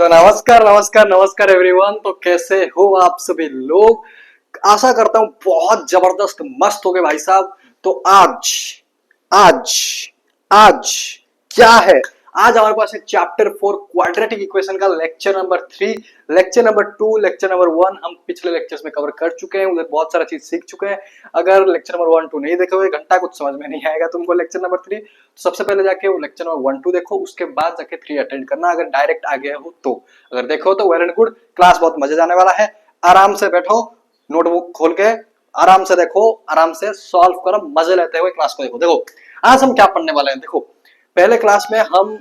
तो नमस्कार नमस्कार नमस्कार एवरीवन। तो कैसे हो आप सभी लोग। आशा करता हूं बहुत जबरदस्त मस्त हो गए भाई साहब। तो आज आज आज क्या है, आज हमारे पास है चैप्टर 4 क्वाड्रेटिक इक्वेशन का lecture number 3, lecture number 2, lecture number 1 हम पिछले लेक्चर्स में कवर कर चुके हैं, उधर बहुत सारा चीज सीख चुके हैं। अगर लेक्चर नंबर 1 2 नहीं देखे हुए घंटा कुछ समझ में नहीं आएगा तुमको लेक्चर नंबर 3, तो सबसे पहले जाके वो लेक्चर नंबर 1 2 देखो, उसके बाद जाके 3 अटेंड करना अगर डायरेक्ट आ गया हो तो। अगर देखो तो वेल एंड गुड, क्लास बहुत मजे जाने वाला है। आराम से बैठो, नोटबुक खोल के आराम से देखो, आराम से सॉल्व करो, मजे लेते हुए क्लास को देखो। देखो आज हम क्या पढ़ने वाले हैं। देखो पहले क्लास में हम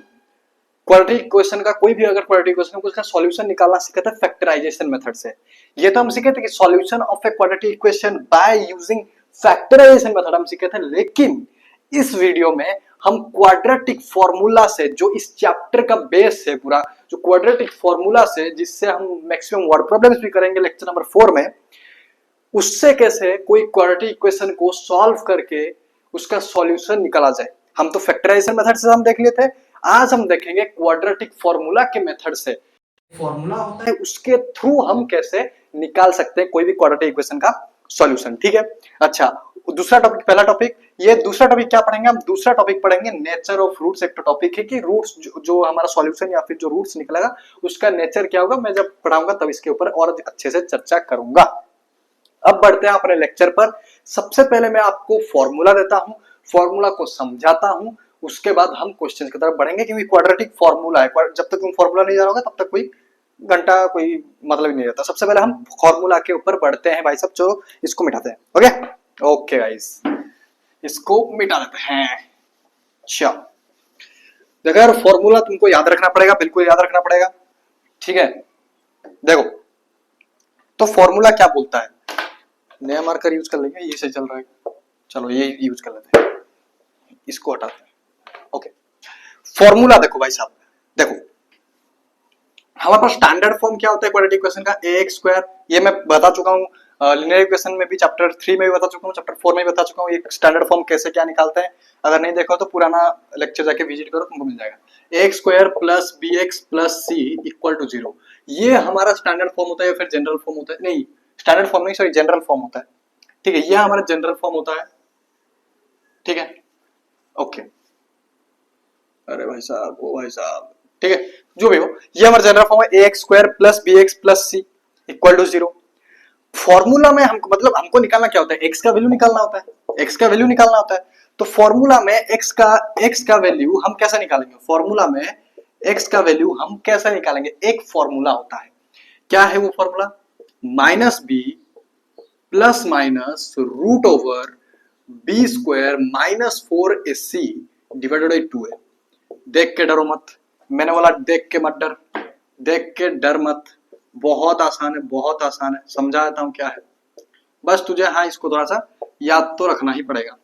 क्वाड्रेटिक इक्वेशन का, कोई भी अगर क्वाड्रेटिक इक्वेशन है उसका सॉल्यूशन निकालना सीखे थे फैक्टराइजेशन मेथड से। ये तो हम सीखे थे कि solution of a quadratic equation by using factorization method हम सीखे थे। लेकिन इस वीडियो में हम क्वाड्रेटिक फॉर्मूला से, जो इस चैप्टर का बेस है पूरा, जो क्वाड्रेटिक फॉर्मूला से जिससे हम मैक्सिमम वर्ड प्रॉब्लम्स भी करेंगे लेक्चर नंबर 4 में, उससे कैसे कोई क्वाड्रेटिक इक्वेशन को सॉल्व करके उसका सॉल्यूशन निकाला जाए। हम तो फैक्टराइजेशन मेथड से हम देख लिए थे, आज हम देखेंगे क्वाड्रेटिक फॉर्मूला के मेथड से। फॉर्मूला होता है उसके थ्रू हम कैसे निकाल सकते हैं कोई भी क्वाड्रेटिक इक्वेशन का सॉल्यूशन। ठीक है, अच्छा दूसरा टॉपिक, पहला टॉपिक ये, दूसरा टॉपिक क्या पढ़ेंगे हम, दूसरा टॉपिक पढ़ेंगे नेचर ऑफ रूट्स। एक टॉपिक है कि रूट्स जो हमारा सॉल्यूशन या फिर जो रूट्स निकलेगा उसका नेचर क्या होगा, मैं जब पढ़ाऊंगा तब इसके ऊपर और अच्छे से चर्चा करूंगा। अब बढ़ते हैं अपने लेक्चर पर। सबसे पहले मैं आपको फॉर्मूला देता हूं, फॉर्मूला को समझाता हूं, उसके बाद हम क्वेश्चन की तरफ बढ़ेंगे, क्योंकि क्वाड्रेटिक फॉर्मूला है, जब तक तुम फॉर्मूला नहीं जान तब तक कोई घंटा कोई मतलब ही नहीं रहता। सबसे पहले हम फॉर्मूला के ऊपर बढ़ते हैं भाई सब। चलो इसको मिटाते हैं। ओके ओके गाइस, इसको मिटा देते हैं। अच्छा देखो यार, फॉर्मूला तुमको याद रखना पड़ेगा, बिल्कुल याद रखना पड़ेगा। ठीक है, देखो तो फॉर्मूला क्या बोलता है, नया मार्कर यूज कर लेंगे, ये सही चल रहा है, चलो ये यूज कर लेते हैं, इसको हटाते हैं। ओके, फॉर्मूला देखो भाई साहब, देखो हमारे पास स्टैंडर्ड फॉर्म क्या होता है क्वाड्रेटिक इक्वेशन का, ax स्क्वायर, ये मैं बता चुका हूँ लिनियर इक्वेशन में भी, चैप्टर 3 में भी बता चुका हूँ, चैप्टर 4 में भी बता चुका हूँ ये स्टैंडर्ड फॉर्म कैसे क्या निकालते हैं। अगर नहीं देखो तो पुराना लेक्चर जाके विजिट करो, तुमको मिल जाएगा। ax square plus bx plus c equal to 0, ये हमारा स्टैंडर्ड फॉर्म होता है या फिर जनरल फॉर्म होता है, नहीं स्टैंडर्ड फॉर्म नहीं सॉरी जनरल फॉर्म होता है। ठीक है, ये हमारा जनरल फॉर्म होता है। ठीक है ओके, अरे भाई साहब ओ भाई साहब, ठीक है जो भी हो, ये हमारा जनरल फॉर्म है, ax square plus bx plus c equal to 0। Formula में हमको मतलब हमको निकालना क्या होता है, x का वैल्यू निकालना होता है, x का वैल्यू निकालना होता है। तो फॉर्मूला में x का वैल्यू हम कैसे निकालेंगे, फॉर्मूला में x का वैल्यू हम कैसे निकालेंगे, एक फॉर्मूला होता है, क्या है वो formula, minus B plus minus root over B square minus 4ac divided by 2 है। देख के डरो मत, मैंने बोला देख के मत डर, देख के डर मत, बहुत आसान है, बहुत आसान है, समझा देता हूं क्या है, बस तुझे हाँ इसको थोड़ा सा याद तो रखना ही पड़ेगा।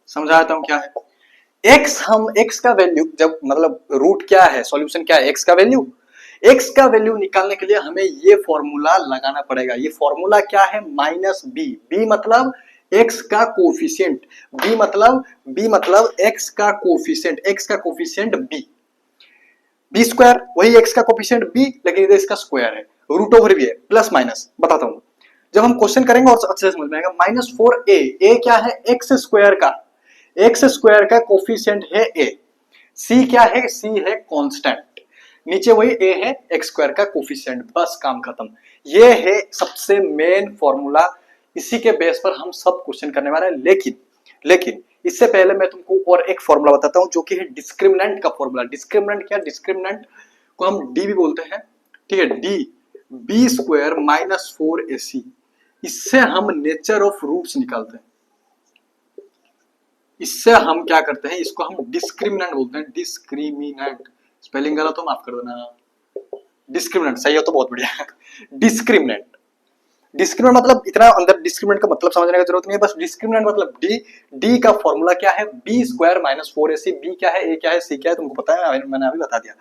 समझा देता हूं क्या है, x का वैल्यू जब मतलब रूट क्या है, सॉल्यूशन क्या है, x का वैल्यू, x का वैल्यू निकालने के लिए हमें ये फॉर्मूला लगाना पड़ेगा। ये फॉर्मूला क्या है, माइनस बी, बी मतलब x का कोफिशिएंट, b मतलब x का कोफिशिएंट, x का कोफिशिएंट b, बी स्क्वायर वही x का कोफिशिएंट b, लेकिन इधर इसका स्क्वायर है, रूट ओवर भी है, प्लस माइनस बताता हूं जब हम क्वेश्चन करेंगे और अच्छे से समझ में आएगा। माइनस 4a, a क्या है, x स्क्वायर का कोफिशिएंट है a, c क्या है, c है कांस्टेंट, नीचे वही a है x स्क्वायर का कोफिशिएंट, बस काम खत्म। ये है सबसे मेन फॉर्मूला, इसी के बेस पर हम सब क्वेश्चन करने वाले हैं। लेकिन इससे पहले मैं तुमको और एक फॉर्मूला बताता हूं जो कि है डिस्क्रिमिनेंट का फॉर्मूला। डिस्क्रिमिनेंट क्या, डिस्क्रिमिनेंट को हम डी भी बोलते हैं। ठीक है, D B square minus 4ac, इससे हम नेचर ऑफ रूट्स निकालते हैं, इससे हम क्या करते हैं, इसको हम डिस्क्रिमिनेंट बोलते हैं, डिस्क्रिमिनेंट, स्पेलिंग गलत हो माफ कर देना, डिस्क्रिमिनेंट सही हो तो बहुत बढ़िया। डिस्क्रिमिनेंट, डिस्क्रिमिनेंट मतलब इतना अंदर डिस्क्रिमिनेंट का मतलब समझने की जरूरत नहीं है, बस डिस्क्रिमिनेंट मतलब डी का फॉर्मूला क्या है, B square minus 4ac, B क्या है, ए क्या है, सी क्या है, तुमको पता है, मैंने अभी बता दिया,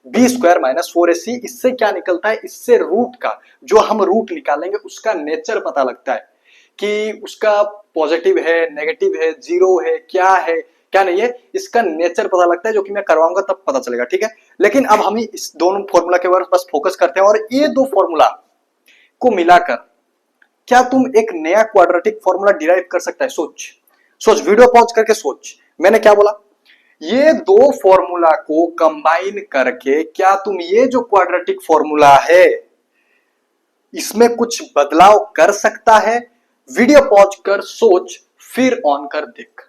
बी स्क्वायर माइनस 4ac, इससे क्या निकलता है, इससे रूट का, जो हम रूट निकालेंगे उसका नेचर पता लगता है कि उसका पॉजिटिव है, नेगेटिव है, जीरो है, क्या है, क्या नहीं है, इसका नेचर पता लगता है, जो कि मैं करवाऊंगा तब पता चलेगा, ठीक है। लेकिन अब हम इस दोनों फॉर्मूला के बारे में बस फोकस करते हैं, और ये दो फॉर्मूला को मिलाकर क्या तुम एक नया क्वाड्रेटिक फॉर्मूला डिराइव कर सकता है? सोच सोच, वीडियो पॉज करके सोच, मैंने क्या बोला, ये दो फॉर्मूला को कंबाइन करके क्या तुम ये जो क्वाड्रेटिक फॉर्मूला है इसमें कुछ बदलाव कर सकता है? वीडियो पॉज कर सोच, फिर ऑन कर देख।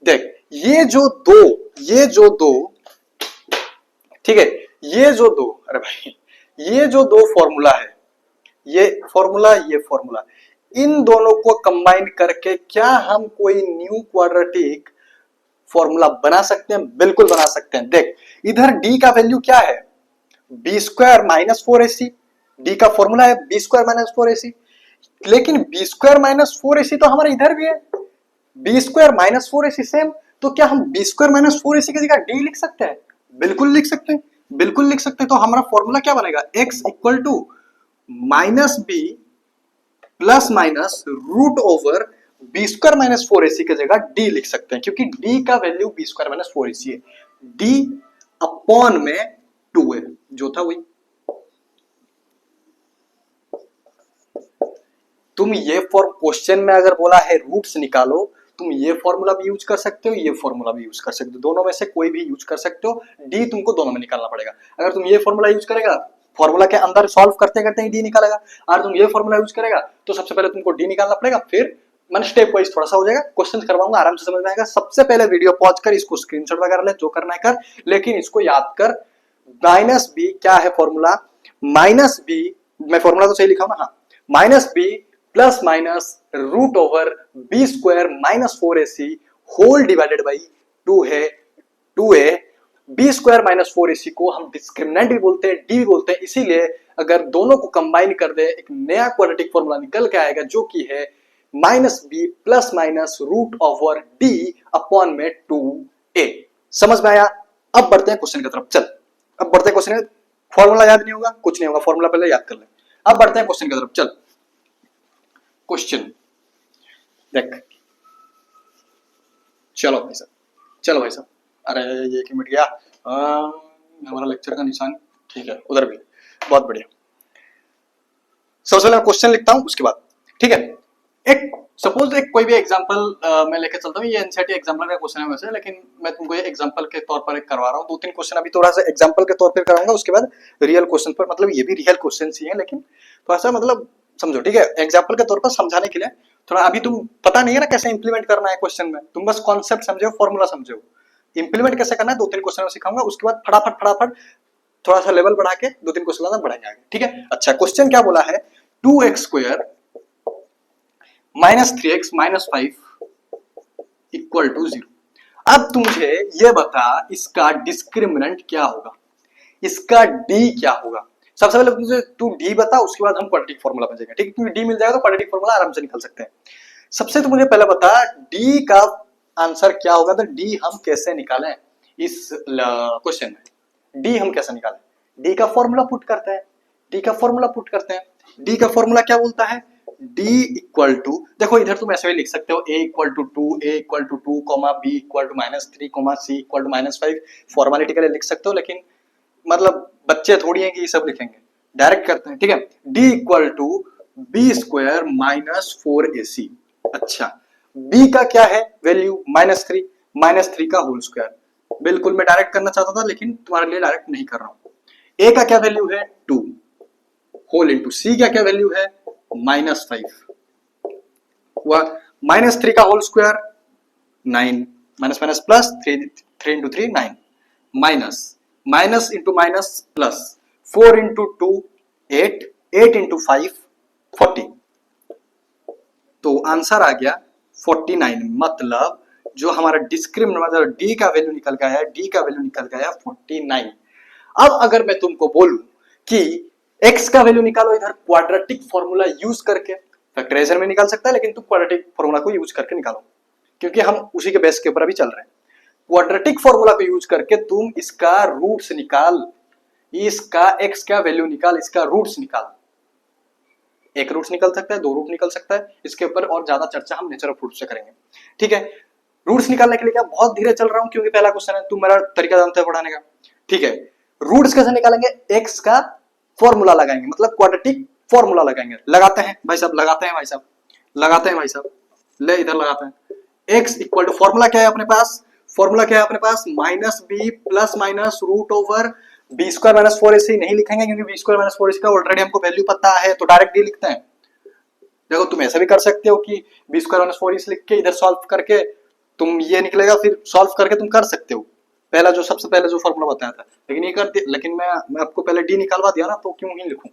देख, ये जो दो ठीक है, ये जो दो, अरे भाई, ये जो दो फॉर्मूला है, ये फॉर्मूला, इन दोनों को कंबाइन करके क्या हम कोई न्यू क्वाड्रेटिक फॉर्मूला बना सकते हैं? बिल्कुल बना सकते हैं। देख, इधर डी का वैल्यू क्या है? B square minus 4ac, D का फॉर्मूला है बी स्क्वायर माइनस 4ac, लेकिन बी स्क्वायर माइनस 4ac तो हमारे इधर भी है, B square minus 4ac same, तो क्या हम बी स्क्वायर माइनस 4ac की जगह डी लिख सकते हैं? बिल्कुल लिख सकते हैं, बिल्कुल लिख सकते हैं। तो हमारा फॉर्मूला क्या बनेगा? x equal to minus B plus minus root over B square minus 4ac की जगह डी लिख सकते हैं, क्योंकि डी का value B square minus 4ac है, डी अपॉन में 2 है, जो था वही। तुम ये फॉर्म क्वेश्चन में अगर बोला है रूट्स निकालो, तुम ये फॉर्मूला भी यूज कर सकते हो, ये फॉर्मूला भी यूज कर सकते हो, दोनों में से कोई भी यूज कर सकते हो। डी तुमको दोनों में निकालना पड़ेगा। अगर तुम ये फॉर्मूला यूज करेगा, फॉर्मूला के अंदर सॉल्व करते करते ही डी निकालेगा, और तुम ये फॉर्मूला यूज करेगा तो सबसे पहले तुमको डी निकालना पड़ेगा, फिर मैंने स्टेप वाइज थोड़ा सा हो जाएगा, क्वेश्चन करवाऊंगा, आराम से समझ में आएगा। सबसे पहले वीडियो पॉज कर इसको स्क्रीनशॉट वगैरह ले, जो करना है कर, लेकिन इसको याद कर, माइनस बी क्या है फॉर्मूला? माइनस बी, मैं फॉर्मूला तो सही लिखा हूं ना, हाँ, minus B plus minus root over B square minus 4ac whole divided by 2 है, 2a। B square minus 4ac को हम डिस्क्रिमिनेंट भी बोलते हैं, डी भी बोलते हैं, इसीलिए अगर दोनों को कंबाइन कर दे एक नया क्वाड्रेटिक फॉर्मूला निकल के आएगा, जो कि है minus B plus minus root over D upon में 2a। समझ में आया? अब बढ़ते हैं क्वेश्चन की तरफ, चल अब बढ़ते हैं क्वेश्चन। फॉर्मूला याद नहीं होगा, कुछ नहीं होगा, फॉर्मूला पहले याद कर ले। अब बढ़ते हैं क्वेश्चन की तरफ, चल क्वेश्चन देख, चलो भाई साहब, चलो भाई साहब, अरे ये कि मिट गया हमारा लेक्चर का निशान, ठीक है, उधर भी, बहुत बढ़िया। सबसे पहले क्वेश्चन लिखता हूं, उसके बाद, ठीक है, एक सपोज एक कोई भी एग्जांपल मैं लेके चलता हूं, ये एनसीईआरटी एग्जांपल का क्वेश्चन है वैसे, लेकिन मैं तुमको ये एग्जांपल के तौर पर एक करवा रहा हूं, 2-3 क्वेश्चन अभी थोड़ा सा एग्जांपल के तौर पर कराऊंगा, उसके बाद रियल क्वेश्चन पर, मतलब ये भी रियल क्वेश्चन ही है, लेकिन थोड़ा सा मतलब समझो, ठीक है, एग्जांपल के तौर पर समझाने के लिए थोड़ा, अभी तुम पता नहीं है ना कैसे इंप्लीमेंट करना है क्वेश्चन में, तुम बस कॉन्सेप्ट समझो, फॉर्मूला समझो, इंप्लीमेंट कैसे करना है 2-3 क्वेश्चन में सिखाऊंगा, उसके बाद फटाफट थोड़ा सा लेवल बढ़ा के 2-3 क्वेश्चन बढ़ाएंगे आगे, ठीक है। अच्छा, क्वेश्चन क्या बोला है? 2x square minus 3x minus 5 equal to 0। अब तू मुझे ये बता, इसका डिस्क्रिमिनेंट क्या होगा, इसका डी क्या होगा? सबसे पहले मुझे तू डी बता, उसके बाद हम क्वाड्रेटिक फॉर्मूला पे जाएंगे, ठीक है, क्योंकि डी मिल जाएगा तो क्वाड्रेटिक फॉर्मूला आराम से निकल सकते हैं। सबसे तो मुझे पहले बता, डी का आंसर क्या होगा, तो डी हम कैसे निकालें इस क्वेश्चन में? डी हम कैसे निकालें? डी का फॉर्मूला पुट करते हैं, डी का फॉर्मूला पुट करते हैं। डी का फॉर्मूला क्या बोलता है? डी इक्वल टू, देखो इधर तुम ऐसे भी लिख सकते हो, a equal to 2, a equal to 2, b equal to -3, c equal to -5, formality के लिए लिख सकते हो, लेकिन मतलब बच्चे थोड़ी हैं कि ये सब लिखेंगे, डायरेक्ट करते हैं, ठीक है। d equal to B square minus 4ac। अच्छा, b का क्या है वैल्यू? -3 का होल स्क्वायर, बिल्कुल मैं डायरेक्ट करना चाहता था, लेकिन तुम्हारे लिए डायरेक्ट नहीं कर रहा हूं। a का क्या वैल्यू है? 2 होल इंटू c का क्या वैल्यू है? -5 हुआ, -3 का whole square 9, minus minus plus 3 into 3 9, minus into minus plus 4 into 2 8, 8 into 5 40, तो आंसर आ गया 49। मतलब जो हमारा डिस्क्रिमिनेंट, मतलब डी का वैल्यू निकल गया, डी का वैल्यू निकल गया 49। अब अगर मैं तुमको बोलूं कि x का वैल्यू निकालो इधर क्वाड्रेटिक फॉर्मूला यूज करके, फैक्टराइजेशन में निकाल सकता है, लेकिन तुम क्वाड्रेटिक फॉर्मूला को यूज करके निकालो, क्योंकि हम उसी के बेस के ऊपर अभी चल रहे हैं। क्वाड्रेटिक फॉर्मूला को यूज करके तुम इसका रूट्स निकाल, इसका x का वैल्यू निकाल, इसका रूट्स निकाल। एक रूट्स निकल सकता है, 2 रूट निकल सकता है, इसके ऊपर और ज्यादा चर्चा हम नेचर ऑफ रूट से करेंगे, ठीक है। रूट्स निकालने के लिए क्या बहुत धीरे चल रहा हूं क्योंकि पहला क्वेश्चन है, तुम मेरा तरीका जानते हो पढ़ाने का, ठीक है। रूट्स कैसे निकालेंगे, एक्स का फॉर्मूला लगाएंगे, मतलब क्वाड्रेटिक फॉर्मूला लगाएंगे, लगाते हैं भाई साहब, लगाते हैं भाई साहब, लगाते हैं भाई साहब, ले इधर लगाते हैं। एक्स इक्वल टू फॉर्मूला क्या है अपने पास, फॉर्मूला क्या है अपने पास, minus B plus minus root over B square minus four A नहीं लिखेंगे क्योंकि बी स्क्वायर माइनस फोर का ऑलरेडी हमको वैल्यू पता है, तो डायरेक्ट डी लिखते हैं। देखो तुम ऐसा भी कर सकते हो कि बी स्क्वायर माइनस फोर लिख के इधर सॉल्व करके तुम ये निकलेगा, फिर सॉल्व करके तुम कर सकते हो पहला जो सबसे पहले जो फॉर्मूला बताया था, लेकिन ये कर लेकिन मैं आपको पहले डी निकालवा दिया ना, तो क्यों ही लिखूं,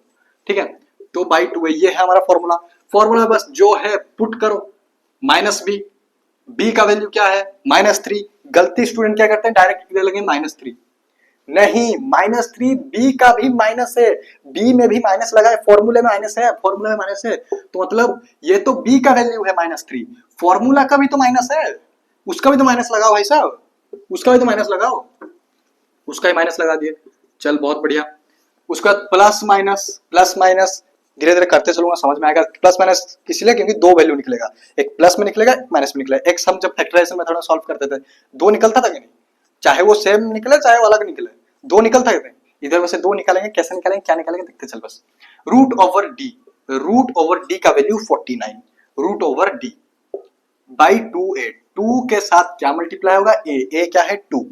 ठीक है। तो बाई टू ये है हमारा फॉर्मूला, फॉर्मूला बस जो है पुट करो, माइनस बी, बी का वैल्यू क्या है -3, गलती स्टूडेंट क्या करते हैं डायरेक्ट ले लेंगे -3, नहीं -3 बी का भी माइनस है, बी में भी माइनस लगा है, फॉर्मूले में माइनस है, फॉर्मूले में माइनस है, तो मतलब ये तो बी का वैल्यू है -3, फॉर्मूला का भी तो माइनस है, उसका भी तो माइनस लगाओ भाई साहब, उसका भी तो माइनस लगाओ, उसका ही माइनस लगा दिए, चल बहुत बढ़िया। उसके बाद प्लस माइनस धीरे धीरे करते चलूंगा, समझ में आएगा। प्लस माइनस इसलिए क्योंकि दो वैल्यू निकलेगा, एक प्लस में निकलेगा एक माइनस में निकलेगा। एक्स हम जब फैक्टराइजेशन मेथड में सॉल्व करते थे दो निकलता था कि नहीं, चाहे वो सेम निकले चाहे वो अलग निकले, दो निकलता है, इधर वैसे दो निकालेंगे, कैसे निकालेंगे क्या निकालेंगे देखते चल बस। रूट ओवर डी का value 49, root over D by 2a, 2 के साथ क्या मल्टीप्लाई होगा, a क्या है 2,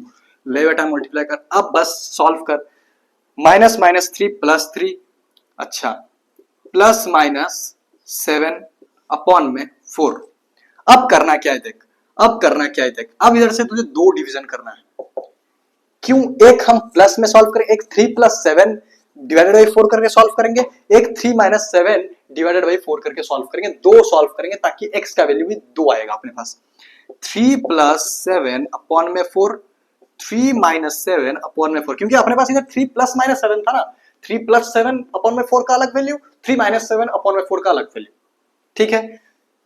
ले बेटा मल्टीप्लाई कर, अब बस सॉल्व कर, माइनस माइनस 3 प्लस 3, अच्छा प्लस माइनस 7 अपॉन में 4। अब करना क्या है देख, अब करना क्या है देख, अब इधर से तुझे दो डिवीजन करना है, क्यों, एक हम प्लस में सॉल्व करेंगे, एक 3 प्लस 7 डिवाइडेड बाई 4 करके सॉल्व करेंगे, एक 3 माइनस 7 डिवाइडेड बाई 4 करके सॉल्व करेंगे, दो सॉल्व करेंगे ताकि x का वैल्यू भी 2 आएगा अपने पास। 3 प्लस 7 अपॉन में 4, 3 माइनस 7 अपॉन में 4, क्योंकि अपने पास इधर 3 प्लस माइनस 7 था ना, 3 प्लस 7 अपॉन में 4 का अलग वैल्यू, 3 माइनस 7 अपॉन में 4 का अलग वैल्यू, ठीक है।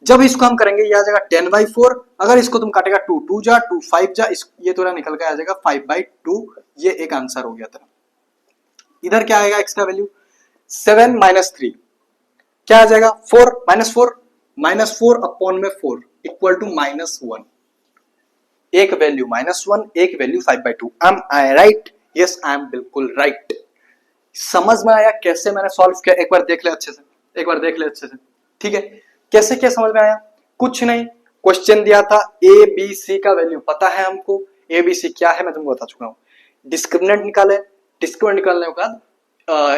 जब इसको हम करेंगे ये आ जाएगा 10/4, अगर इसको तुम काटेगा 2 2 जा 2 5 जा, ये थोड़ा निकल के आ जाएगा 5/2, ये एक आंसर हो गया था। इधर क्या आएगा x का वैल्यू, 7 माइनस 3 क्या आ जाएगा 4 माइनस 4 अपॉन में 4 इक्वल टू -1, एक वैल्यू -1 एक value 5/2, am I right, yes I am बिल्कुल राइट। समझ में आया कैसे मैंने सॉल्व किया, एक बार देख ले अच्छे से, एक बार देख ले अच्छे से, ठीक है। कैसे क्या समझ में आया, कुछ नहीं, क्वेश्चन दिया था ए बी सी का वैल्यू पता है हमको, ए बी सी क्या है मैं तुमको बता चुका हूं, डिस्क्रिमिनेंट निकाले, डिस्क्रिमिनेंट निकालने के बाद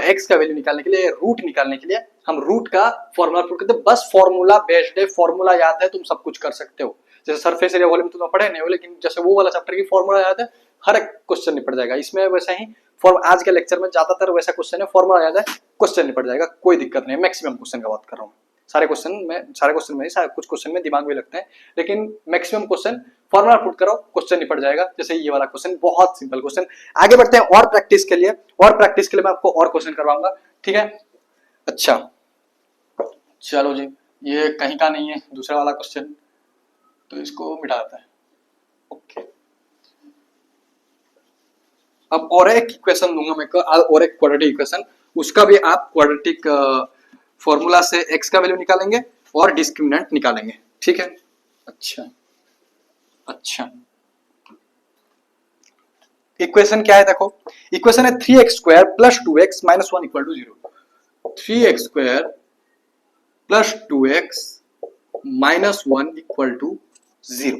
एक्स का वैल्यू निकालने के लिए, रूट निकालने के लिए हम रूट का फॉर्मूला पुट करते हैं, बस फॉर्मूला बेस्ड है, फॉर्मूला याद है तुम सब कुछ कर सकते हो, जैसे सरफेस एरिया वॉल्यूम तुम पढ़े नहीं हो, लेकिन जैसे वो वाला चैप्टर की फॉर्मूला याद है, हर एक क्वेश्चन निपट जाएगा इसमें, वैसा ही आज के लेक्चर में ज्यादातर वैसा क्वेश्चन है, फॉर्मूला याद है क्वेश्चन निपट जाएगा, कोई दिक्कत नहीं है, मैक्सिमम क्वेश्चन का बात कर रहा हूँ, सारे क्वेश्चन में कुछ क्वेश्चन में दिमाग भी लगते हैं, लेकिन मैक्सिमम क्वेश्चन फॉर्मूला पुट करो क्वेश्चन निपट जाएगा, जैसे ये वाला क्वेश्चन बहुत सिंपल क्वेश्चन। आगे बढ़ते हैं और प्रैक्टिस के लिए, मैं आपको और क्वेश्चन करवाऊंगा, ठीक है। अच्छा चलो जी, ये कहीं का नहीं है दूसरा वाला क्वेश्चन, तो इसको मिटा देते हैं, ओके। अब और एक इक्वेशन दूंगा मैं, और एक क्वाड्रेटिक इक्वेशन, उसका भी आप क्वाड्रेटिक फॉर्मूला से x का वैल्यू निकालेंगे और डिस्क्रिमिनेंट निकालेंगे, ठीक है। अच्छा इक्वेशन क्या है देखो, इक्वेशन है 3x² plus 2x minus 1 equal to 0, 3x² plus 2x minus 1 equal to 0।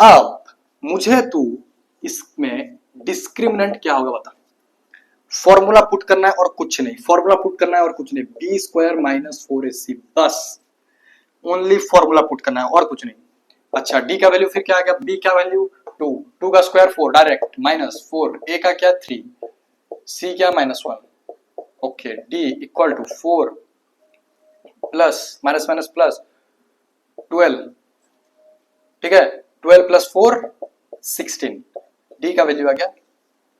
अब मुझे तू इसमें डिस्क्रिमिनेंट क्या होगा बता, फॉर्मूला पुट करना है और कुछ नहीं, फॉर्मूला पुट करना है और कुछ नहीं, बी स्क्वायर माइनस 4ac, बस ओनली फॉर्मूला पुट करना है और कुछ नहीं। अच्छा डी का वैल्यू फिर क्या आ गया, बी का वैल्यू 2, 2 का स्क्वायर 4 डायरेक्ट माइनस 4, ए का क्या 3, सी क्या -1, okay, D equal to 4 plus minus minus plus 12, ठीक है, 12 प्लस 4 16, डी का वैल्यू आ गया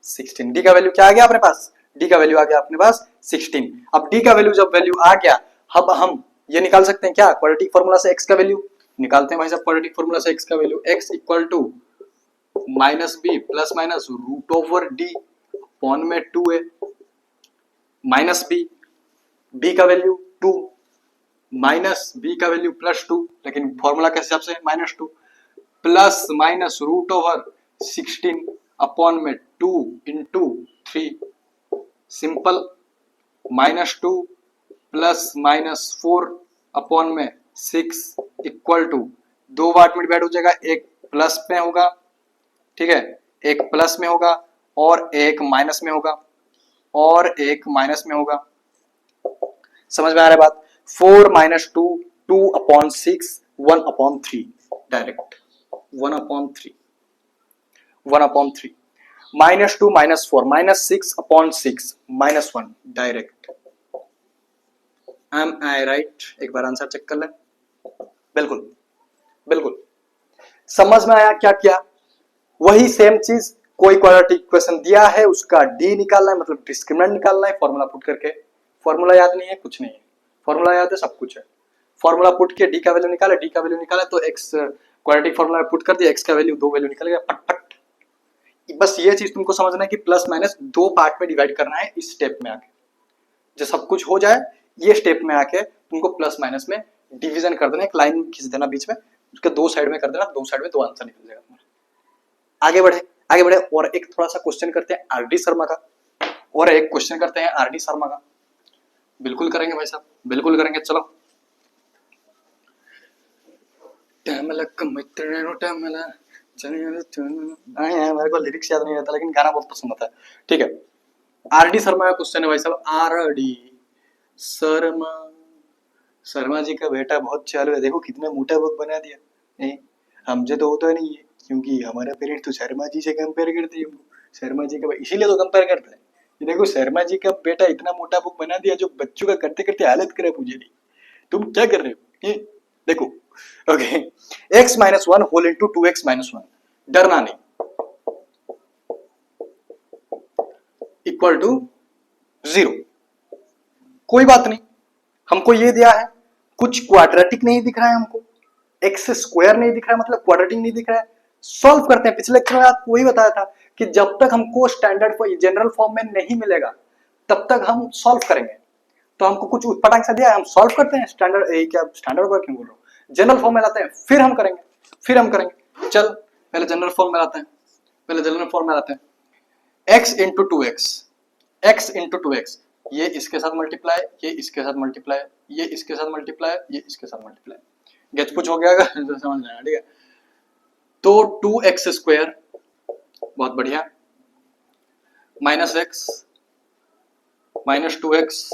16, डी का वैल्यू क्या आ गया अपने पास, डी का वैल्यू आ गया अपने पास 16। अब डी का वैल्यू जब वैल्यू आ गया, अब हम ये निकाल सकते हैं क्या, क्वाड्रेटिक फॉर्मूला से x का वैल्यू निकालते हैं भाई साहब, क्वाड्रेटिक फॉर्मूला से x का value, x equal to minus B plus minus root over D upon में 2a माइनस बी, बी का वैल्यू 2 माइनस बी का वैल्यू +2, लेकिन फॉर्मूला के हिसाब से -2, plus minus root over 16 upon में 2 इंटू 3 सिंपल, -2 प्लस -4 अपॉन में 6 इक्वल टू 2 वाट में डिवाइड हो जाएगा, एक प्लस में होगा, ठीक है, एक प्लस में होगा और एक माइनस में होगा और एक माइनस में होगा। समझ में आ रहा है बात? 4 - 2 2 upon 6 1 upon 3 direct 1 upon 3 -2 -4 -6 upon 6 -1 direct. Am I right? एक बार आंसर चेक कर लें। बिल्कुल बिल्कुल समझ में आया क्या किया? वही सेम चीज, कोई क्वाड्रेटिक इक्वेशन दिया है उसका डी निकालना है, मतलब डिस्क्रिमिनेंट निकालना है फॉर्मूला पुट करके। फॉर्मूला याद नहीं है कुछ नहीं है, फॉर्मूला याद है सब कुछ है। फॉर्मूला पुट के डी का वैल्यू निकाले, डी का वैल्यू निकाले तो एक्स क्वाड्रेटिक फॉर्मूला में पुट कर दिया, एक्स का वैल्यू 2 वैल्यू निकल गया फट फट। बस ये चीज तुमको समझना है कि प्लस माइनस 2 पार्ट में डिवाइड करना है इस स्टेप में आके। जब सब कुछ हो जाए ये स्टेप में आके तुमको प्लस माइनस में डिवीजन कर देना, एक लाइन खींच देना बीच में, उसके 2 साइड में कर देना, 2 साइड में 2 आंसर निकल जाएगा तुम्हारा। आगे बढ़े और एक थोड़ा सा क्वेश्चन करते हैं आरडी शर्मा का, और एक क्वेश्चन करते हैं आरडी शर्मा का। बिल्कुल करेंगे भाई साहब, बिल्कुल करेंगे। चलो मेरे को लिरिक्स याद नहीं रहता लेकिन गाना बहुत पसंद आता है, ठीक है। आरडी शर्मा का क्वेश्चन है भाई साहब, आरडी शर्मा, शर्मा जी का बेटा बहुत चालू है, देखो कितना मोटा बुक बना दिया। हमसे तो होता नहीं है क्योंकि हमारा पेरेंट तो शर्मा जी से कंपेयर करते हैं, शर्मा जी का, इसीलिए तो कंपेयर करता है। ये देखो शर्मा जी का बेटा इतना मोटा बुक बना दिया जो बच्चों का करते करते हालत खराब हो जाएगी। तुम क्या कर रहे हो? ये देखो okay, x - 1 whole into 2x - 1, डरना नहीं, इक्वल टू 0। कोई बात नहीं, हमको ये दिया है, कुछ क्वाड्रेटिक नहीं दिख रहा है हमको, एक्स स्क्वायर नहीं दिख रहा है, मतलब क्वाड्रेटिक नहीं दिख रहा है। सॉल्व करते हैं। पिछले लेक्चर में आपको वही बताया था कि जब तक हमको स्टैंडर्ड जनरल फॉर्म में नहीं मिलेगा तब तक हम सॉल्व करेंगे। तो हमको कुछ उत्पटांग सा दिया है, हम सॉल्व करते हैं, स्टैंडर्ड क्या स्टैंडर्ड वर्ड क्यों बोल रहा हूँ, जनरल फॉर्म में लाते हैं, फिर हम करेंगे। चल पहले जनरल फॉर्म में लाते हैं, x into 2x, x into 2x, ये इसके साथ मल्टीप्लाई, ये इसके साथ मल्टीप्लाई, ये इसके साथ मल्टीप्लाई, ये इसके साथ मल्टीप्लाई, गेच कुछ हो गया तो समझ जाना, ठीक है। तो 2x स्क्वायर, बहुत बढ़िया, -x - 2x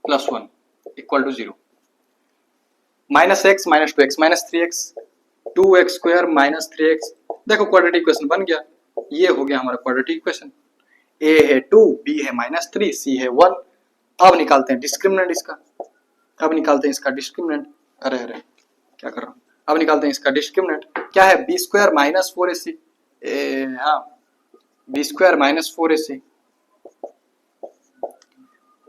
+ 1 equal to 0, -x - 2x -3x, 2x square -3x, देखो क्वाड्रेटिक इक्वेशन बन गया। ये हो गया हमारा क्वाड्रेटिक इक्वेशन। a है 2, b है -3, c है 1। अब निकालते हैं डिस्क्रिमिनेंट इसका, अरे क्या कर रहा हूँ, अब निकालते हैं इसका डिस्क्रिमिनेंट। क्या है, b स्क्वायर -4ac, हाँ b स्क्वायर -4ac,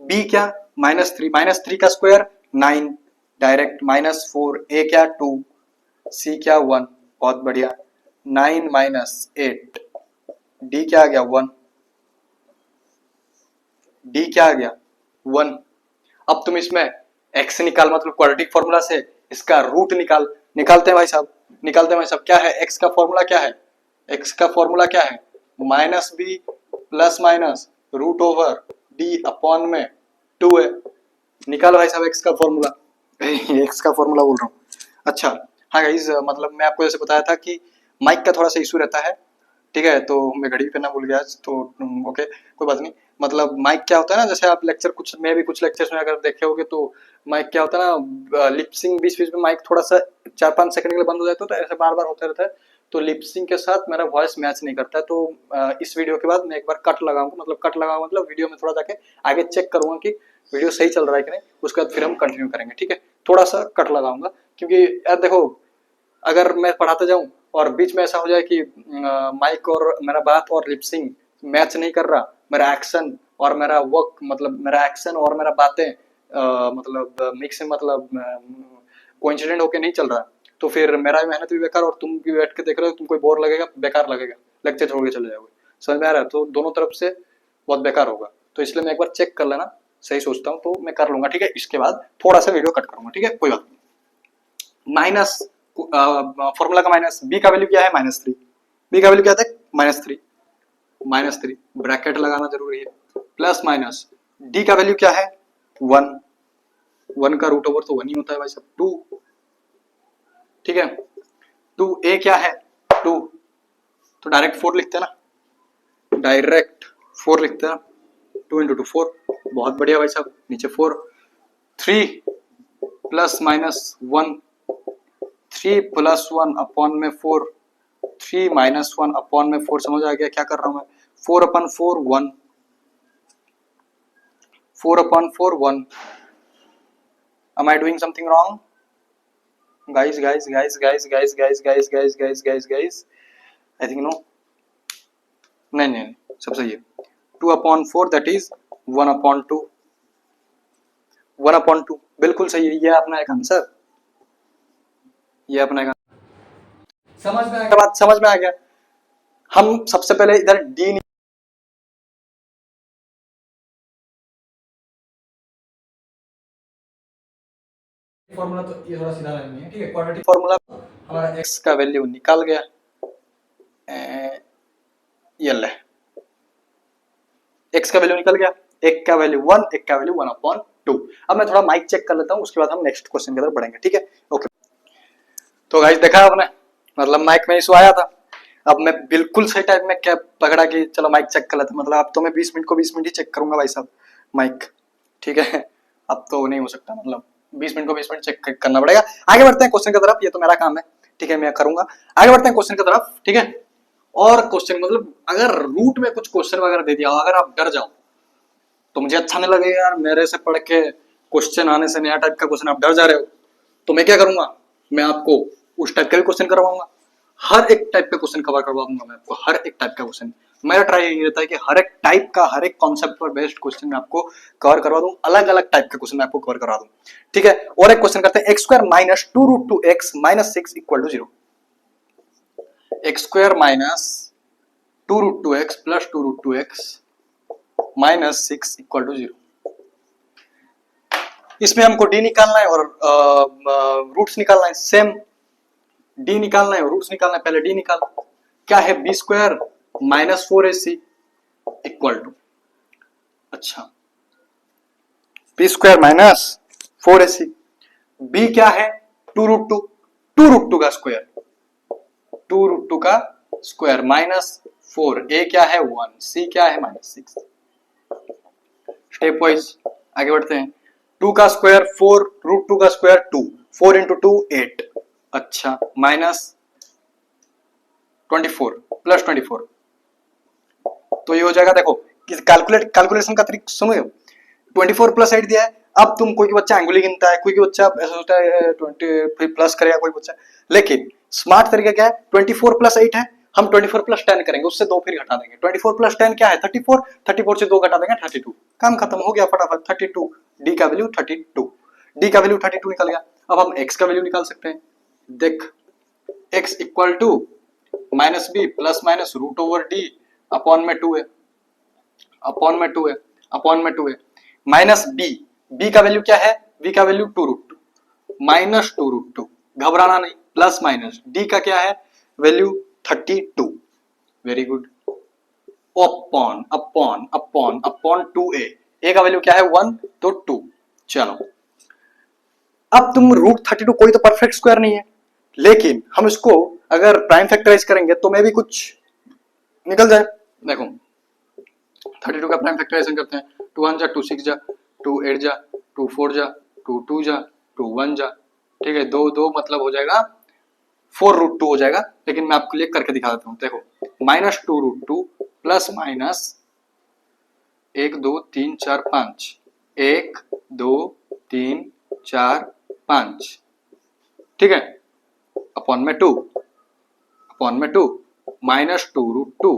b क्या -3 का स्क्वायर 9 डायरेक्ट, -4, a क्या 2, c क्या 1, बहुत बढ़िया, 9 - 8, d क्या आ गया 1, d क्या आ गया 1। अब तुम इसमें x निकाल, मतलब क्वाड्रेटिक फॉर्मूला से इसका रूट निकालते हैं भाई साहब, क्या है x का फॉर्मूला, क्या है, -b plus minus root over d upon में 2 है। निकालो भाई साहब x का फॉर्मूला, x का फॉर्मूला बोल रहा हूँ। अच्छा हाँ गाइस, मतलब मैं आपको जैसे बताया था कि माइक का थोड़ा सा इशू रहता है, ठीक है, तो मैं घड़ी पहनना भूल गया आज, तो ओके कोई बात नहीं। मतलब माइक क्या होता है ना, जैसे आप लेक्चर कुछ लेक्चर्स में अगर देखे होगे तो माइक क्या होता है ना, लिपसिंग बीच में माइक थोड़ा सा 4-5 सेकंड के लिए बंद हो जाता है, तो ऐसे बार बार होता रहता है, तो लिपसिंग के साथ मेरा वॉइस मैच नहीं करता है। तो इस वीडियो के बाद मैं एक बार कट लगाऊंगा, मतलब वीडियो में थोड़ा जाके आगे चेक करूंगा कि वीडियो सही चल रहा है कि नहीं, उसके बाद फिर हम कंटिन्यू करेंगे, ठीक है। थोड़ा सा कट लगाऊंगा क्योंकि यार देखो, अगर मैं पढ़ाते जाऊं और बीच में ऐसा हो जाए कि माइक और मेरा बात और लिपसिंग मैच नहीं कर रहा, मेरा एक्शन और मेरा वर्क, मतलब मेरा एक्शन और मेरा बातें मतलब मिक्स, मतलब कोइंसिडेंट होके नहीं चल रहा, तो फिर मेरा मेहनत भी बेकार और तुम भी बैठ के देख रहे हो, तुमको बोर लगेगा, बेकार लगेगा, लेक्चर छोड़ के चले जाओगे। समझ में आ रहा है? तो दोनों तरफ से बहुत बेकार होगा, तो इसलिए मैं एक बार चेक कर लेना, सही सोचता हूँ तो मैं कर लूंगा, ठीक है। इसके बाद थोड़ा सा वीडियो कट करूंगा, ठीक है, कोई बात नहीं। फॉर्मूला का माइनस, बी का वैल्यू क्या है -3, बी का वैल्यू क्या था -3, -3 ब्रैकेट लगाना जरूरी है, प्लस माइनस डी का वैल्यू क्या है 1, 1 का रूट ओवर तो 1 ही होता है भाई साहब, 2, ठीक है, 2 ए क्या है 2, तो डायरेक्ट 4 लिखते हैं ना, डायरेक्ट 4 लिखते हैं, 2 इंटू 2 4, बहुत बढ़िया भाई साहब, नीचे 4, 3 प्लस माइनस 1, 3 प्लस 1 अपॉन में 4, 3 माइनस 1 अपॉन में 4, समझ आ गया क्या कर रहा हूं मैं, 4 upon 4 1, 4 upon 4 1, am I doing something wrong guys, I think no, नहीं नहीं नहीं सब सही है, 2 upon 4 that is 1 upon 2, 1 upon 2 बिल्कुल सही है, ये अपना एक आंसर, ये अपना एक समझ में आ गया, बात समझ में आ गया। हम सबसे पहले इधर डी फॉर्मूला, तो ये थोड़ा सीधा नहीं है, ठीक है, क्वाड्रेटिक फॉर्मूला हमारा x का वैल्यू निकल गया, ये ले x का वैल्यू निकल गया, एक का वैल्यू 1, एक का वैल्यू 1 अपॉन 2। अब मैं थोड़ा माइक चेक कर लेता हूं, उसके बाद हम नेक्स्ट क्वेश्चन की तरफ बढ़ेंगे, ठीक है, ओके। तो गाइस देखा आपने, मतलब माइक में इशू आया था, अब मैं बिल्कुल सही टाइम में क्या पकड़ा कि चलो माइक चेक कर लेता, मतलब अब तो मैं 20 मिनट को 20 मिनट ही चेक करूंगा भाई साहब माइक, ठीक है, अब तो नहीं हो सकता, मतलब 20 मिनट को 20 मिनट चेक करना पड़ेगा। आगे बढ़ते हैं क्वेश्चन की तरफ, ये तो मेरा काम है, ठीक है, मैं करूंगा। आगे बढ़ते हैं क्वेश्चन की तरफ, ठीक है। और क्वेश्चन मतलब अगर रूट में कुछ क्वेश्चन वगैरह दे दिया, अगर आप डर जाओ तो मुझे अच्छा नहीं लगेगा यार, मेरे से पढ़ के क्वेश्चन आने से, नया टाइप का क्वेश्चन आप डर जा रहे हो, तो मैं क्या करूंगा, मैं आपको उस टाइप का भी क्वेश्चन करवाऊंगा, हर एक टाइप का क्वेश्चन कवर करवा दूंगा मैं आपको, हर एक टाइप का क्वेश्चन। मेरा ट्राई यही रहता है कि हर एक टाइप का, हर एक कॉन्सेप्ट पर बेस्ड क्वेश्चन मैं आपको कवर करवा दूं, अलग अलग टाइप के क्वेश्चन मैं आपको कवर करा दूं, ठीक है। और एक क्वेश्चन करते हैं, X square minus 2 root 2 X minus 6 equal to 0, X square minus 2 root 2 X plus 2 root 2 X minus 6 equal to 0। इसमें हमको डी निकालना है और रूट्स निकालना है, सेम डी निकालना है और रूट्स निकालना है, पहले डी निकाल, क्या है B square minus 4ac equal to, अच्छा B square minus 4ac, B क्या है 2 रूट 2, 2 रूट 2 का स्क्वायर, 2 रूट 2 का स्क्वायर माइनस 4, ए क्या है 1, सी क्या है -6। स्टेप वाइज आगे बढ़ते हैं, 2 का स्क्वायर 4, रूट 2 का स्क्वायर 2, 4 इंटू 2 8, अच्छा माइनस 24 प्लस 24, तो ये हो जाएगा, देखो कैलकुलेशन का तरीका सुनो, 24 प्लस 8 दिया है, अब तुम कोई बच्चा एंगुली गिनता है, कोई बच्चा ऐसा सोचता है 20 फिर प्लस करेगा कोई बच्चा, लेकिन स्मार्ट तरीका क्या है, 24 प्लस 8 है, हम 24 प्लस 10 करेंगे, उससे 2 फिर घटा देंगे, 24 प्लस 10 क्या है 34, 34 से 2 घटा देंगे 32, काम खत्म हो गया फटाफट, 32, डी का वैल्यू 32, डी का वैल्यू 32 निकल गया। अब हम एक्स का वैल्यू निकाल सकते हैं, देख X equal to minus B plus minus root over D upon में 2 है, अपॉन में 2 है, अपॉन में 2 है, माइनस बी, बी का वैल्यू क्या है, बी का वैल्यू 2 रूट 2 माइनस 2 रूट 2, घबराना नहीं, प्लस माइनस डी का क्या है value 32, very good, upon upon upon upon 2a, ए का वैल्यू क्या है 1 तो 2, चलो अब तुम रूट 32 कोई तो परफेक्ट स्क्वायर नहीं है, लेकिन हम इसको अगर प्राइम फैक्टराइज करेंगे तो मैं भी कुछ निकल जाए, देखो 32 का प्राइम फैक्टराइजेशन करते हैं, 2 1 जा 2 6 जा 2 8 जा 2 4 जा 2 2 जा 2 1 जा, ठीक है, 2 2 मतलब हो जाएगा 4 रूट 2 हो जाएगा, लेकिन मैं आपके लिए करके दिखा देता हूँ, देखो माइनस 2 रूट 2 प्लस माइनस 1 2 3 4 5, 1 2 3 4 5, ठीक है, अपॉन में 2, अपॉन में 2 माइनस 2 रूट 2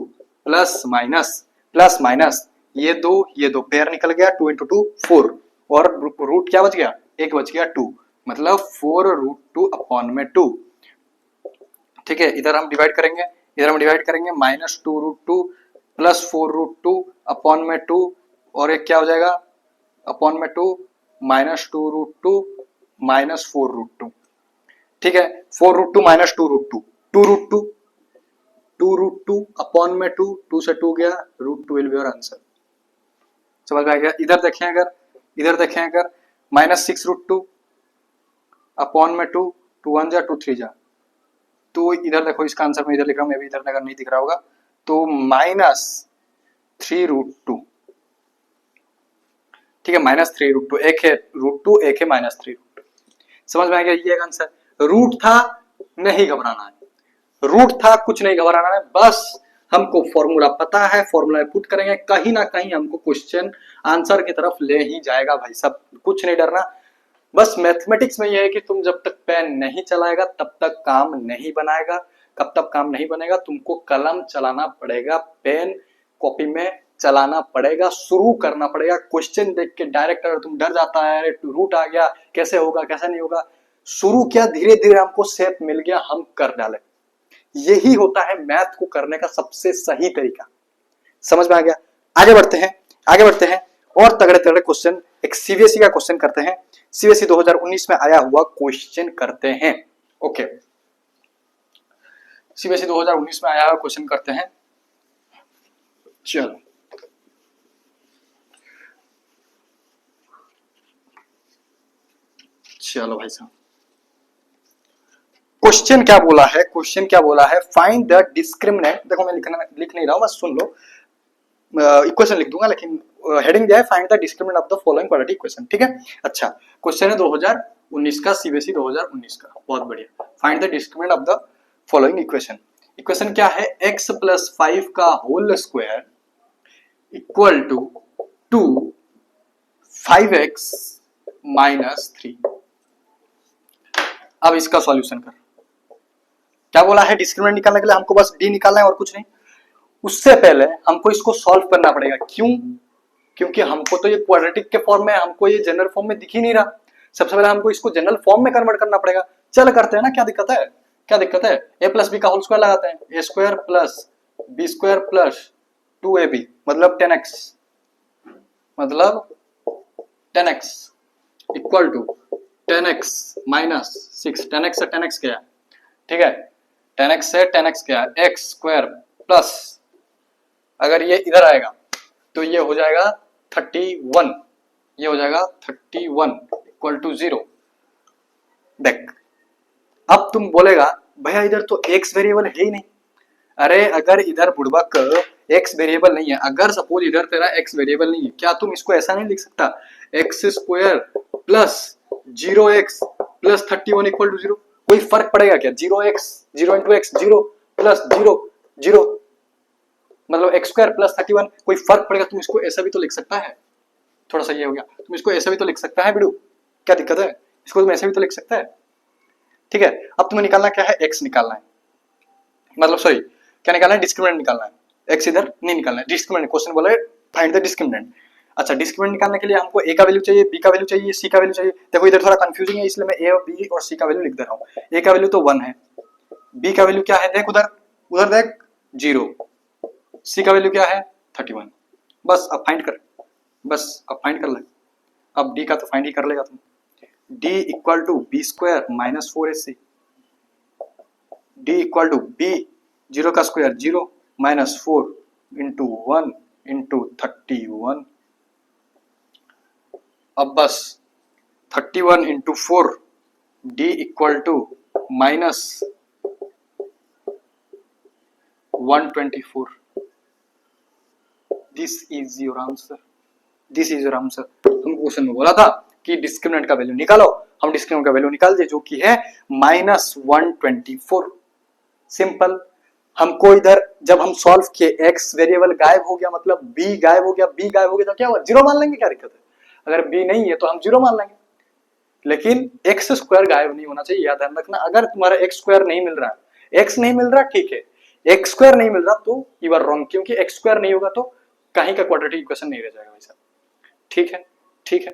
प्लस माइनस ये दो पेयर निकल गया, 2 इंटू 2 4, और रूट क्या बच गया, एक बच गया 2, मतलब 4 रूट 2 अपॉन में 2, ठीक है, इधर हम डिवाइड करेंगे, इधर हम डिवाइड करेंगे, माइनस 2 रूट 2 प्लस 4 रूट 2 अपॉन में 2, और एक क्या हो जाएगा अपॉन में 2 माइनस 2 रूट 2 माइनस 4 रूट 2, ठीक है, 4√2 माइनस 2√2, 2√2, 2√2 अपॉन में 2 से 2 गया, √2 विल बी योर आंसर। समझ में आ गया? इधर देखें अगर माइनस 6√2 अपॉन में 2 1 जा 2 3 जा, तो इधर देखो इसका आंसर मैं इधर लिख रहा हूँ, मैं भी इधर अगर नहीं दिख रहा होगा तो -3√2, ठीक है, -3√2, एक है √2 एक है -3√2। समझ में आ गया? ये एक आंसर। रूट था, नहीं घबराना है, रूट था, कुछ नहीं घबराना है, बस हमको फॉर्मूला पता है, फॉर्मूला पुट करेंगे, कहीं ना कहीं हमको क्वेश्चन आंसर की तरफ ले ही जाएगा भाई साहब, कुछ नहीं डरना। बस मैथमेटिक्स में यह है कि तुम जब तक पेन नहीं चलाएगा तब तक काम नहीं बनाएगा। कब तक काम नहीं बनेगा? तुमको कलम चलाना पड़ेगा, पेन कॉपी में चलाना पड़ेगा, शुरू करना पड़ेगा। क्वेश्चन देख के डायरेक्ट अगर तुम डर जाता है, अरे रूट आ गया, कैसे होगा कैसे नहीं होगा, शुरू किया, धीरे धीरे हमको शेप मिल गया, हम कर डाले। यही होता है मैथ को करने का सबसे सही तरीका। समझ में आ गया? आगे बढ़ते हैं, आगे बढ़ते हैं और तगड़े तगड़े क्वेश्चन, एक सीबीएसई का क्वेश्चन करते हैं, सीबीएसई 2019 में आया हुआ क्वेश्चन करते हैं। ओके, सीबीएसई 2019 में आया हुआ क्वेश्चन करते हैं। चलो चलो भाई साहब, क्वेश्चन क्या बोला है? क्वेश्चन क्या बोला है? फाइंड द डिस्क्रिमिनेंट, देखो मैं लिख नहीं रहा हूं, बस सुन लो, इक्वेशन लिख दूंगा, लेकिन हेडिंग दिया है find the discriminant of the following quadratic equation. ठीक है, अच्छा क्वेश्चन है 2019 का, सीबीएसई 2019 का, बहुत बढ़िया। Find the discriminant of the following equation. Equation क्या है? x + 5 का whole square equal to 5x - 3। अब इसका सॉल्यूशन कर। क्या बोला है? डिस्क्रिमिनेंट निकालने के लिए हमको बस d निकालना है और कुछ नहीं। उससे पहले हमको इसको सॉल्व करना पड़ेगा। क्यों? क्योंकि हमको तो ये क्वाड्रेटिक के फॉर्म में, हमको ये जनरल फॉर्म में दिख ही नहीं रहा। सबसे पहले हमको इसको जनरल फॉर्म में कन्वर्ट करना पड़ेगा। चल करते हैं ना, क्या दिक्कत है? क्या दिक्कत है? a + b का होल स्क्वायर लगाते हैं, a² + b² + 2ab मतलब 10x, मतलब 10x equal to 10x - 6, 10x से 10x गया, ठीक है, 10x से 10x गया, x² प्लस, अगर ये इधर आएगा तो ये हो जाएगा 31, ये हो जाएगा 31 इक्वल टू 0। देख, अब तुम बोलेगा भैया इधर तो x वेरिएबल है ही नहीं। अरे अगर इधर बुड़बक x वेरिएबल नहीं है, अगर सपोज इधर तेरा x वेरिएबल नहीं है, क्या तुम इसको ऐसा नहीं लिख सकता? x² plus 0x plus 31 equal to 0। कोई फर्क पड़ेगा क्या? 0x 0 × x 0 प्लस 0 0 मतलब x² प्लस 31, कोई फर्क पड़ेगा? तुम इसको ऐसा भी तो लिख सकता है। थोड़ा सा ये हो गया, तुम इसको ऐसा भी तो लिख सकता है बिड़ू, क्या दिक्कत है? इसको तुम ऐसे भी तो लिख सकता है। ठीक है, अब तुम्हें निकालना क्या है? x निकालना है, मतलब सॉरी क्या निकालना है? डिस्क्रिमिनेंट निकालना है। x इधर नहीं निकालना है, डिस्क्रिमिनेंट। क्वेश्चन बोला है फाइंड द डिस्क्रिमिनेंट। अच्छा, डिस्क्रिमिनेंट निकालने के लिए हमको a का वैल्यू चाहिए, b का वैल्यू चाहिए, c का वैल्यू चाहिए। देखो इधर थोड़ा कंफ्यूजिंग है, इसलिए मैं a और b और c का वैल्यू लिख दे रहा हूं। a का वैल्यू तो 1 है, b का वैल्यू क्या है? देख उधर, उधर देख 0, c का वैल्यू क्या है? 31। बस अब फाइंड कर, बस अब फाइंड कर ले। अब d का तो फाइंड ही कर लेगा तुम। d equal to b² - 4ac, d equal to b 0 का स्क्वायर 0 - 4 इंटू 1 इंटू 31। अब बस 31 into 4, d equal to -124। This is your answer, this is your answer. तुम क्वेश्चन में बोला था कि डिस्क्रिमिनेंट का वैल्यू निकालो, हम डिस्क्रिमिनेंट का वैल्यू निकाल दिए जो कि है -124। सिंपल। हमको इधर जब हम सॉल्व किए x वेरिएबल गायब हो गया, मतलब b गायब हो गया, b गायब हो गया तो क्या हुआ? 0 मान लेंगे, क्या दिक्कत है? अगर b नहीं है तो हम 0 मान लेंगे, लेकिन x² गायब नहीं होना चाहिए, याद रखना। अगर तुम्हारा x² नहीं मिल रहा है, x नहीं मिल रहा, ठीक है, x² नहीं मिल रहा तो यू आर रॉन्ग, क्योंकि x² नहीं होगा तो कहीं का क्वाड्रेटिक इक्वेशन नहीं रह जाएगा भाई साहब। ठीक है, ठीक है,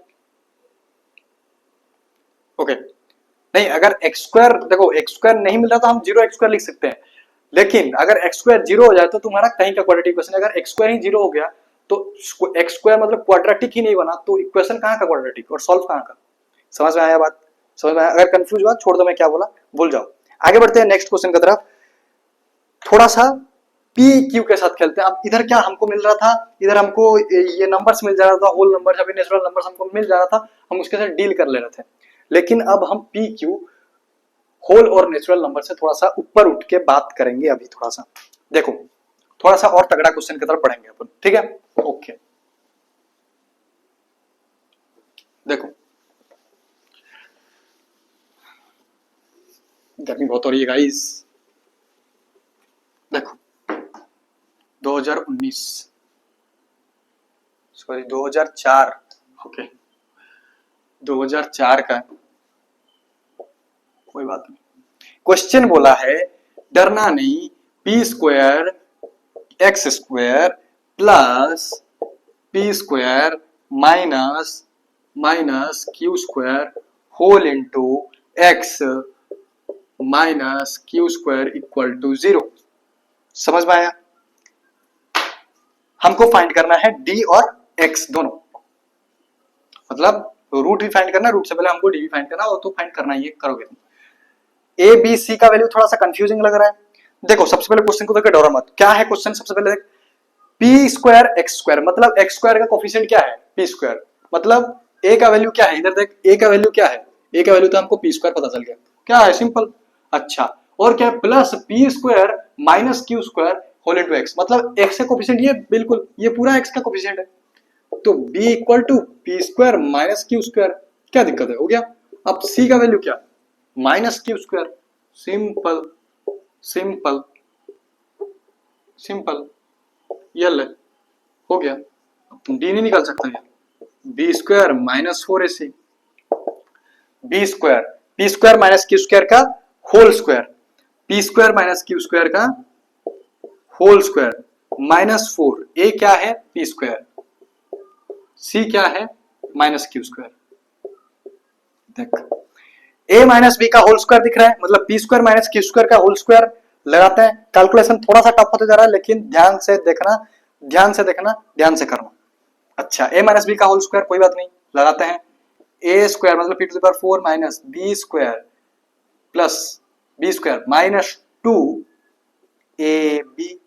ओके। नहीं, अगर x² देखो x² नहीं मिल रहा तो हम 0x² लिख सकते हैं, लेकिन अगर x² 0 हो जाए तो तुम्हारा कहीं का क्वाड्रेटिक इक्वेशन, अगर x² ही 0 हो गया तो x² मतलब क्वाड्रेटिक ही नहीं बना, तो इक्वेशन कहाँ का क्वाड्रेटिक और सॉल्व कहाँ का? समझ में आया बात? समझ में आया? अगर कंफ्यूज हुआ छोड़ दो, मैं क्या बोला भूल जाओ। आगे बढ़ते हैं नेक्स्ट क्वेश्चन की तरफ। थोड़ा सा पी क्यू के साथ खेलते हैं। अब इधर क्या हमको मिल रहा था, इधर हमको ये नंबर्स मिल जा रहा था, होल नंबर्स अभी नेचुरल नंबर्स हमको मिल जा रहा था, हम उसके साथ डील कर ले रहे थे। लेकिन अब हम पी क्यू होल और नेचुरल नंबर से थोड़ा सा ऊपर उठ के बात करेंगे। अभी थोड़ा सा देखो, थोड़ा सा और तगड़ा क्वेश्चन की तरफ बढ़ेंगे अपन, ठीक है? ओके, देखो गर्मी बहुत हो रही है गाइस। देखो 2019 सॉरी 2004, ओके 2004 का कोई बात नहीं। क्वेश्चन बोला है डरना नहीं, P square X square plus P square minus minus Q square whole into X minus Q square equal to 0। समझ में आया? हमको फाइंड करना है डी और एक्स दोनों, मतलब रूट भी फाइंड करना, रूट से पहले हमको डी भी फाइंड करना, और तो फाइंड करना ही करोगे तुम। ए बी सी का वैल्यू थोड़ा सा कंफ्यूजिंग लग रहा है। देखो सबसे पहले क्वेश्चन को देखो, डरो मत। क्या है क्वेश्चन? सबसे पहले देख, पी स्क्वायर एक्स स्क्वायर, मतलब एक्स स्क्वायर का कोफिशिएंट क्या है? P square. मतलब ए का वैल्यू क्या है? इधर देख, ए का वैल्यू क्या है? ए का वैल्यू तो हमको पी स्क्वायर पता चल गया, क्या है? सिंपल। अच्छा, और क्या है? Plus P square minus Q square whole into X, मतलब एक्स का कोफिशिएंट ये बिल्कुल ये पूरा एक्स का कोफिशिएंट है, तो b equal to P square minus Q square. क्या दिक्कत है? हो गया। अब c का वैल्यू क्या? Minus Q square. Simple simple simple, ये ले, हो गया। अब तुम d नहीं निकाल सकते यार, B square minus 4ac, B square P square minus Q square का whole square, P square minus Q square का होल स्क्वायर माइनस 4, ए क्या है? पी स्क्वायर, सी क्या है? Minus Q square. देख, ए माइनस बी का whole square दिख रहा है, मतलब P square minus Q square का होल स्क्वायर लगाते हैं। कैलकुलेशन थोड़ा सा टफ होता जा रहा है, लेकिन ध्यान से देखना, ध्यान से देखना, ध्यान से करना। अच्छा, ए माइनस बी का होल स्क्वायर, कोई बात नहीं, लगाते हैं। ए स्क्वायर मतलब P to the power 4 minus B square plus B square minus 2 A B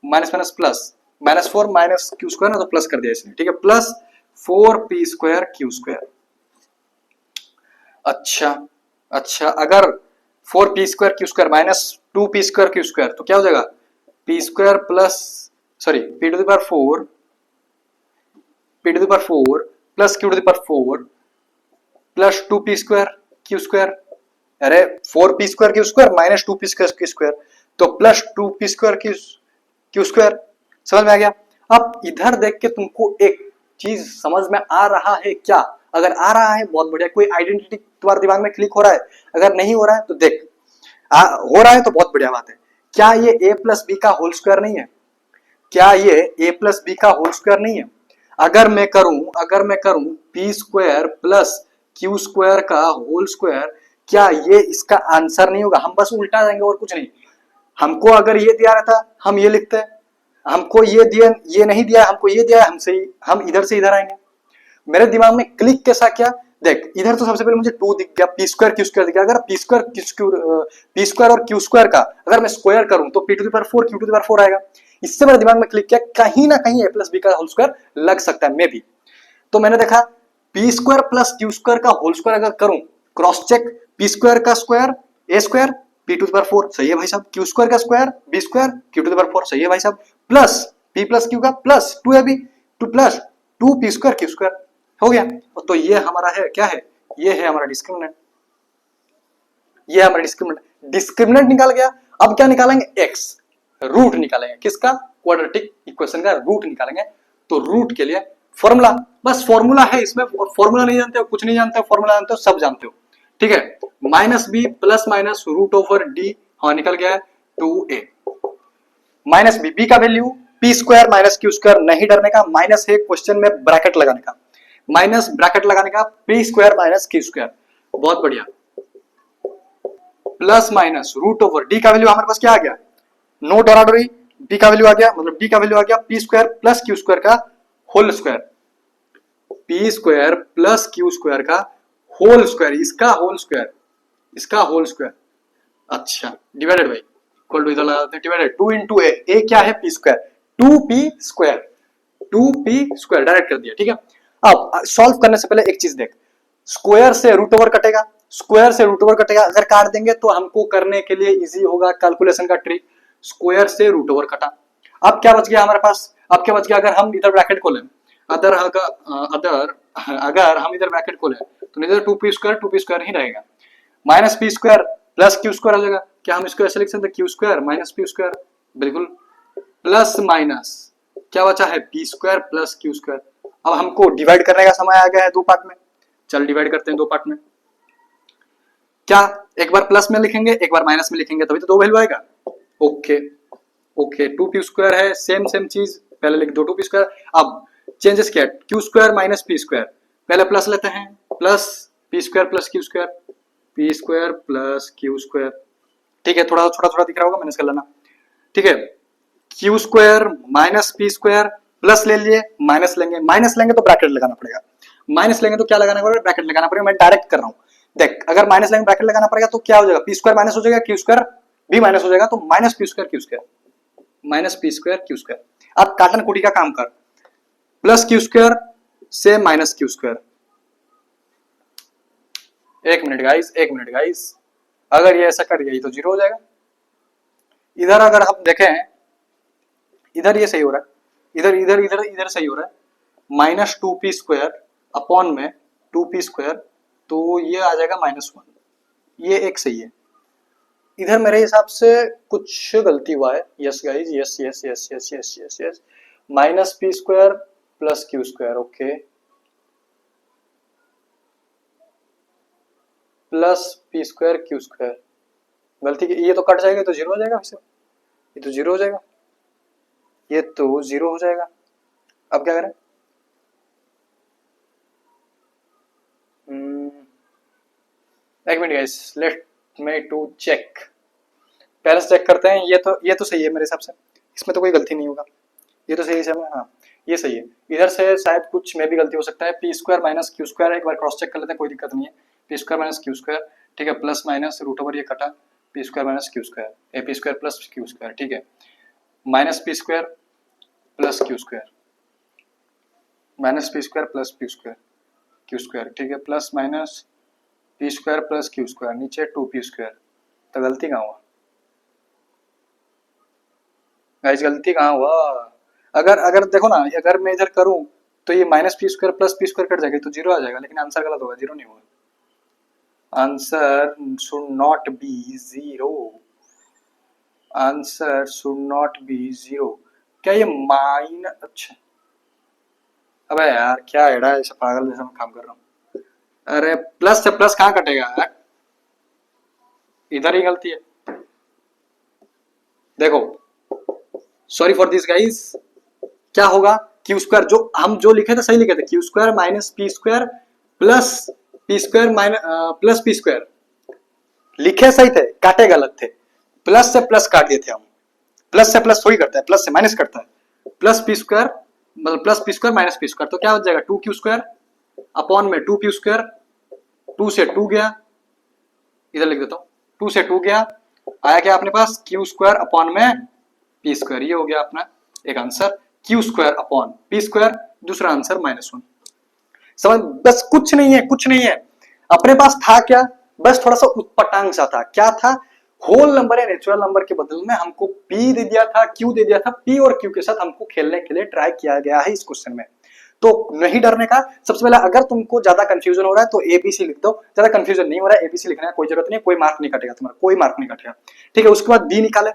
minus minus plus minus 4 minus Q square ना, तो प्लस कर दिया इसने, ठीक है? Plus 4p square Q square. अच्छा अच्छा, अगर 4p square Q square minus 2p square Q square, तो क्या हो जाएगा? p square plus sorry p to the power 4 p to the power 4 plus q to the power 4 plus 2p square Q square. अरे 4p square Q square minus 2p square Q square, तो plus 2p square Q square. समझ में आ गया? अब इधर देख के तुमको एक चीज समझ में आ रहा है क्या? अगर आ रहा है बहुत बढ़िया, कोई आइडेंटिटी तुम्हारे दिमाग में क्लिक हो रहा है, अगर नहीं हो रहा है तो देख, हो रहा है तो बहुत बढ़िया बात है। क्या ये a प्लस बी का होल स्क्वायर नहीं है? क्या ये a प्लस बी का होल स्क्वायर नहीं है? अगर मैं करूं P square plus Q square का होल स्क्वायर, क्या ये इसका आंसर नहीं होगा? हम बस उल्टा जाएंगे और कुछ नहीं। हमको अगर ये दिया रहता हम ये लिखते हैं, हमको ये दिया, ये नहीं दिया, हमको ये दिया, हम इधर से इधर आएंगे। मेरे दिमाग में क्लिक कैसा क्या? देख, इधर तो सबसे पहले मुझे 2 दिख गया, पी स्क्वायर क्यू स्क्वायर दिख गया। अगर पी स्क्वायर और क्यू स्क्वायर का अगर मैं स्क्वायर करूं तो P to the power 4 Q to the power 4 आएगा। इससे मेरे दिमाग में क्लिक किया कहीं ना कहीं ए प्लस बी का होल स्क्वायर लग सकता है, मे बी। तो मैंने देखा P square plus Q square का होल स्क्वायर अगर करूं, क्रॉस चेक, पी स्क्वायर का square A square P to the power 4 सही है भाई साहब, क्यू स्क्वायर का square B square Q to the power 4 सही है भाई साहब, प्लस पी प्लस क्यू का plus 2ab to plus 2p square Q square, हो गया। तो ये हमारा है, क्या है? ये है हमारा डिस्क्रिमिनेंट, ये हमारा डिस्क्रिमिनेंट निकाल गया। अब क्या निकालेंगे? x, रूट निकालेंगे। किसका? क्वाड्रेटिक इक्वेशन का रूट निकालेंगे। तो रूट के लिए फॉर्मूला, बस फॉर्मूला है इसमें, फॉर्मूला नहीं जानते हो, कुछ नहीं जानते हो, फॉर्मूला जानते हो, सब जानते हो, ठीक है? Minus B plus minus root over D, हाँ निकल गया है 2a माइनस बी का value P square minus Q square, नहीं डरने का, माइनस है क्वेश्चन में ब्रैकेट लगाने का, माइनस ब्रैकेट लगाने का, P square minus Q square, बहुत बढ़िया, plus minus root over D का वैल्यू हमारे पास क्या आ गया? नो डराडोरी, डी का वैल्यू आ गया, मतलब डी का वैल्यू आ गया P square plus Q square का whole square, P square plus Q square का होल स्क्वायर, इसका होल स्क्वायर, इसका होल स्क्वायर, अच्छा डिवाइडेड बाई, इक्वल टू इधर लगा देते हैं डिवाइडेड, 2 इंटू ए क्या है P square, 2p square, 2p square direct कर दिया, ठीक है। अब सॉल्व करने से पहले एक चीज देख, स्क्वायर से रूट ओवर कटेगा, स्क्वायर से रूट ओवर कटेगा, अगर काट देंगे तो हमको करने के लिए इजी होगा कैलकुलेशन का ट्रिक, स्क्वायर से रूट ओवर कटा। अब क्या बच गया हमारे पास, अब क्या बच गया, अगर हम इधर ब्रैकेट खोलें, अगर हम इधर ब्रैकेट खोलें तो इधर 2p स्क्वायर ही रहेगा, minus P square plus Q square हो जाएगा, क्या हम इसको ऐसे लिख सकते हैं Q square minus P square, बिल्कुल, प्लस माइनस क्या बचा है P square plus Q square. अब हमको डिवाइड करने का समय आ गया है दो पार्ट में, चल डिवाइड करते हैं दो पार्ट में, क्या एक बार प्लस में लिखेंगे एक बार माइनस में लिखेंगे तभी तो दो वैल्यू आएगा, ओके ओके, 2p स्क्वायर है, सेम सेम चीज पहले लिख दो 2p स्क्वायर, अब चेंजेस क्या है, Q square minus P square, पहले प्लस लेते हैं, plus P square plus Q square, P square plus Q square, ठीक है, थोड़ा छोटा छोटा दिख रहा होगा मैनेज कर लेना, ठीक है, Q square minus P square, plus ले लिए माइनस लेंगे, माइनस लेंगे तो ब्रैकेट लगाना पड़ेगा, माइनस लेंगे तो क्या लगाना पड़ेगा, ब्रैकेट लगाना पड़ेगा, मैं डायरेक्ट कर रहा हूं, देख अगर माइनस लेंगे ब्रैकेट लगाना पड़ेगा तो क्या हो जाएगा, पी स्क्वायर माइनस हो जाएगा, क्यू स्क्वायर भी माइनस हो जाएगा, तो minus P square Q square, minus P square Q square. अब काटन कुटी का काम कर, प्लस क्यू स्क्वायर से माइनस क्यू स्क्वायर, एक मिनट गाइस, अगर ये ऐसा कट गया तो जीरो हो जाएगा, इधर अगर हम देखें, इधर ये सही हो रहा है, इधर इधर इधर इधर सही हो रहा है, माइनस 2p स्क्वायर अपॉन में 2p स्क्वायर, तो ये आ जाएगा -1, ये एक सही है, इधर मेरे हिसाब से कुछ गलती हुआ है, yes guys, yes yes yes yes yes yes yes, minus P square plus Q square, okay, plus P square Q square, गलती की, ये तो कट जाएगा तो जीरो हो जाएगा, वैसे ये तो जीरो हो जाएगा, ये तो जीरो हो जाएगा, अब क्या करें, एक minute guys, let me to check, पहले से चेक करते हैं, ये तो सही है मेरे हिसाब से, इसमें तो कोई गलती नहीं होगा, ये तो सही है, हाँ ये सही है, इधर से शायद कुछ में भी गलती हो सकता है, P square minus Q square, एक बार क्रॉस चेक कर लेते हैं, कोई दिक्कत नहीं है, P square minus Q square, ठीक है, प्लस माइनस रूट ओवर ये कटा, P square minus Q square, A P square plus Q square, ठीक है, minus P square plus Q square, minus P square plus Q square, ठीक है, plus minus P square plus Q square, नीचे 2p square, तो गलती कहाँ हुआ guys, गलती कहाँ हुआ, अगर अगर देखो ना, अगर मैं इधर करूं तो ये minus P square plus P square cut जाएगा तो जीरो आ जाएगा, लेकिन आंसर गलत होगा, जीरो नहीं होगा, answer should not be zero, answer should not be zero, क्या ये माइन, अच्छा अबे यार क्या एड़ा ऐसा पागल जैसा मैं काम कर रहा हूँ, अरे प्लस से प्लस कहाँ कटेगा यार, इधर ही गलती है, देखो सॉरी फॉर दिस गाइस, क्या होगा, क्यू स्क्वायर जो हम जो लिखे थे सही लिखे थे, Q square minus P square plus P square minus plus P square, लिखे सही थे काटे गलत थे, प्लस से प्लस काट दिए थे हम, प्लस से प्लस थोड़ी करता है, प्लस से माइनस करता है, प्लस पी स्क्वायर मतलब plus P square minus P square, तो क्या हो जाएगा 2q स्क्वायर अपॉन में 2p स्क्वायर, 2 से 2 गया, इधर लिख देता हूँ, 2 से 2 गया, आया क्या अपने पास q स्क्वायर अपॉन में p स्क्वायर, ये हो गया अपना एक answer, q square upon p square, दूसरा आंसर -1, समझ, बस कुछ नहीं है, कुछ नहीं है, अपने पास था क्या, बस थोड़ा सा उत्पटांग सा था, क्या था, होल नंबर या नेचुरल नंबर के बदले में हमको p दे दिया था, q दे दिया था, p और q के साथ हमको खेलने के लिए ट्राई किया गया है इस क्वेश्चन में, तो नहीं डरने का, सबसे पहले अगर तुमको ज्यादा कंफ्यूजन हो रहा है तो एबीसी लिख दो, ज्यादा कंफ्यूजन नहीं हो रहा है एबीसी लिखने का कोई जरूरत नहीं, कोई मार्क नहीं कटेगा तुम्हारा, कोई मार्क नहीं कटेगा, ठीक है, उसके बाद डी निकाले,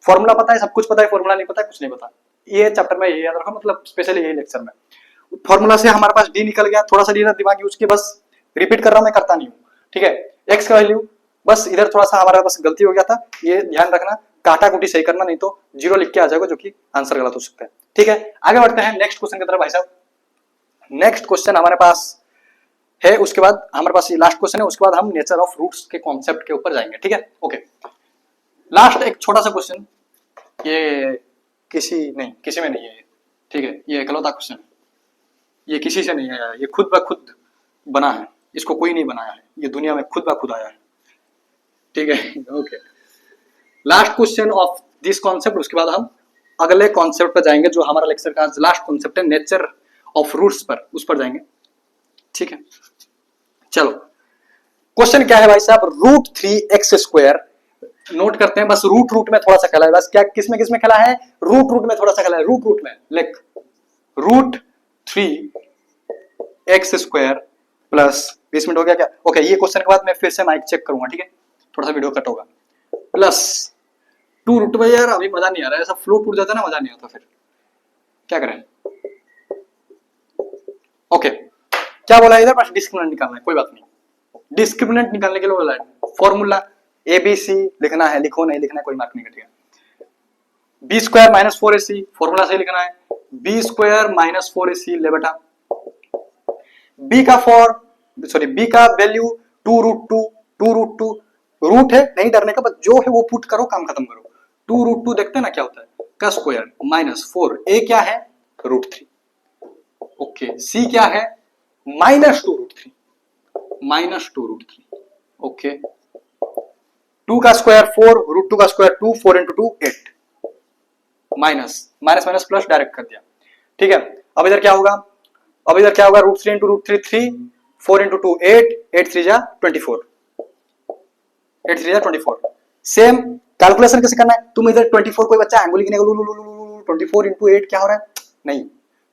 फॉर्मूला पता है, सब कुछ पता है, फॉर्मूला नहीं पता है, कुछ नहीं पता, ये चैप्टर में यही याद रखो, मतलब स्पेशली यही लेक्चर में, फॉर्मूला से हमारे पास डी निकल गया, थोड़ा सा डी दिमाग यूज किया, बस रिपीट कर रहा हूं, मैं करता नहीं हूं, ठीक है, एक्स का वैल्यू बस इधर थोड़ा सा हमारा बस गलती हो गया था, ये ध्यान रखना, काटा कुटी सही करना, नहीं तो जीरो लिख के आ जाएगा जो कि आंसर गलत हो सकता है, ठीक है, आगे बढ़ते हैं नेक्स्ट क्वेश्चन की तरफ भाई साहब, नेक्स्ट क्वेश्चन हमारे पास है, उसके बाद हमारे पास ये लास्ट क्वेश्चन है, उसके बाद हम नेचर ऑफ रूट्स के कॉन्सेप्ट के ऊपर जाएंगे, ठीक है, ओके, लास्ट एक छोटा सा क्वेश्चन, ये किसी में नहीं है, ठीक है, ये इकलौता क्वेश्चन है, ये किसी से नहीं है, ये खुद ब खुद बना है, इसको कोई नहीं बनाया है, ये दुनिया में खुद ब खुद आया है, ठीक है। Okay, last question of this concept, उसके बाद हम अगले कॉन्सेप्ट पर जाएंगे जो हमारा लेक्चर का लास्ट कॉन्सेप्ट है, नेचर ऑफ रूट्स पर, उस पर जाएंगे, ठीक है। चलो, क्वेश्चन क्या है भाई साहब, √3x²। नोट करते हैं, बस रूट में थोड़ा सा खेला है, बस क्या किसमें किसमें खेला है, रूट में थोड़ा सा खेला है, रूट में लिख √3x² प्लस 20 मिनट हो गया क्या, ओके। ये क्वेश्चन के बाद मैं फिर से माइक चेक करूंगा, ठीक है, थोड़ा सा वीडियो कट होगा, प्लस 2 √। यार अभी मजा नहीं आ रहा है, ऐसा फ्लो टूट जाता है ना, मजा नहीं आता, फिर क्या करें। ओके, क्या बोला इधर, बस डिस्क्रिमिनेंट निकालना है, कोई बात नहीं। डिस्क्रिमिनेंट निकालने के लिए बोला है फॉर्मूला ABC लिखना है, लिखो नहीं लिखना है कोई मार्क नहीं कटेगा। B² - 4AC फॉर्मूला से लिखना है, B² - 4AC ले बेटा। B का वैल्यू 2√2 रूट है, नहीं डरने का, बस जो है वो पुट करो, काम खत्म करो। 2√2 देखते हैं ना क्या होता है, का स्क्वायर -4, A क्या है √3, ओके। C क्या है -2√3, ओके। 2 का स्क्वायर 4, √2 का स्क्वायर 2, 4 × 2 8, माइनस प्लस डायरेक्ट कर दिया, ठीक है। अब इधर क्या होगा, √3 × √3 3, 4 × 2 8, 8 3 जा 24, 8 3 जा 24। सेम कैलकुलेशन कैसे करना है, तुम इधर 24, कोई बच्चा एंगुल गिनेगा 24 × 8 क्या हो रहा है, नहीं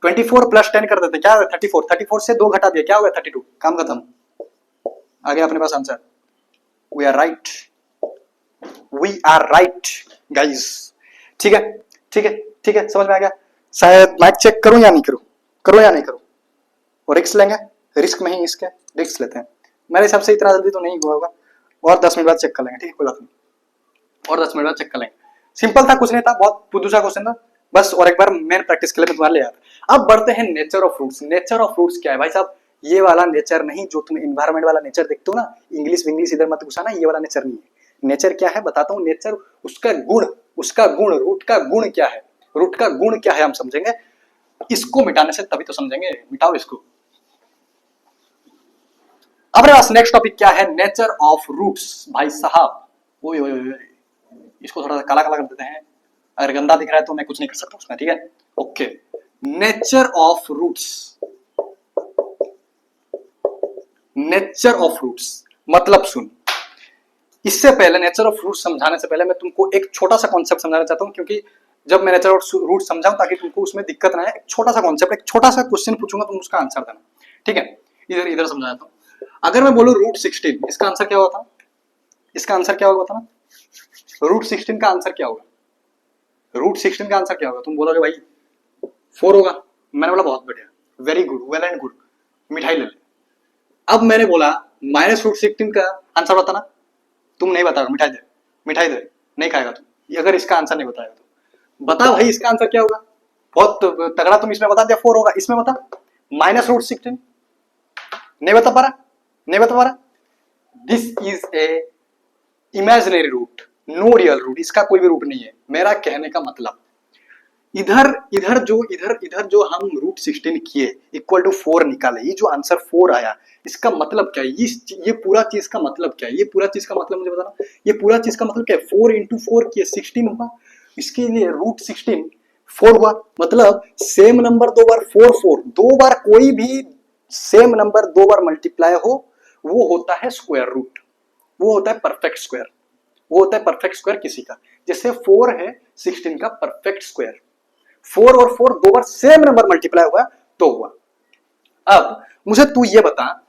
24 + 10 कर देते, क्या होगा 34, 34 से 2 घटा दिया, क्या होगा 32, काम खत्म, आ गया अपने पास answer. We are right guys, ठीक है, समझ में आ गया। शायद माइक चेक करूं या नहीं करूं, और रिस्क लेंगे, रिस्क में ही इसके रिस्क लेते हैं। मेरे हिसाब से इतना जल्दी तो नहीं हुआ होगा, और 10 मिनट बाद चेक कर लेंगे, ठीक है, कोई बात नहीं, और 10 मिनट बाद चेक कर लेंगे। सिंपल था, कुछ नहीं था, बहुत दूसरा क्वेश्चन था बस, और एक बार मेन प्रैक्टिस के लिए मैं तुम्हारे ले आया। अब बढ़ते हैं nature of fruits. Nature of fruits क्या है भाई साहब, ये वाला नेचर नहीं जो तुम इन्वायरमेंट वाला नेचर देखते हो ना, इंग्लिश इधर मत घुसाना, ये वाला नेचर नहीं है। नेचर क्या है बताता हूँ, नेचर उसका गुण, रूट का गुण क्या है, हम समझेंगे, इसको मिटाने से तभी तो समझेंगे, मिटाओ इसको। अब पास नेक्स्ट टॉपिक क्या है, नेचर ऑफ रूट्स। भाई साहब ओए ओए ओए, इसको थोड़ा सा काला काला कर देते हैं, अगर गंदा दिख रहा है तो मैं कुछ नहीं कर सकता उसमें, ठीक है, ओके। नेचर ऑफ रूट्स, मतलब सुन, इससे पहले नेचर ऑफ रूट समझाने से पहले मैं तुमको एक छोटा सा कॉन्सेप्ट समझाना चाहता हूं, क्योंकि जब मैं नेचर ऑफ रूट समझाऊं ताकि तुमको उसमें दिक्कत ना आए, एक छोटा सा कॉन्सेप्ट, एक छोटा सा क्वेश्चन पूछूंगा, तुम उसका आंसर देना, ठीक है। इधर समझाता हूं, अगर मैं बोलूं √16, इसका आंसर क्या होगा, बताना। √16 का आंसर क्या होगा, तुम बोलोगे भाई 4 होगा, मैंने बोला बहुत बढ़िया, very good, well and good, मिठाई ले ले। अब मैंने बोला -√16 का आंसर बताना, तुम नहीं बताओगे, मिठाई दे, नहीं खाएगा तुम, अगर इसका आंसर नहीं बताएगा तो बता भाई इसका आंसर क्या होगा। बहुत तगड़ा तुम इसमें बता दिया 4 होगा, इसमें बता -√16, नहीं बता पा रहा। This is a imaginary root, no real root, इसका कोई भी रूट नहीं है। मेरा कहने का मतलब, इधर जो हम √16 किए इक्वल टू 4 निकाले, ये जो आंसर 4 आया, इसका मतलब क्या है, ये पूरा चीज का मतलब क्या है, मुझे बताना, ये पूरा चीज का मतलब क्या है। 4 × 4 किए 16 हुआ, इसके लिए √16 4 हुआ, मतलब सेम नंबर 2 बार 4 2 बार कोई भी सेम नंबर 2 बार मल्टीप्लाई हो, वो होता है स्क्वायर रूट, वो होता है परफेक्ट स्क्वायर, किसी का, जैसे 4 है 16 का परफेक्ट स्क्वायर, 4 और 4 2 बार सेम नंबर मल्टीप्लाई हुआ तो हुआ। अब मुझे तू ये बता,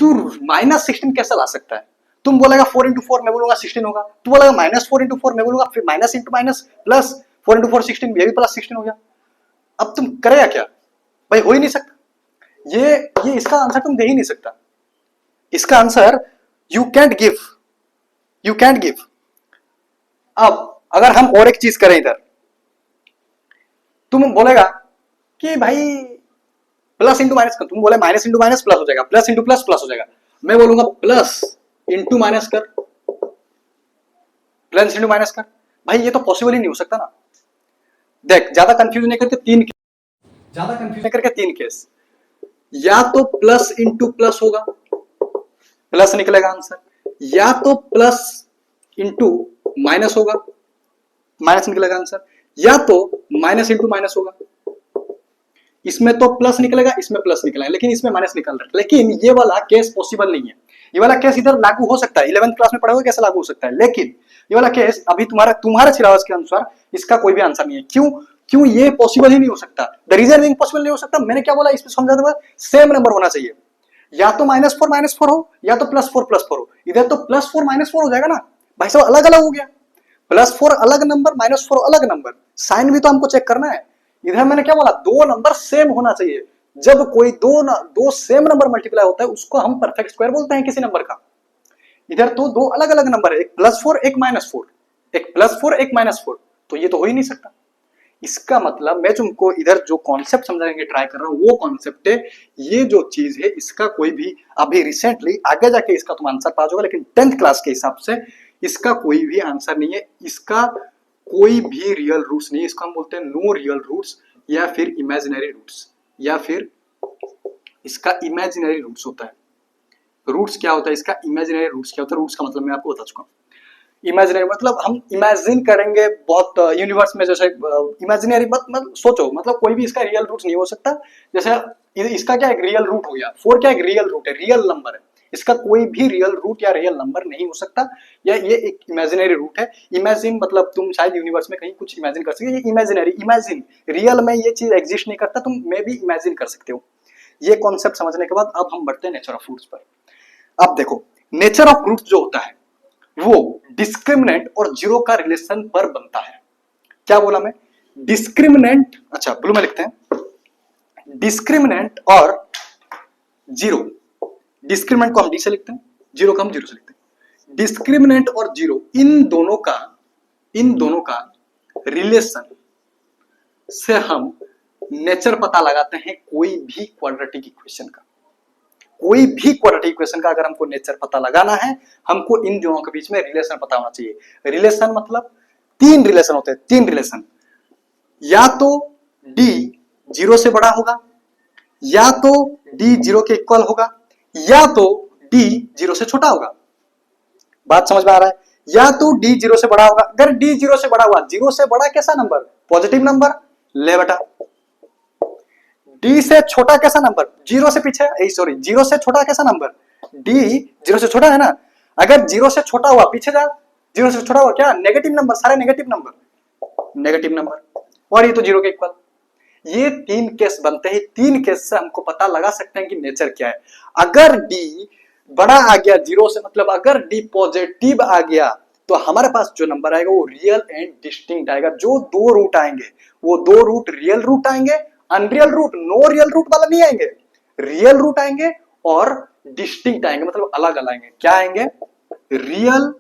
तू -16 कैसे ला सकता है, तुम बोलेगा 4 × 4, मैं बोलूंगा 16 होगा, तू बोलेगा -4 × 4, मैं बोलूंगा फिर माइनस इंटू माइनस प्लस, 4 × 4 16, ये भी +16 हो गया। अब तुम करेगा क्या भाई, हो ही नहीं सकता, ये इसका आंसर तुम दे ही नहीं सकता, इसका आंसर यू कैंट गिव। अब अगर हम और एक चीज करें, इधर तुम बोलेगा कि भाई प्लस इंटू माइनस कर, तुम बोले माइनस इंटू माइनस प्लस हो जाएगा, प्लस इंटू प्लस प्लस हो जाएगा, मैं बोलूंगा प्लस इंटू माइनस कर, प्लस इंटू माइनस कर, भाई ये तो पॉसिबल ही नहीं हो सकता ना। देख, ज्यादा कंफ्यूज नहीं करके तीन केस, या तो प्लस इंटू प्लस होगा, प्लस निकलेगा आंसर, या तो प्लस इंटू माइनस होगा, माइनस निकलेगा आंसर, या तो माइनस इंटू माइनस होगा। इसमें तो प्लस निकलेगा, इसमें प्लस निकलेगा, लेकिन इसमें माइनस निकल रहा है। लेकिन ये वाला केस पॉसिबल नहीं है। ये वाला केस इधर लागू हो सकता है, 11th क्लास में पढ़ोगे कैसे लागू हो सकता है, लेकिन ये वाला केस अभी तुम्हारे सिलेबस के अनुसार इसका कोई भी आंसर नहीं है। क्यों? क्यों ये पॉसिबल ही नहीं हो सकता? द रीजन बीइंग पॉसिबल नहीं हो सकता, मैंने क्या बोला इसमें समझा दो, सेम नंबर होना चाहिए। या तो -4 हो, या तो +4 हो। इधर तो +4 -4 हो जाएगा ना भाई साहब, अलग अलग हो गया। +4 अलग नंबर, -4 अलग नंबर, साइन भी तो हमको चेक करना है। इधर मैंने क्या बोला, दो नंबर सेम होना चाहिए। जब कोई दो सेम नंबर मल्टीप्लाई होता है उसको हम परफेक्ट स्क्वायर बोलते हैं किसी नंबर का। इधर तो दो अलग अलग नंबर है, एक +4 एक -4, एक +4 एक -4, तो ये तो हो ही नहीं सकता। इसका मतलब मैं तुमको इधर जो कॉन्सेप्ट समझाने की ट्राई कर रहा हूं वो कॉन्सेप्ट है। ये जो चीज है इसका कोई भी अभी रिसेंटली आगे जाके इसका तुम आंसर पा जाओगे, लेकिन 10th क्लास के हिसाब से इसका कोई भी आंसर नहीं है। इसका कोई भी रियल रूट्स नहीं है। इसको हम बोलते हैं नो रियल रूट्स, या फिर इमेजिनरी रूट्स, या फिर इसका इमेजिनरी रूट्स होता है। रूट्स क्या होता है इसका, इमेजिनरी रूट्स क्या होता है, रूट्स का मतलब मैं आपको बता चुका हूँ। इमेजिनरी मतलब हम इमेजिन करेंगे बहुत यूनिवर्स में, जैसे इमेजिनरी मतलब सोचो, मतलब कोई भी इसका रियल रूट नहीं हो सकता। जैसे इसका क्या एक रियल रूट हो गया, 4 क्या एक रियल रूट है, रियल नंबर है। इसका कोई भी रियल रूट या रियल नंबर नहीं हो सकता, या ये एक इमेजिनरी रूट है। इमेजिन मतलब तुम शायद यूनिवर्स में कहीं कुछ इमेजिन कर सकते हो, ये इमेजिनरी, इमेजिन, रियल में ये चीज एग्जिस्ट नहीं करता, तुम मे भी इमेजिन कर सकते हो। ये कॉन्सेप्ट समझने के बाद अब हम बढ़ते हैं नेचर ऑफ रूट्स पर। अब देखो, नेचर ऑफ रूट्स जो होता है वो डिस्क्रिमिनेंट और जीरो का रिलेशन पर बनता है। क्या बोला मैं, डिस्क्रिमिनेंट, अच्छा ब्लू में लिखते हैं, डिस्क्रिमिनेंट और जीरो। डिस्क्रिमिनेंट को हम डी से लिखते हैं, जीरो को हम जीरो से लिखते हैं। डिस्क्रिमिनेंट और जीरो इन दोनों का रिलेशन से हम नेचर पता लगाते हैं कोई भी क्वाड्रेटिक इक्वेशन का। कोई भी क्वाड्रेटिक इक्वेशन का अगर हमको नेचर पता लगाना है, हमको इन दोनों के बीच में रिलेशन पता होना चाहिए। रिलेशन मतलब तीन रिलेशन होते हैं, तीन रिलेशन। या तो डी जीरो से बड़ा होगा, या तो डी जीरो के इक्वल होगा, या तो डी जीरो से छोटा होगा। बात समझ में आ रहा है? या तो डी जीरो से बड़ा होगा। अगर डी जीरो से बड़ा हुआ, जीरो से बड़ा कैसा नंबर, पॉजिटिव नंबर, ले बेटा। डी से छोटा कैसा नंबर, जीरो से पीछे, सॉरी जीरो से छोटा कैसा नंबर, डी जीरो से छोटा है ना। अगर जीरो से छोटा हुआ, पीछे जा, जीरो से छोटा हुआ क्या, नेगेटिव नंबर, सारे नेगेटिव नंबर, नेगेटिव नंबर, और ये तो जीरो के इक्वल। ये तीन केस बनते हैं, तीन केस से हमको पता लगा सकते हैं कि नेचर क्या है। अगर डी बड़ा आ गया जीरो से, मतलब अगर डी पॉजिटिव आ गया, तो हमारे पास जो नंबर आएगा वो रियल एंड डिस्टिंक्ट आएगा। जो दो रूट आएंगे वो दो रूट रियल रूट आएंगे, unreal root, no real root वाला नहीं आएंगे, रियल रूट आएंगे और डिस्टिंक्ट आएंगे, मतलब अलग अलग आएंगे। क्या आएंगे, रियल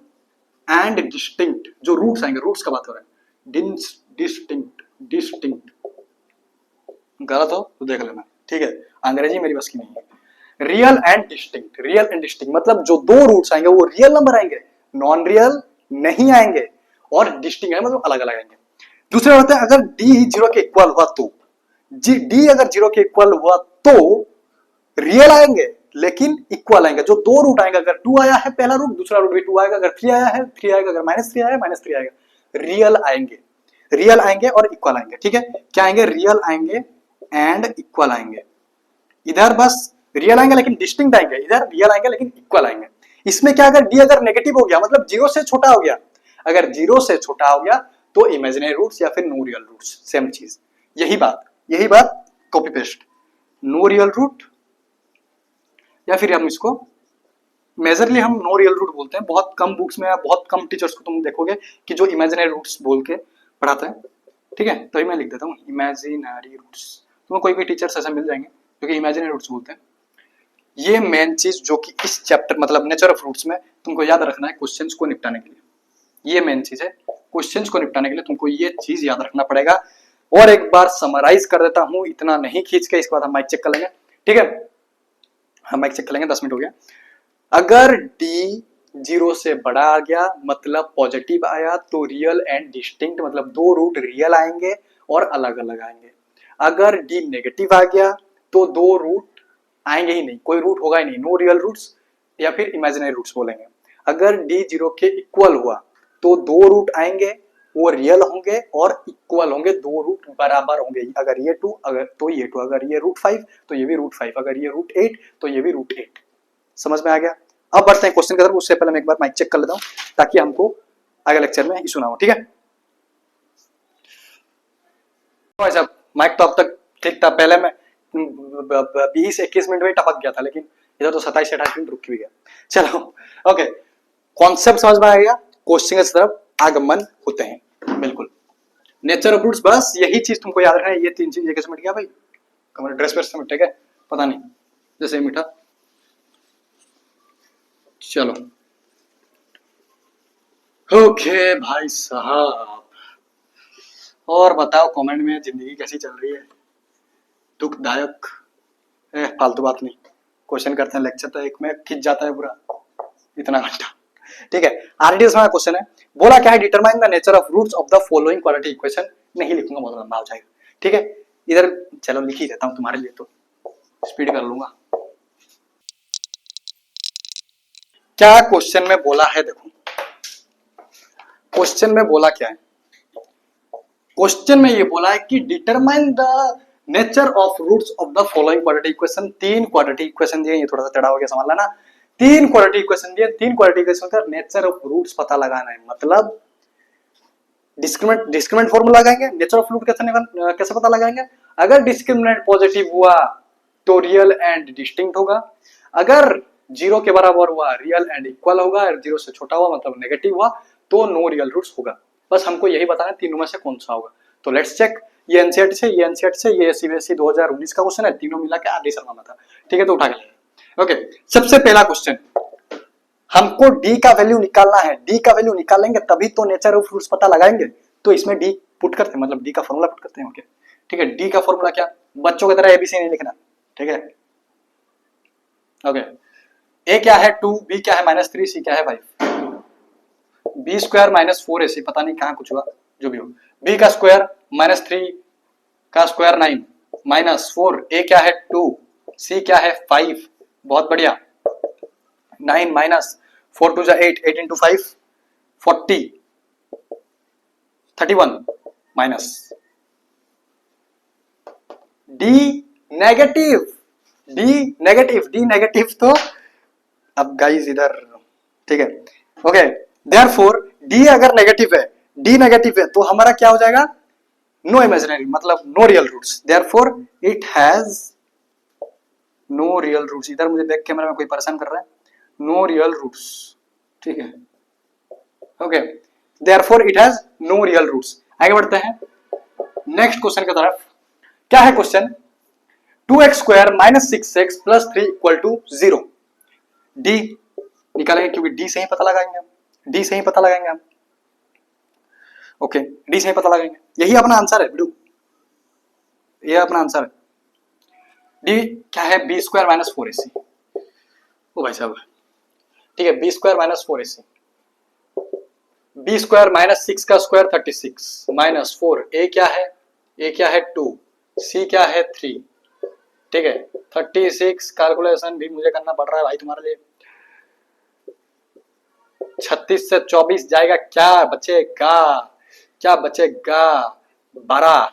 एंड डिस्टिंक्ट। जो रूट्स आएंगे, रूट्स का बात हो रहा है, डिस्टिंक्ट, डिस्टिंक्ट गलत हो तो देख लेना, ठीक है, अंग्रेजी मेरी बस की नहीं है। Real and distinct, real and distinct मतलब जो दो रूट्स आएंगे वो रियल नंबर आएंगे, नॉन रियल नहीं आएंगे, और डिस्टिंक्ट है मतलब अलग अलग आएंगे। दूसरा होता है, अगर डी जीरो के इक्वल हुआ तो, डी अगर जीरो के इक्वल हुआ तो रियल आएंगे लेकिन इक्वल आएंगे। जो दो रूट आएंगे, अगर 2 आया है पहला रूट, दूसरा रूट भी 2 आएगा, अगर 3 आया है 3 आएगा, अगर -3 आया है -3 आएगा, रियल आएंगे, रियल आएंगे और इक्वल आएंगे। ठीक है, क्या आएंगे, रियल आएंगे एंड इक्वल आएंगे। इधर बस रियल आएंगे लेकिन डिस्टिंक्ट आएंगे, इधर रियल आएंगे लेकिन इक्वल आएंगे। इसमें क्या, अगर डी अगर नेगेटिव हो गया, मतलब जीरो से छोटा हो गया, अगर जीरो से छोटा हो गया तो इमेजिनरी रूट्स या फिर नो रियल रूट्स, सेम चीज। यही बात copy paste, no real root, या फिर हम इसको मेजरली हम नो रियल रूट बोलते हैं। बहुत कम बुक्स में या बहुत कम टीचर्स को तुम देखोगे कि जो इमेजिनरी रूट्स बोल के पढ़ाते हैं। ठीक है, तो मैं लिख देता हूँ इमेजिनरी रूट्स। तुम्हें कोई भी टीचर्स ऐसा मिल जाएंगे जो कि इमेजिनरी रूट्स बोलते हैं। ये मेन चीज जो कि इस चैप्टर मतलब नेचर ऑफ रूट्स में तुमको याद रखना है क्वेश्चंस को निपटाने के लिए। ये मेन चीज है, क्वेश्चंस को निपटाने के लिए तुमको ये चीज याद रखना पड़ेगा। और एक बार समराइज कर देता हूं, इतना नहीं खींच के, इसके बाद हम माइक चेक कर लेंगे। ठीक है, हम माइक चेक कर लेंगे, 10 मिनट हो गया। अगर डी जीरो से बड़ा आ गया मतलब पॉजिटिव आया, तो रियल एंड डिस्टिंक्ट मतलब दो रूट रियल आएंगे और अलग अलग आएंगे। अगर डी नेगेटिव आ गया तो दो रूट आएंगे ही नहीं, कोई रूट होगा ही नहीं, नो रियल रूट्स, या फिर इमेजिनरी रूट्स बोलेंगे। अगर डी 0 के इक्वल हुआ तो दो रूट आएंगे, वो रियल होंगे और इक्वल होंगे, दो रूट बराबर होंगे। अगर ये 2 अगर तो ये 2, अगर ये √5 तो ये भी √5, अगर ये √8 तो ये भी √8। समझ में आ गया? अब बढ़ते हैं क्वेश्चन की तरफ। उससे पहले मैं एक बार माइक चेक कर लेता हूं ताकि हमको अगले लेक्चर में इशू ना हो। ठीक है भाई साहब, माइक तो अब तक ठीक था। पहले मैं 20-21 मिनट में टपक गया था, लेकिन इधर तो 27-28 मिनट रुक भी गया। चलो ओके, कॉन्सेप्ट समझ में आ गया। क्वेश्चन की तरफ आगमन होते हैं। बिल्कुल, नेचर ऑफ रूट्स, बस यही चीज तुमको याद रखना है। ये तीन चीज कैसे मिट गया भाई? हमारे ड्रेस पर से मिट गया, पता नहीं, जैसे मिठा। चलो ओके भाई साहब, और बताओ कमेंट में जिंदगी कैसी चल रही है? दुखदायक? फालतू बात नहीं, क्वेश्चन करते हैं। लेक्चर तो एक में खिंच जाता है पूरा इतना घंटा। ठीक है, आरडीएस में क्वेश्चन है, बोला क्या है? Determine the nature of roots of the following quadratic equation. नहीं लिखूंगा, बहुत लंबा हो जाएगा। ठीक है, इधर चलो लिख ही देता हूं तुम्हारे लिए, तो स्पीड कर लूंगा। क्या क्वेश्चन में बोला है? देखो क्वेश्चन में बोला क्या है। क्वेश्चन में ये बोला है कि determine the nature of roots of the following quadratic equation. तीन क्वाड्रेटिक इक्वेशन दिए, ये थोड़ा सा टेढ़ा हो गया, संभाल लेना। तीन क्वाड्रेटिक इक्वेशन दिए, तीन क्वाड्रेटिक इक्वेशन का नेचर ऑफ रूट्स पता लगाना है। मतलब डिस्क्रिमिनेंट फॉर्मूला लगाएंगे। नेचर ऑफ रूट कैसे पता लगाएंगे? अगर डिस्क्रिमिनेंट पॉजिटिव हुआ तो रियल एंड डिस्टिंक्ट होगा, अगर 0 के बराबर हुआ रियल एंड इक्वल होगा, अगर 0 से छोटा हुआ मतलब नेगेटिव हुआ तो नो रियल रूट्स होगा। बस हमको यही बताना है तीनों में से कौन सा होगा। तो लेट्स चेक। ये एनसीईआरटी से, ये एनसीईआरटी से, ये सीबीएसई 2019 का क्वेश्चन है। तीनों मिला के आरडी शर्मा में था। ठीक है, तो उठा के ले। ओके, सबसे पहला क्वेश्चन, हमको डी का वैल्यू निकालना है। डी का वैल्यू निकालेंगे तभी तो नेचर ऑफ रूट्स पता लगाएंगे। तो इसमें डी पुट करते हैं, मतलब डी का फॉर्मूला पुट करते हैं। ओके ठीक है, डी का फॉर्मूला क्या? बच्चों की तरह एबीसी नहीं लिखना। ठीक है ओके, ए क्या है 2, बी क्या है -3, सी क्या है 5। बी स्क्वायर -4ac, पता नहीं कहां कुछ हुआ, जो भी हो। बी का स्क्वायर -3 का स्क्वायर 9 -4, ए क्या है 2, सी क्या है 5। बहुत बढ़िया, 9 -4 2 8, 8 into 5 40, 31 minus. D negative, D negative तो अब गाइस इधर। ठीक है ओके, देयरफॉर डी अगर नेगेटिव है, डी नेगेटिव है तो हमारा क्या हो जाएगा? नो इमेजिनरी, मतलब no real roots. Therefore it has no real roots. इधर मुझे बैक कैमरा में कोई परेशान कर रहा है। No real roots. ठीक है okay, therefore it has no real roots. आगे बढ़ते हैं नेक्स्ट क्वेश्चन की तरफ। क्या है क्वेश्चन? 2x² -6x + 3 = 0। डी निकालेंगे क्योंकि डी से ही पता लगाएंगे हम। डी से ही पता लगाएंगे हम। ओके, डी से ही पता लगाएंगे। यही अपना आंसर है बिडू, ये अपना आंसर है। डी क्या है? b² -4ac। ओ भाई साहब, ठीक है, b² -4ac। b² -6 का स्क्वायर 36 -4, a क्या है? a क्या है 2, c क्या है 3। ठीक है, 36 कैलकुलेशन भी मुझे करना पड़ रहा है भाई तुम्हारे लिए। 36 से 24 जाएगा, क्या बचेगा? क्या बचेगा? 12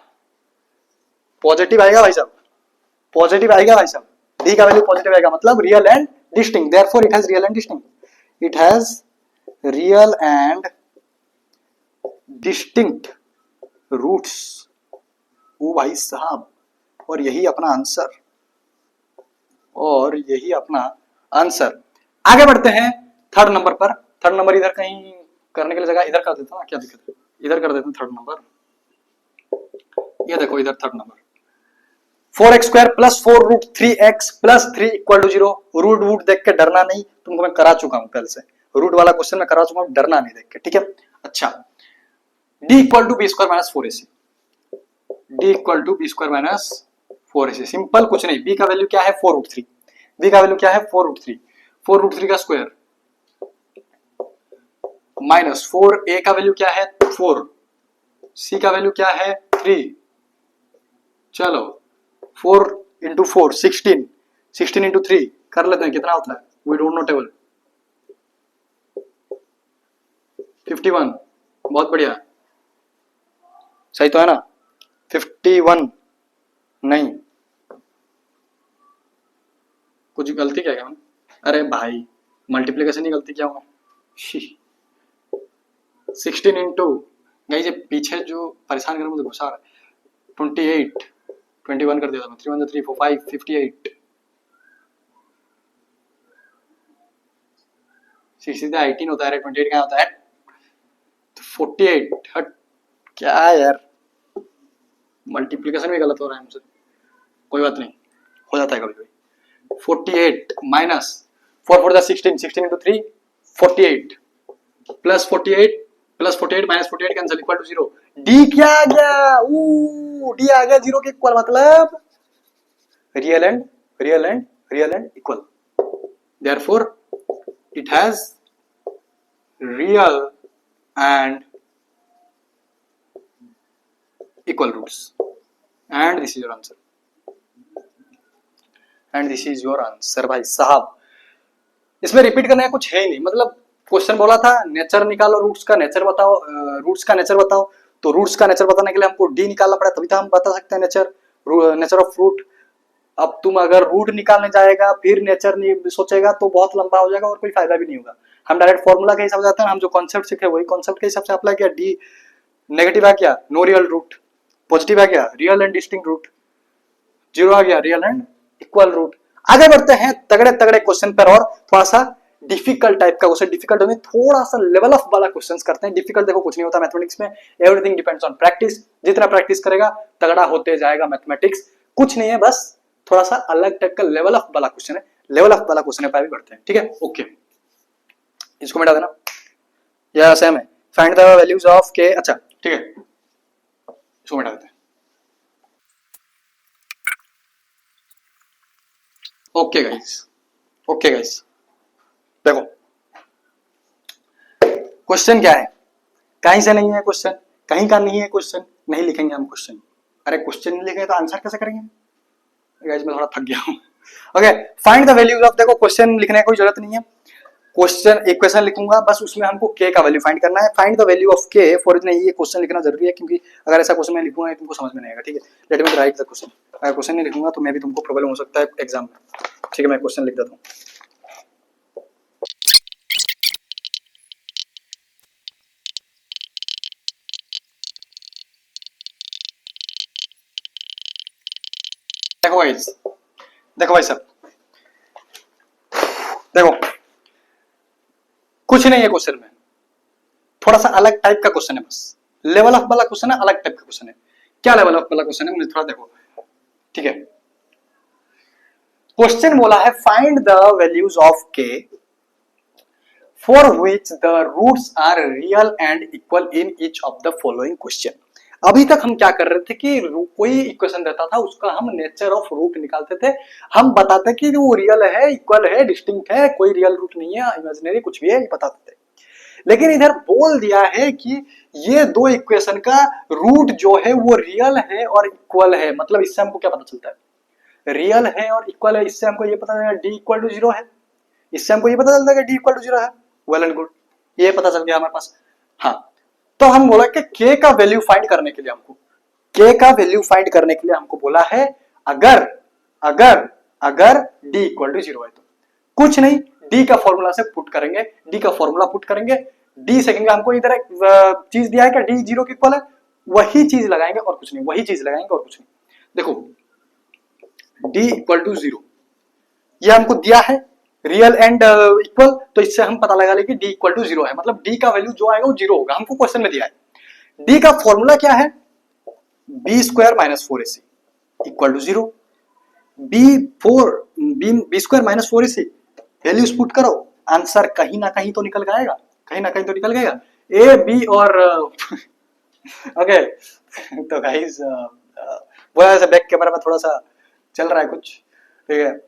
पॉजिटिव आएगा भाई साहब, पॉजिटिव आएगा भाई साहब। डी का वैल्यू पॉजिटिव आएगा, मतलब real and distinct. Therefore it has real and distinct. It has real and distinct roots. ओ भाई साहब, और यही अपना आंसर, और यही अपना आंसर। आगे बढ़ते हैं थर्ड नंबर पर। थर्ड नंबर इधर कहीं करने के लिए जगह इधर कर देता हूं, क्या दिक्कत है? इधर कर देते हैं थर्ड नंबर। ये देखो इधर third number, 4x² + 4√3x + 3 = 0। Root वूट देख के डरना नहीं, तुमको मैं करा चुका हूं पहले से। रूट वाला क्वेश्चन मैं करा चुका हूं, डरना नहीं देख के। ठीक है अच्छा, d = b² -4ac। d = b² -4ac। Simple, कुछ नहीं। b का वैल्यू क्या है? 4√3। b का वैल्यू क्या है? 4√3। 4√3 का स्क्वायर -4, a का वैल्यू क्या है? 4, c का वैल्यू क्या है? 3। चलो 4 × 4 16, 16 × 3 कर लेते हैं, कितना होता है? We don't know table. 51, बहुत बढ़िया, सही तो है ना? 51 नहीं, कुछ गलती क्या क्या? अरे भाई मल्टीप्लिकेशन ही गलती क्या हुआ? 16 इंटू, यही जो पीछे जो परेशान कर मुझे घुसा रहा है, 28, 21 कर दिया था मैं, 3 1 3 4 5 58, सीधा 18 होता है, 28 क्या होता है? 48, हट, क्या यार, मल्टीप्लिकेशन भी गलत हो रहा है मुझसे, कोई बात नहीं, हो जाता है कभी कभी। 48 minus 4 4 16, 16 into 3 48, plus 48 plus 48 minus 48 cancel, equal to 0। D क्या आ गया? डी आ गया 0 के इक्वल, मतलब real and real and real and equal, therefore it has real and equal roots, and this is your answer, and this is your answer भाई साहब। इसमें repeat करने का कुछ है ही नहीं, मतलब क्वेश्चन बोला था नेचर निकालो, रूट्स का नेचर बताओ, रूट्स का नेचर बताओ, तो रूट्स का नेचर बताने के लिए हमको डी निकालना पड़ा, तभी तो हम बता सकते हैं नेचर, नेचर ऑफ रूट। अब तुम अगर रूट निकालने जाएगा फिर नेचर नहीं सोचेगा तो बहुत लंबा हो जाएगा और कोई फायदा भी नहीं होगा। हम डायरेक्ट फॉर्मूला के हिसाब से जाते हैं, हम जो कॉन्सेप्ट सीखे वही कॉन्सेप्ट के हिसाब से अप्लाई किया। डी नेगेटिव आ गया, नो रियल रूट, पॉजिटिव आ गया रियल एंड डिस्टिंक्ट रूट, 0 आ गया रियल एंड इक्वल रूट। आगे बढ़ते हैं तगड़े तगड़े क्वेश्चन पर, और थोड़ा सा डिफिकल्ट टाइप का क्वेश्चन, डिफिकल्ट होने थोड़ा सा लेवल ऑफ वाला क्वेश्चंस करते हैं। डिफिकल्ट देखो कुछ नहीं होता मैथमेटिक्स में, एवरीथिंग डिपेंड्स ऑन प्रैक्टिस, जितना प्रैक्टिस करेगा तगड़ा होते जाएगा मैथमेटिक्स, कुछ नहीं है, बस थोड़ा सा अलग टाइप का लेवल ऑफ वाला क्वेश्चन है, लेवल ऑफ वाला क्वेश्चन है, भी बढ़ते हैं, ठीक है? ओके, इसको मिटा देना, या सेम है, फाइंड द वैल्यूज ऑफ के, अच्छा ठीक है, इसको मिटा देते हैं। ओके गाइस, ओके गाइस, देखो क्वेश्चन क्या है, कहीं से नहीं है क्वेश्चन, कहीं का नहीं है क्वेश्चन, नहीं लिखेंगे हम क्वेश्चन। अरे क्वेश्चन नहीं लिखेंगे तो आंसर कैसे करेंगे? गाइस मैं थोड़ा थक गया हूं। Okay, find the values of, देखो क्वेश्चन लिखने की कोई जरूरत नहीं है, क्वेश्चन इक्वेशन लिखूंगा बस, उसमें हमको के का वैल्यू फाइंड करना है। Find the value of K, for नहीं ये क्वेश्चन लिखना जरूरी है, क्योंकि अगर ऐसा क्वेश्चन मैं लिखूंगा तुमको समझ में नहीं आएगा, ठीक है? Let me right the question, अगर क्वेश्चन नहीं लिखूंगा तो मैं भी तुमको प्रॉब्लम हो सकता है एग्जाम में, ठीक है? मैं क्वेश्चन लिख देता हूँ। देखो भाई साहब, देखो कुछ नहीं है क्वेश्चन में, थोड़ा सा अलग टाइप का क्वेश्चन है, बस लेवल ऑफ वाला क्वेश्चन है, अलग टाइप का क्वेश्चन है। क्या लेवल ऑफ वाला क्वेश्चन है मुझे थोड़ा देखो, ठीक है? क्वेश्चन बोला है find the values of K for which the roots are real and equal in each of the following question. अभी तक हम क्या कर रहे थे कि कोई इक्वेशन रहता था उसका हम नेचर ऑफ रूट निकालते थे, हम बताते कि वो रियल है, इक्वल है, डिस्टिंक्ट है, कोई रियल रूट नहीं है, इमेजिनरी कुछ भी है, ये बताते थे। लेकिन इधर बोल दिया है कि ये दो इक्वेशन का रूट जो है वो रियल है और इक्वल है, मतलब इससे हमको क्या पता चलता है? रियल है और इक्वल है, इससे हमको ये पता चलेगा डी इक्वल टू 0 है, इससे हमको ये पता चलता है कि डी इक्वल टू 0 है, वेल एंड गुड, ये पता चल गया हमारे पास। हाँ, तो हम बोला कि के का वैल्यू फाइंड करने के लिए हमको, के का वैल्यू फाइंड करने के लिए हमको बोला है अगर अगर अगर डी इक्वल टू 0 है तो कुछ नहीं, डी का फॉर्मूला से पुट करेंगे, डी का फॉर्मूला पुट करेंगे, डी सेकेंड हमको इधर एक चीज दिया है कि डी 0 के इक्वल है, वही चीज लगाएंगे और कुछ नहीं, वही चीज लगाएंगे और कुछ नहीं। देखो डी इक्वल टू 0 ये हमको दिया है, रियल एंड इक्वल, तो इससे हम पता लगा लेंगे डी इक्वल टू 0 है, मतलब डी का वैल्यू जो आएगा वो 0 होगा, हमको क्वेश्चन में दिया है। डी का फॉर्मूला क्या है? B square minus 4ac equal to 0। B square minus 4ac values put करो, आंसर कहीं ना कहीं तो निकल जाएगा, कहीं ना कहीं तो निकल गएगा, ए बी और ओके। तो गाइस बोला ऐसा बैक कैमरा में थोड़ा सा चल रहा है कुछ, ठीक है?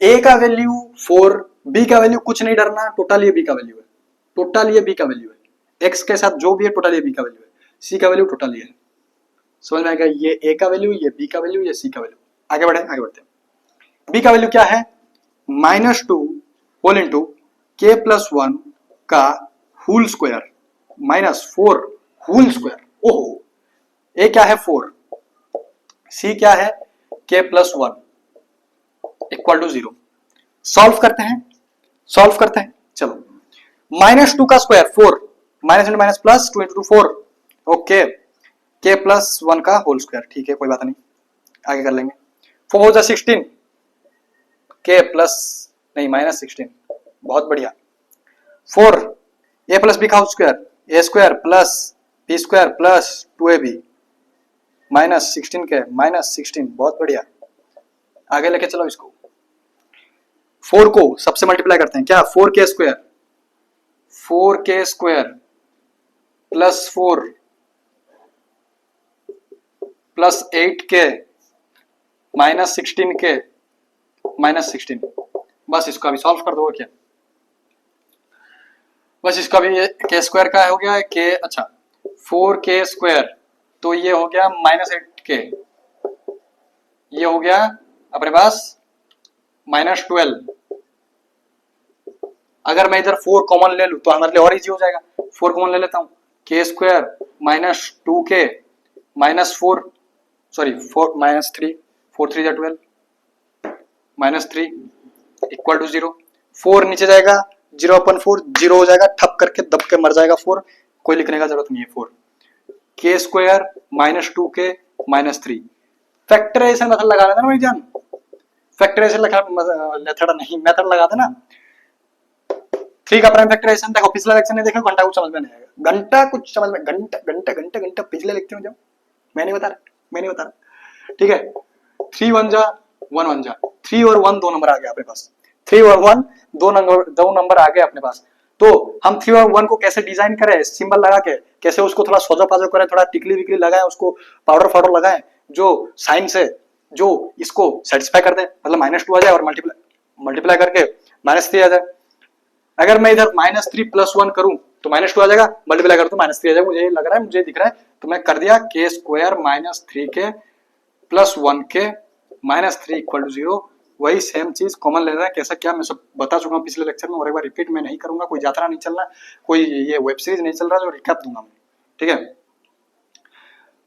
ए का वैल्यू 4, बी का वैल्यू कुछ नहीं डरना, टोटल ये बी का वैल्यू है, टोटल ये बी का वैल्यू है, एक्स के साथ जो भी है टोटल ये बी का वैल्यू है, सी का वैल्यू टोटल ये है, समझ में आएगा? ये ए का वैल्यू, ये बी का वैल्यू, ये सी का वैल्यू। आगे बढ़े, आगे बढ़ते हैं। बी का वैल्यू क्या है? -2 होल इंटू के प्लस 1 का whole square minus 4 whole square. ओहो, ए क्या है 4, सी क्या है k plus 1 equal to 0। Solve करते हैं, सॉल्व करते हैं। चलो माइनस 2 का square 4, minus into minus plus 2 into 4, okay, k plus 1 का होल स्क्वायर, ठीक है कोई बात नहीं, आगे कर लेंगे। 4 हो जा 16, k प्लस नहीं माइनस 16, बहुत बढ़िया। 4 a प्लस बी का whole square, A square plus B square plus 2ab minus 16 के माइनस 16, बहुत बढ़िया। आगे लेके चलो इसको, 4 को सबसे मल्टीप्लाई करते हैं क्या, 4k square, 4k square plus 4 plus 8k minus 16k minus 16। बस इसको अभी सॉल्व कर दो क्या, बस इसका भी ये k स्क्वायर का हो गया k, अच्छा 4k स्क्वायर, तो ये हो गया माइनस 8k, ये हो गया अपने पास माइनस 12। अगर मैं इधर 4 कॉमन ले लूं तो हमारे लिए और इजी हो जाएगा। 4 कॉमन ले लेता हूं, k square minus 2k minus 4, sorry 4 minus 3, 4 3 12 minus 3 equal to 0। 4 नीचे जाएगा, 0 अपन 4 0 हो जाएगा, ठप करके दब के मर जाएगा 4, कोई लिखने का जरूरत नहीं है। 4 k square minus 2k minus 3, factorization method लगा लेना मेरी जान, फैक्टराइजेशन मेथड नहीं, मेथड लगा देना। 3 का प्राइम फैक्टराइजेशन देखो, पिछला लेक्चर नहीं देखा, घंटा कुछ समझ में नहीं आएगा, घंटा कुछ समझ में, घंटा घंटा घंटा घंटा पिछले लेक्चर में जाओ, मैं नहीं बता रहा, ठीक है। 3 1 जा 1 1 जा, 3 और 1 दो नंबर आ गया अपने पास, 3 और 1 दो नंबर आ गए अपने पास। तो हम 3 और 1 को कैसे डिजाइन करें, सिंबल लगा के कैसे उसको थोड़ा सोजा पाजो करें, थोड़ा टिकली विकली लगाएं, उसको पाउडर फाउडर लगाएं जो साइन से जो इसको सेटिस्फाई कर दे, मतलब -2 आ जाए और मल्टीप्लाई करके -3 आ जाए। अगर मैं इधर -3 प्लस 1 करूं तो -2 आ जाएगा, मल्टीप्लाई करूं तो -3 आ जाएगा, मुझे लग रहा है, मुझे दिख रहा है, तो मैं कर दिया k square minus 3k plus 1k minus 3 equal to 0। वही सेम चीज कॉमन ले रहा है, कैसा क्या मैं सब बता चुका हूँ पिछले लेक्चर में, और एक बार रिपीट मैं नहीं करूंगा, कोई यात्रा नहीं चल रहा, कोई ये वेब सीरीज नहीं चल रहा जो रिकैप दूंगा मैं, ठीक है।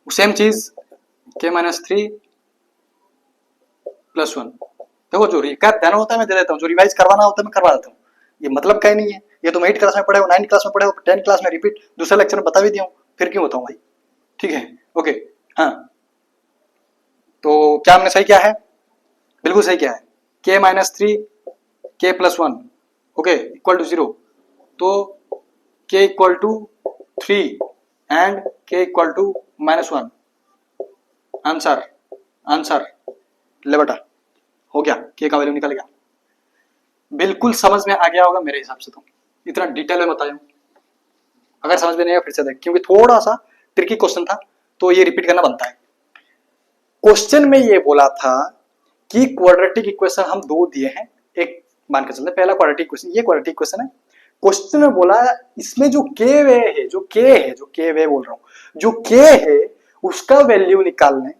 सेम चीज k माइनस 3 प्लस 1, देखो जो रिकैप देना होता है मैं दे देता हूँ, जो रिवाइज करवाना होता है मैं करवा देता हूँ, ये मतलब कहीं नहीं है, ये तुम 8 क्लास में पढ़े हो, 9 क्लास में पढ़े हो, 10 क्लास में रिपीट दूसरे लेक्चर में बता भी दिया हूँ, फिर क्यों बताऊँ भाई, ठीक है, ओके। हाँ, तो क्या हमने सही किया है, बिल्कुल सही किया है, k minus 3 k plus 1 okay equal to 0, तो k equal to 3 and k equal to -1, answer answer ले बेटा, हो गया, k का वैल्यू निकल गया। बिल्कुल समझ में आ गया होगा मेरे हिसाब से, तो इतना डिटेल में बताया हूं, अगर समझ में नहीं आया फिर से देख, क्योंकि थोड़ा सा ट्रिकी क्वेश्चन था तो ये रिपीट करना बनता है। क्वेश्चन में ये बोला था कि क्वाड्रेटिक इक्वेशन हम दो दिए हैं, एक मान के चलते पहला क्वाड्रेटिक इक्वेशन, ये क्वाड्रेटिक इक्वेशन है। क्वेश्चन में बोला इसमें जो के वे है, जो के वे बोल रहा हूं, जो के है उसका वैल्यू निकालने,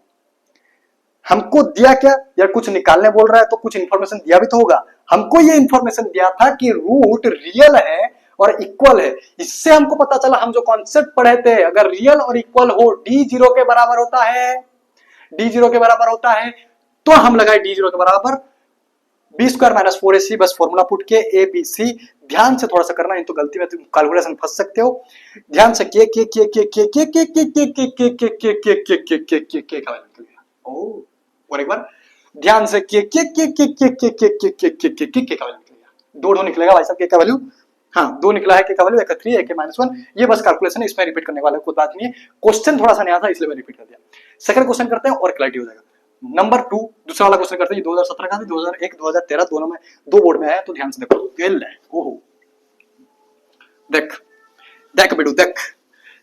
हमको दिया क्या यार, कुछ निकालने बोल रहा है तो कुछ इंफॉर्मेशन दिया भी तो होगा। हमको ये इंफॉर्मेशन दिया था कि रूट रियल है और इक्वल है, इससे हमको पता चला, हम जो कॉन्सेप्ट पढ़े थे, अगर रियल और इक्वल हो, डी 0 के बराबर होता है, डी 0 के बराबर होता है, तो हम लगाए डी 0 के बराबर बी स्क्वायर माइनस 4ac, बस फॉर्मूला पुट के ए बी सी, ध्यान से थोड़ा सा करना, नहीं तो गलती में तुम कैलकुलेशन फंस सकते हो। ध्यान से के का वैल्यू निकल गया, ओ और एक बार ध्यान से के का वैल्यू निकलेगा, दो निकलेगा भाई साहब के का वैल्यू, हाँ 2 निकला है के का वैल्यू, एक 3 एक -1, ये बस कैलकुलेशन है, इसमें रिपीट करने वाला कोई बात नहीं है, क्वेश्चन थोड़ा सा नया था इसलिए मैं रिपीट कर दिया। सेकंड क्वेश्चन करते हैं और क्लैरिटी हो जाएगा। नंबर 2 दूसरा वाला क्वेश्चन करते हैं, 2017 का, 2001 2013 दोनों में, दो बोर्ड में आया, तो ध्यान से देखो, गेल है, ओहो देख देख बेटू देख,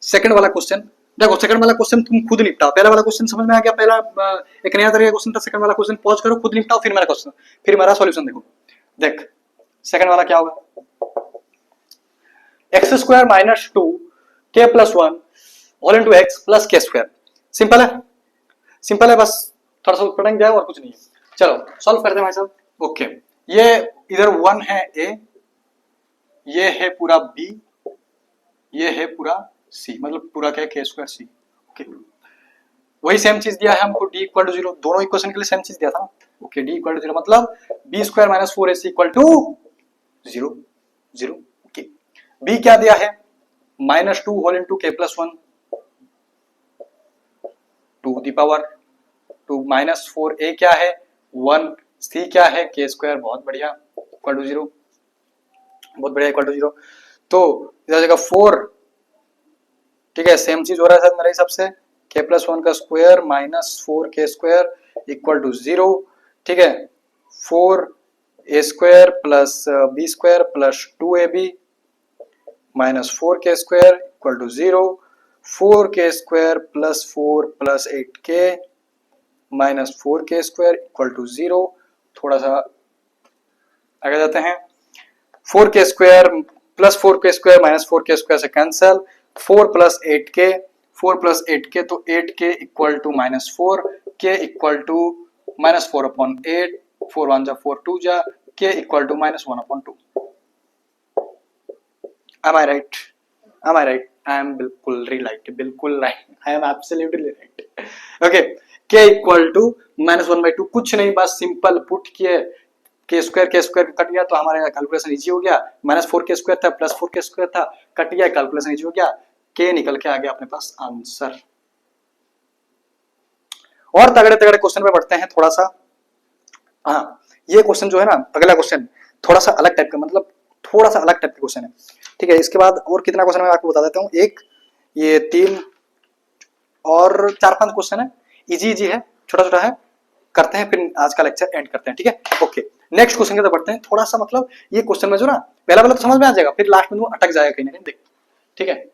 सेकंड वाला क्वेश्चन देखो, सेकंड वाला क्वेश्चन तुम खुद निपटाओ, पहला वाला क्वेश्चन समझ में आ गया, पहला एक नया तरीके का क्वेश्चन था, सेकंड वाला क्वेश्चन पॉज करो, खुद निपटाओ, फिर मेरा क्वेश्चन, फिर मेरा सॉल्यूशन देखो। देख सेकंड वाला क्या होगा, x square minus 2 k plus 1 whole into x plus k square, simple है, सिंपल है, बस थोड़ा सा पढ़ेंगे और कुछ नहीं है। चलो सॉल्व करते हैं भाई साहब, ओके। ये इधर 1 है ए, ये है पूरा बी, ये है पूरा सी, मतलब पूरा क्या है के स्क्वायर सी। ओके, वही सेम चीज दिया है हमको डी इक्वल टू जीरो, दोनों इक्वेशन के लिए सेम चीज दिया था। Okay, D equal to zero मतलब B square minus four AC equal to zero zero. Okay, B क्या दिया है minus two whole into K plus one to the power two minus four, A क्या है one, सी क्या है के square, बहुत बढ़िया, इक्वल टू जीरो, बहुत बढ़िया, इक्वल टू जीरो। तो इधर जगह फोर, ठीक है, सेम चीज हो रहा है सर मेरे हिसाब से, के प्लस वन का square minus four K square equal to zero, ठीक है, four A square plus B square plus two A B minus four K square equal to zero, four K square plus four plus eight K minus four K square equal to zero. थोड़ा सा आगे जाते हैं, four K square plus four K square minus four K square से cancel, four plus eight के, four plus eight k तो eight k equal to minus four k equal to minus four upon eight, four one जा four two जा, k equal to minus one upon two. Am I right? Am I right? I am बिल्कुल right, बिल्कुल right. I am absolutely right. Okay, k equal to minus one by two, कुछ नहीं, बस simple put किए, के square cut गया तो हमारा कैलकुलेशन इजी हो गया, माइनस फोर के स्क्वायर था प्लस फोर के स्क्वायर था, कट गया, कैलकुलेशन इजी हो गया, के निकल के आ गया अपने पास आंसर। और तगड़े तगड़े क्वेश्चन पे बढ़ते हैं थोड़ा सा। हाँ, ये क्वेश्चन जो है ना, अगला क्वेश्चन थोड़ा सा अलग टाइप का, मतलब थोड़ा सा अलग टाइप का क्वेश्चन है, ठीक है। इसके बाद और कितना क्वेश्चन मैं आपको बता देता हूँ, एक, ये तीन और चार पांच क्वेश्चन है, इजी इजी है, छोटा छोटा है, करते हैं फिर आज का लेक्चर एंड करते हैं, ठीक है। ओके, नेक्स्ट क्वेश्चन की तरफ बढ़ते हैं। थोड़ा सा मतलब ये क्वेश्चन में जो ना पहला वाला तो समझ में आ जाएगा, फिर लास्ट में वो अटक जाएगा कहीं ना कहीं, देख, ठीक है।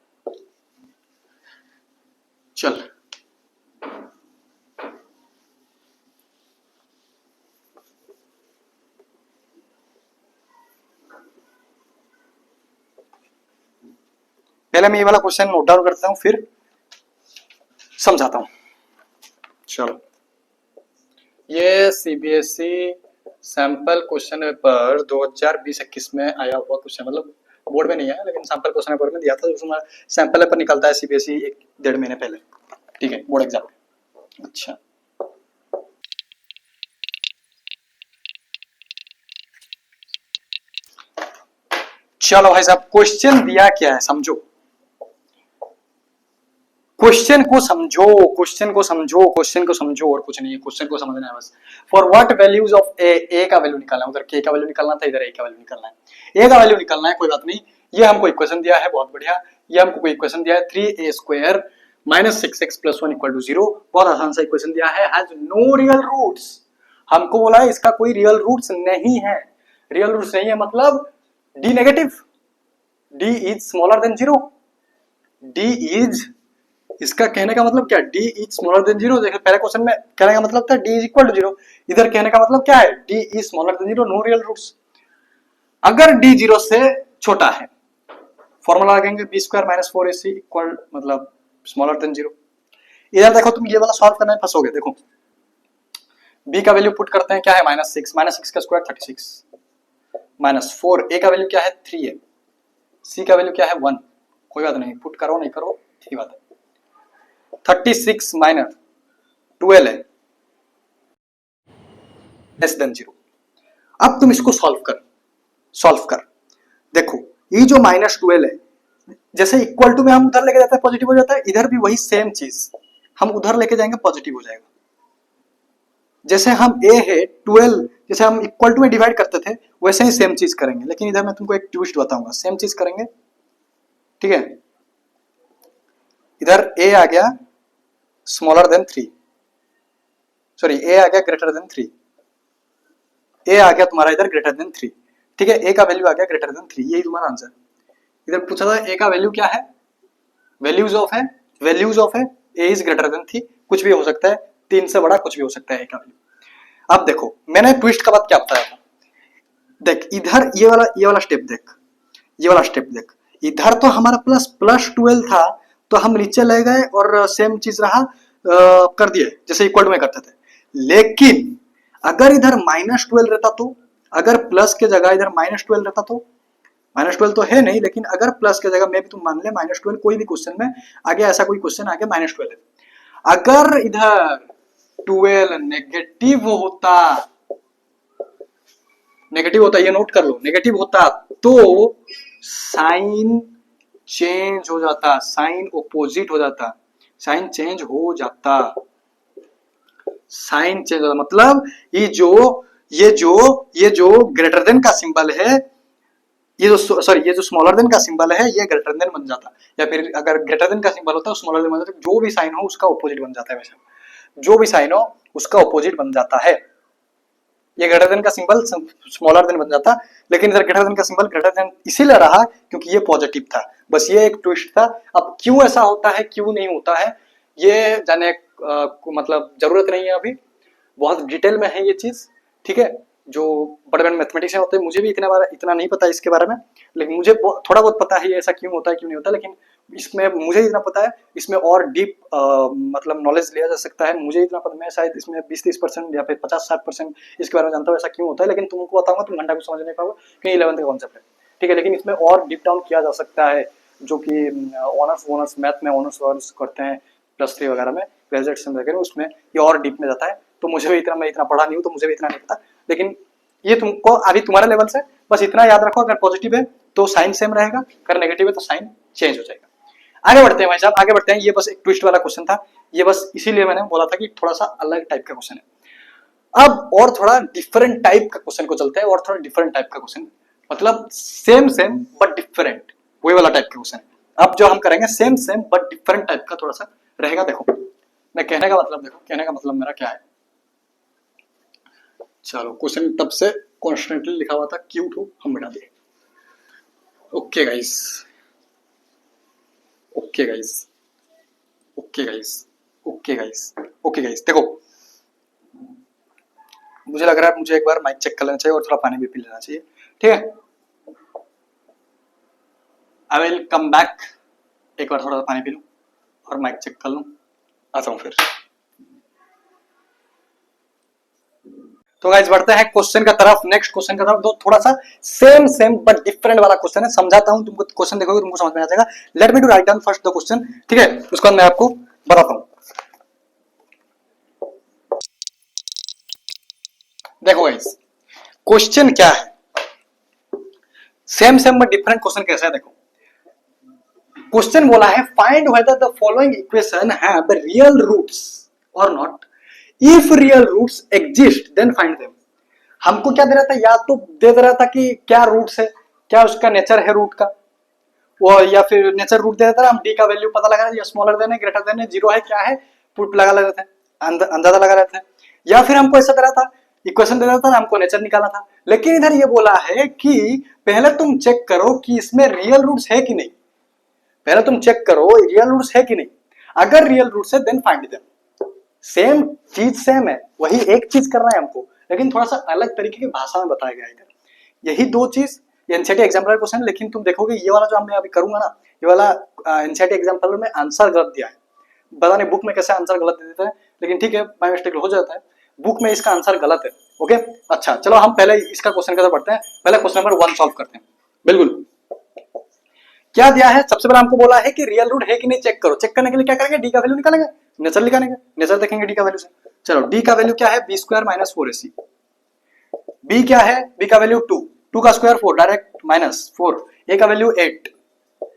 चल, पहले मैं ये वाला क्वेश्चन नोट डाउन करता हूं फिर समझाता हूं। चलो, ये सीबीएसई सैंपल क्वेश्चन पेपर 2020-21 में आया हुआ क्वेश्चन, मतलब बोर्ड में नहीं है लेकिन सैंपल क्वेश्चन पेपर में दिया था, उसमें सैंपल पेपर निकलता है सीबीएसई एक डेढ़ महीने पहले, ठीक है, बोर्ड एग्जाम। अच्छा, चलो भाई साहब, क्वेश्चन दिया क्या है समझो, क्वेश्चन को समझो, क्वेश्चन को समझो, क्वेश्चन को समझो, और कुछ नहीं है, क्वेश्चन को समझना है बस। फॉर व्हाट वैल्यूज ऑफ ए का वैल्यू निकालना है, उधर के का वैल्यू निकालना था, इधर ए का वैल्यू निकालना है, ए का वैल्यू निकालना है, कोई बात नहीं। ये हमको इक्वेशन दिया है, बहुत बढ़िया, ये हमको कोई इक्वेशन दिया है, 3a² minus 6x plus 1 equal to 0, बहुत आसान सा इक्वेशन दिया है, हैज नो रियल रूट्स। हमको बोला है इसका कोई रियल रूट्स नहीं है, रियल रूट्स नहीं है मतलब D negative, D is smaller than 0, D is, इसका कहने का मतलब क्या, d इज स्मॉलर देन 0। देखिए पहले क्वेश्चन में कहने का मतलब था d इज इक्वल टू 0, इधर कहने का मतलब क्या है, d is smaller than 0, no real roots. अगर d 0 से छोटा है, फॉर्मूला लगाएंगे b square minus 4ac equal, मतलब स्मॉलर देन 0। इधर देखो तुम ये वाला सॉल्व करना है, फंसोगे। देखो b का वैल्यू पुट करते हैं, क्या है माइनस 6 का स्क्वायर 36 माइनस 4, a का वैल्यू क्या है 3 है, c का वैल्यू क्या है 1, कोई बात नहीं, पुट करो नहीं करो ठीक बात है, 36 माइनस 12 है लेस देन 0। अब तुम इसको सॉल्व कर, देखो ये जो माइनस 12 है, जैसे इक्वल टू में हम उधर लेके जाते हैं पॉजिटिव हो जाता है, इधर भी वही सेम चीज हम उधर लेके जाएंगे पॉजिटिव हो जाएगा। जैसे हम a है 12, जैसे हम इक्वल टू में डिवाइड करते थे वैसे ही सेम चीज करेंगे, लेकिन इधर मैं तुमको एक ट्विस्ट बताऊंगा, सेम चीज करेंगे, ठीक है। इधर a आ गया स्मॉलर देन 3, सॉरी a आ गया ग्रेटर देन 3, a आ गया तुम्हारा इधर ग्रेटर देन 3, ठीक है, a का वैल्यू आ गया ग्रेटर देन 3, यही तुम्हारा आंसर। इधर पूछा था a का वैल्यू क्या है, वैल्यूज ऑफ है a इज ग्रेटर देन 3, कुछ भी हो सकता है, 3 से बड़ा कुछ भी हो सकता है a का वैल्यू। अब देखो मैंने ट्विस्ट का बात क्या बताया था, देख इधर ये वाला स्टेप देख, ये वाला स्टेप देख, इधर तो हमारा प्लस 12 था तो हम नीचे ले गए और सेम चीज रहा, कर दिए जैसे इक्वल में करते थे। लेकिन अगर इधर -12 रहता तो, अगर प्लस के जगह इधर -12 रहता तो -12 तो है नहीं, लेकिन अगर प्लस की जगह में भी तुम मान ले -12 कोई भी क्वेश्चन में आगे ऐसा कोई क्वेश्चन आगे -12 है, अगर इधर 12 नेगेटिव होता, ये नोट कर लो, नेगेटिव होता तो साइन चेंज हो जाता, साइन ओपोजिट हो जाता, साइन चेंज हो जाता, साइन चेंज होता, मतलब ये जो ग्रेटर देन का सिंबल है, ये जो सॉरी ये जो स्मॉलर देन का सिंबल है ये ग्रेटर देन बन जाता, या फिर अगर ग्रेटर देन का सिंबल होता है स्मॉलर देन बन जाता, जो भी साइन हो उसका ऑपोजिट बन जाता है, वैसे जो भी साइन हो उसका ऑपोजिट बन जाता है। ये ग्रेटर देन का सिंबल स्मॉलर देन बन जाता, लेकिन इधर ग्रेटर देन का सिंबल ग्रेटर देन इसीलिए रहा क्योंकि ये पॉजिटिव था, बस ये एक ट्विस्ट था। अब क्यों ऐसा होता है क्यों नहीं होता है ये जाने मतलब जरूरत नहीं है अभी, बहुत डिटेल में है ये चीज, ठीक है। जो बड़े बड़े मैथमेटिशियन होते हैं, मुझे भी इतना नहीं पता इसके बारे में, लेकिन मुझे थोड़ा बहुत पता है ये ऐसा क्यों होता है क्यों नहीं होता, लेकिन इसमें मुझे इतना पता है, इसमें और डीप मतलब नॉलेज लिया जा सकता है। मुझे इतना पता, मैं शायद इसमें 20-30% या फिर 50-60% इसके बारे में जानता हूँ ऐसा क्यों होता है, लेकिन तुमको बताऊंगा तुम घंटा भी समझ नहीं पाओगे क्योंकि 11th का कॉन्सेप्ट है, ठीक है। लेकिन इसमें और डीप डाउन किया जा सकता है, जो कि ऑनर्स मैथ में ऑनर्स करते हैं +3 वगैरह में, ग्रेजुएशन वगैरह उसमें ये और डीप में जाता है। तो मुझे भी मैं इतना पढ़ा नहीं हूँ तो मुझे भी इतना नहीं पता, लेकिन ये तुमको अभी तुम्हारे लेवल से बस इतना याद रखो, अगर पॉजिटिव है तो साइन सेम रहेगा, अगर नेगेटिव है तो साइन चेंज हो जाएगा। आगे बढ़ते हैं भाई साहब, आगे बढ़ते हैं। ये बस एक ट्विस्ट वाला क्वेश्चन था, ये बस इसीलिए मैंने बोला था कि थोड़ा सा अलग टाइप का क्वेश्चन है। अब और थोड़ा डिफरेंट टाइप का क्वेश्चन को चलते हैं, और थोड़ा डिफरेंट टाइप का क्वेश्चन, मतलब सेम बट डिफरेंट, वही वाला टाइप का क्वेश्चन है। अब जो हम करेंगे सेम बट डिफरेंट टाइप का थोड़ा सा रहेगा। देखो मैं कहने का मतलब, देखो कहने का मतलब मेरा क्या है, चलो क्वेश्चन तब से कॉन्स्टेंटली लिखा हुआ था, क्यूट हो हम मिटा दिए। Okay guys, okay guys, okay guys, okay guys, okay guys, देखो मुझे लग रहा है मुझे एक बार माइक चेक कर लेना चाहिए और थोड़ा पानी भी पी लेना चाहिए, ठीक है। आई विल कम बैक, एक बार थोड़ा सा पानी पी लूं और माइक चेक कर लूं, आता हूं फिर। तो गाइस बढ़ते हैं क्वेश्चन का तरफ, नेक्स्ट क्वेश्चन का तरफ। तो थोड़ा सा सेम बट डिफरेंट वाला क्वेश्चन है, समझाता हूं तुमको, क्वेश्चन देखोगे तुमको समझ में आ जाएगा। Let me to write down first the question, ठीक है, उसके बाद मैं आपको बताता हूं। देखो गाइस क्वेश्चन क्या है, सेम बट डिफरेंट क्वेश्चन कैसा है, देखो क्वेश्चन बोला है find whether the following equation have real roots और not, if real roots exist then find them. हमको क्या दे रहा था, या तो दे रहा था कि क्या रूट्स है, क्या उसका नेचर है रूट का, वो या फिर नेचर रूट दे देता है, हम डी का वैल्यू पता लगा रहे थे, स्मॉलर देन है ग्रेटर देन है 0 है क्या है पुट लगा लेते थे, अंदाजा लगा लेते हैं। या फिर हमको ऐसा दे रहा था, इक्वेशन दे रहा था, हमको नेचर निकालना था। लेकिन इधर ये बोला है कि पहले तुम चेक करो कि इसमें रियल रूट्स है कि नहीं, पहले तुम चेक करो रियल रूट्स है कि नहीं, अगर रियल रूट्स है देन फाइंड देम। सेम चीज सेम है, वही एक चीज करना है हमको, लेकिन थोड़ा सा अलग तरीके की भाषा में बताया गया है इधर। यही दो चीज एनसीईआरटी एग्जाम्पल क्वेश्चन, लेकिन तुम देखोगे ये वाला जो मैं अभी करूंगा ना, ये वाला एनसीईआरटी एग्जाम्पल में आंसर गलत दिया है, पता नहीं बुक में कैसे आंसर गलत दे देता है, लेकिन ठीक है बाय मिस्टेक हो जाता है, बुक में इसका आंसर गलत है। ओके अच्छा चलो हम पहले इसका क्वेश्चन की तरफ बढ़ते हैं, पहले क्वेश्चन नंबर 1 सॉल्व करते हैं। बिल्कुल क्या दिया है, सबसे पहले हमको बोला है कि रियल रूट है कि नहीं चेक करो, चेक करने के लिए क्या करेंगे, डी का वैल्यू निकालेंगे, नेचर निकालेंगे, नेचर देखेंगे डी का वैल्यू से। चलो डी का वैल्यू क्या है, B square minus 4ac, B क्या है, बी का वैल्यू 2 का स्क्वायर 4 डायरेक्ट -4, ए का वैल्यू 8,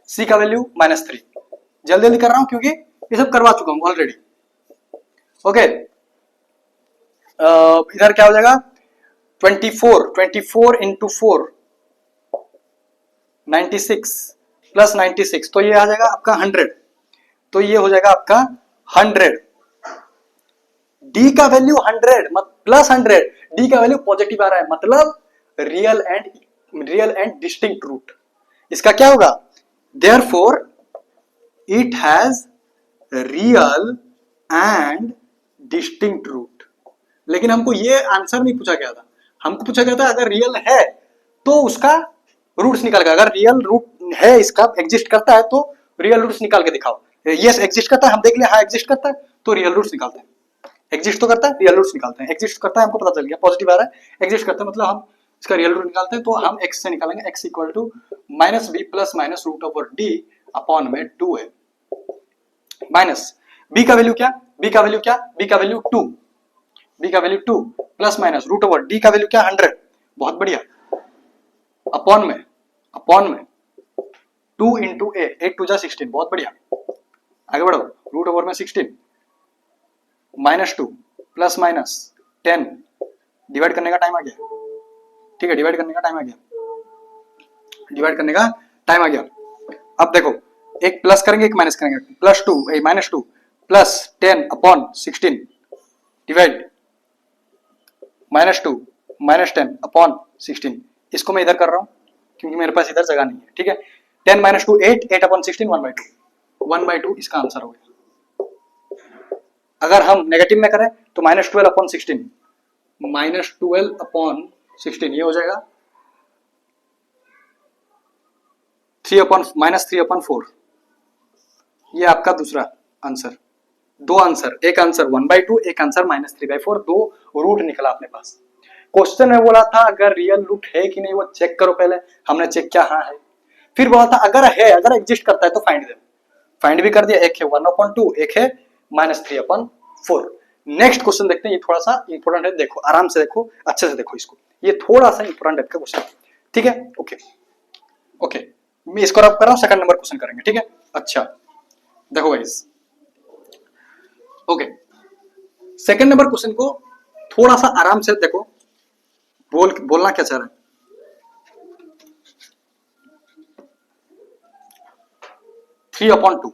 सी का वैल्यू -3। जल्दी जल्दी कर रहा हूं क्योंकि ये सब करवा चुका हूं ऑलरेडी। ओके इधर क्या हो जाएगा 24 इंटू 4 96 प्लस 96, तो ये आ जाएगा आपका 100, तो ये हो जाएगा आपका 100। डी का वैल्यू 100 प्लस 100, डी का वैल्यू पॉजिटिव आ रहा है, मतलब रियल एंड डिस्टिंक्ट रूट। इसका क्या होगा, therefore it has real and distinct root. लेकिन हमको ये आंसर नहीं पूछा गया था, हमको पूछा गया था अगर रियल है तो उसका रूट्स निकाल के, अगर रियल रूट है इसका एग्जिस्ट करता है तो रियल रूट्स निकाल के दिखाओ। यस एग्जिस्ट करता है, हम देख लिया हाँ एग्जिस्ट करता है, तो रियल रूट्स निकालते हैं। एग्जिस्ट तो करता है, रियल रूट्स निकालते हैं। एग्जिस्ट करता है हमको पता चल गया पॉजिटिव आ रहा है, एग्जिस्ट करता है मतलब हम इसका रियल रूट निकालते हैं तो हम x से निकालेंगे x equal to minus B plus minus root over D upon में 2 है माइनस b का वैल्यू क्या, b का वैल्यू क्या, b का वैल्यू 2, b का value 2 plus minus root over d का वैल्यू क्या 100, बहुत बढ़िया, अपॉन में 2 इंटू ए, 8 टू जा 16, बहुत बढ़िया, आगे बढ़ो, रूट ओवर में 16 माइनस 2 प्लस माइनस 10, डिवाइड करने का टाइम आ गया, ठीक है, डिवाइड करने का टाइम आ गया, डिवाइड करने का टाइम आ गया। अब देखो एक प्लस करेंगे एक माइनस करेंगे, plus 2 minus 2 plus 10 upon 16 divide minus 2 minus 10 upon 16, इसको मैं इधर कर रहा हूं क्योंकि मेरे पास इधर जगह नहीं है, ठीक है, 10 माइनस 2 8, 8 अपॉन 16 1/2 इसका आंसर हो गया। अगर हम नेगेटिव में करें तो माइनस 12 अपॉन 16, माइनस 12 अपॉन 16 ये हो जाएगा 3 अपॉन माइनस 3 अपॉन 4, ये आपका दूसरा आंसर, दो आंसर, एक आंसर 1/2 एक आंसर माइनस 3/4, दो रूट निकला अपने पास। क्वेश्चन में बोला था अगर रियल रूट है कि नहीं वो चेक करो, पहले हमने चेक किया हाँ है, फिर बोला था अगर है, अगर एग्जिस्ट करता है तो फाइंड दे, फाइंड भी कर दिया, एक है 1/2 एक है माइनस 3/4। नेक्स्ट क्वेश्चन देखते हैं, ये थोड़ा सा इंपॉर्टेंट है, देखो आराम से देखो, अच्छे से देखो इसको, ये थोड़ा सा इंपॉर्टेंट है क्वेश्चन, ठीक है, ओके ओके, मैं इसको रब कर रहा हूं, सेकंड नंबर क्वेश्चन करेंगे, ठीक है। अच्छा देखो guys, okay second number question को थोड़ा सा आराम से देखो, बोलना क्या चाह रहा है, थ्री अपॉन टू,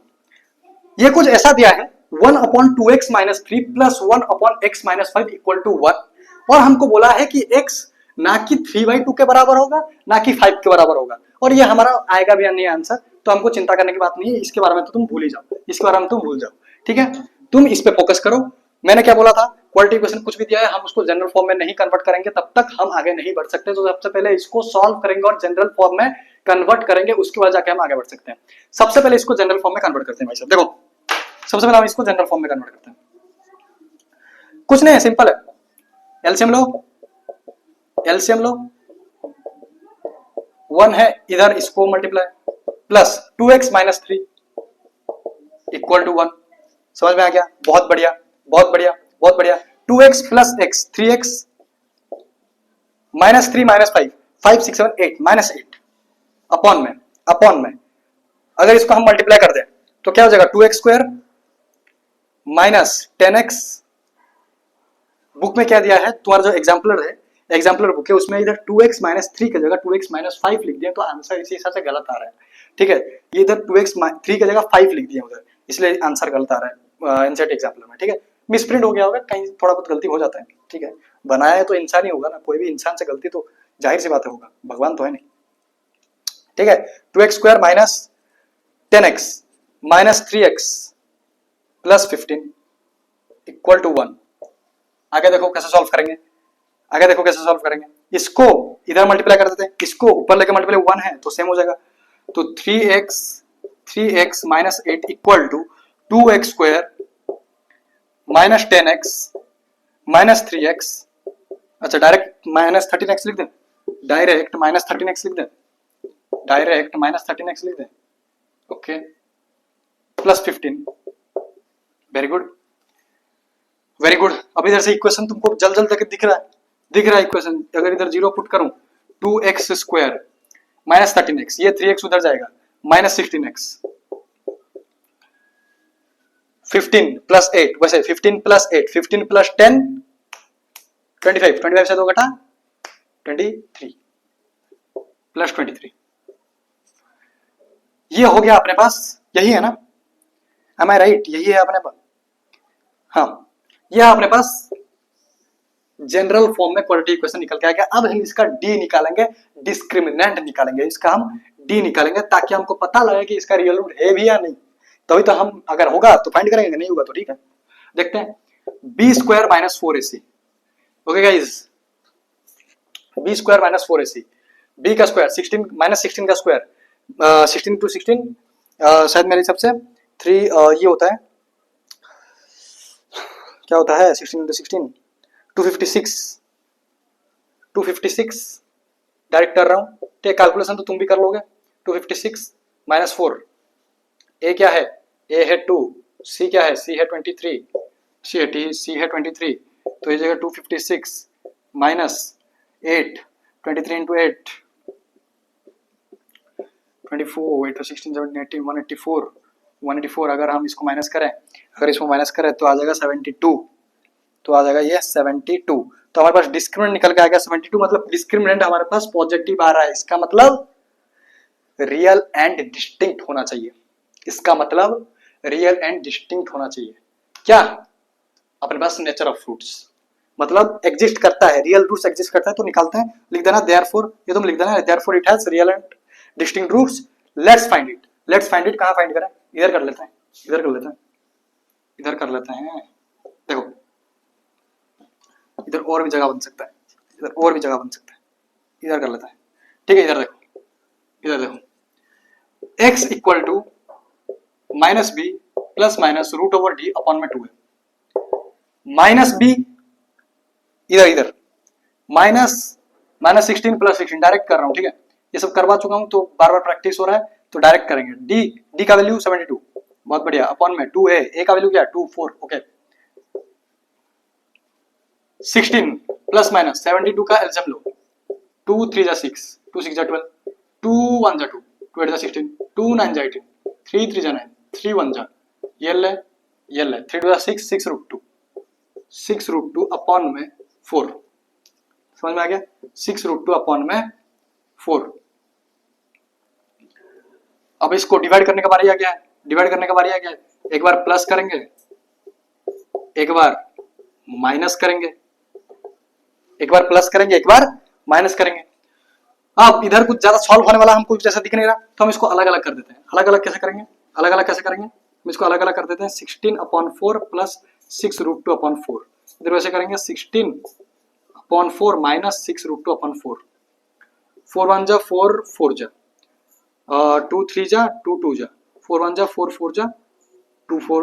ये कुछ ऐसा दिया है 1/2x minus 3 plus 1/x minus 5 equal to 1, और हमको बोला है कि x ना कि 3/2 के बराबर होगा ना कि 5 के बराबर होगा, और ये हमारा आएगा भी नहीं आंसर, तो हमको चिंता करने की बात नहीं है, इसके बारे में तो तुम भूल ही जाओ, इसके बारे में तुम भूल जाओ, ठीक है, तुम इस पे फोकस करो। मैंने क्या बोला था, क्वालिटी क्वेश्चन कुछ भी दिया है हम उसको जनरल फॉर्म में नहीं कन्वर्ट करेंगे तब तक हम आगे नहीं बढ़ सकते, तो सबसे पहले इसको सॉल्व करेंगे और जनरल फॉर्म में कन्वर्ट करेंगे, उसके बाद जाके हम आगे बढ़ सकते हैं। सबसे पहले इसको जनरल फॉर्म में कन्वर्ट करते हैं भाई साहब, देखो सबसे पहले हम इसको जनरल फॉर्म में कन्वर्ट करते हैं, कुछ नहीं है, सिंपल है, एलसीएम लो, एलसीएम लो, 1 है इधर, इसको multiply plus 2x minus 3 equal to 1, समझ में आ गया, बहुत बढ़िया बहुत बढ़िया बहुत बढ़िया, 2x plus x 3x minus 3 minus 5 5 6 7 8 minus 8 upon में अगर इसको हम मल्टीप्लाई कर दें तो क्या हो जाएगा 2x square minus 10x, book में क्या दिया है तुम्हारा जो एग्जाम्पलर है, एग्जाम्पलर बुक है उसमें इधर 2x माइनस 3 की जगह 2x माइनस 5 लिख दिया, तो आंसर इसी हिसाब से गलत आ रहा है, ठीक है, ये इधर 2x 3 की जगह 5 लिख दिया उधर, इसलिए आंसर गलत आ रहा है एनसीईआरटी एग्जाम्पलर में, ठीक है, मिसप्रिंट हो गया होगा, कहीं थोड़ा बहुत गलती हो जाता है, ठीक है, बनाया है तो इंसान ही होगा ना, कोई भी इंसान से गलती तो जाहिर सी बात होगा, भगवान तो है नहीं, ठीक है, 2x square minus 10x minus 3x plus 15 equal to 1, आगे देखो कैसे सॉल्व करेंगे, आगे देखो कैसे सॉल्व करेंगे, इसको इधर मल्टीप्लाई कर देते हैं, इसको ऊपर लेके मल्टीप्लाई 1 है तो सेम हो जाएगा, तो 3x minus 8 equal to 2x square minus 10x minus 3x, अच्छा डायरेक्ट माइनस 13x लिख दें, डायरेक्ट माइनस 13x लिख दें, डायरेक्ट माइनस 13x लिख दें, okay, plus 15, very good very good. अब इधर से इक्वेशन तुमको जल्द जल्द तक दिख रहा है इक्वेशन, अगर इधर 0 पुट करूं 2x स्क्वायर माइनस 13x, ये 3x उधर जाएगा माइनस 16x, 15 प्लस 8, वैसे 15 प्लस 8 15 प्लस 10 25 से 2 घटा 23 प्लस 23, ये हो गया अपने पास, यही है ना, एम आई राइट, यही है अपने पास, हाँ यह अपने पास जनरल फॉर्म में क्वालिटी इक्वेशन निकल के आ गया। अब हम इसका डी निकालेंगे, डिस्क्रिमिनेंट निकालेंगे, इसका हम डी निकालेंगे ताकि हमको पता लगे कि इसका रियल रूट है भी या नहीं, तभी तो हम अगर होगा तो फाइंड करेंगे, नहीं होगा तो ठीक है, देखते हैं, b square minus 4ac, okay guys, b square minus 4ac, b का स्क्वायर 16 माइनस 16 का स्क्वायर 16 टू 16 शायद मेरे हिसाब से 3 ये होता है, क्या होता है 16 into 16 256 डायरेक्ट कर रहा हूं, ठीक, कैलकुलेशन तो तुम भी कर लोगे। 256 माइनस 4, ए क्या है, ए है 2, सी क्या है, सी है 23, सी है 23, तो ये जगह 256 माइनस 8, 23 इंटू 8 24, 8 16 17 18 184, 184 अगर हम इसको माइनस करें, अगर इसको माइनस करें तो आ जाएगा 72, तो आ जाएगा ये 72, तो हमारे पास डिस्क्रिमिनेंट निकल के आ गया 72, मतलब डिस्क्रिमिनेंट हमारे पास पॉजिटिव आ रहा है, इसका मतलब रियल एंड डिस्टिंक्ट होना चाहिए, इसका मतलब रियल एंड डिस्टिंक्ट होना चाहिए। क्या अपने पास नेचर ऑफ फ्रूट्स मतलब एग्जिस्ट करता है, रियल रूट्स एग्जिस्ट करता है, तो निकालते हैं, लिख देना देयरफॉर, ये तुम लिख देना therefore it has real and distinct roots, let's find it. Let's find it कहां फाइंड करें, इधर कर लेते हैं, इधर कर लेते हैं, इधर कर लेते हैं, देखो इधर और भी जगह बन सकता है, इधर और भी जगह बन सकता है, इधर कर लेता है, ठीक है, इधर देखो, इधर देखो, x equal to minus B plus minus root over D upon में 2 है, माइनस बी इधर इधर माइनस 16 प्लस 16 डायरेक्ट कर रहा हूं, ठीक है, ये सब करवा चुका हूं तो बार बार प्रैक्टिस हो रहा है, तो डायरेक्ट करेंगे। डी का वैल्यू 72, बहुत बढ़िया, अपॉन में 2 है, ए का वैल्यू क्या है 2 4, ओके, 16 प्लस माइनस 72 का एलसीएम लो, 2 3 जा 6, 2 6 जा 12, 2 1 जा 2, 2 8 जा 16, 2 9 जा 18, 3 3 जा 9, 3 1 जा, ये ले 3 2 जा 6, 6 रूट 2, 6 रूट 2 अपॉन में 4, समझ में आ गया, 6 रूट 2 अपॉन में 4। अब इसको डिवाइड करने का बारी आ गया है, डिवाइड करने का बारी आ गया है, एक बार प्लस करेंगे, एक बार माइनस करेंगे, एक बार प्लस करेंगे, एक बार माइनस करेंगे। अब इधर कुछ ज्यादा सॉल्व होने वाला हमको जैसा दिख नहीं रहा, तो हम इसको अलग अलग कर देते हैं। अलग अलग कैसे करेंगे, अलग अलग कैसे करेंगे, हम इसको अलग अलग कर देते हैं, 16 अपॉन 4 प्लस 6 रूट 2 अपॉन 4, इधर वैसे करेंगे 16 अपॉन 4 माइनस 6 रूट 2 अपॉन 4, 4 1 जा 4 4 जा, 2 3 जा 2 2 जा, 4 1 जा 4 4 जा, 2 4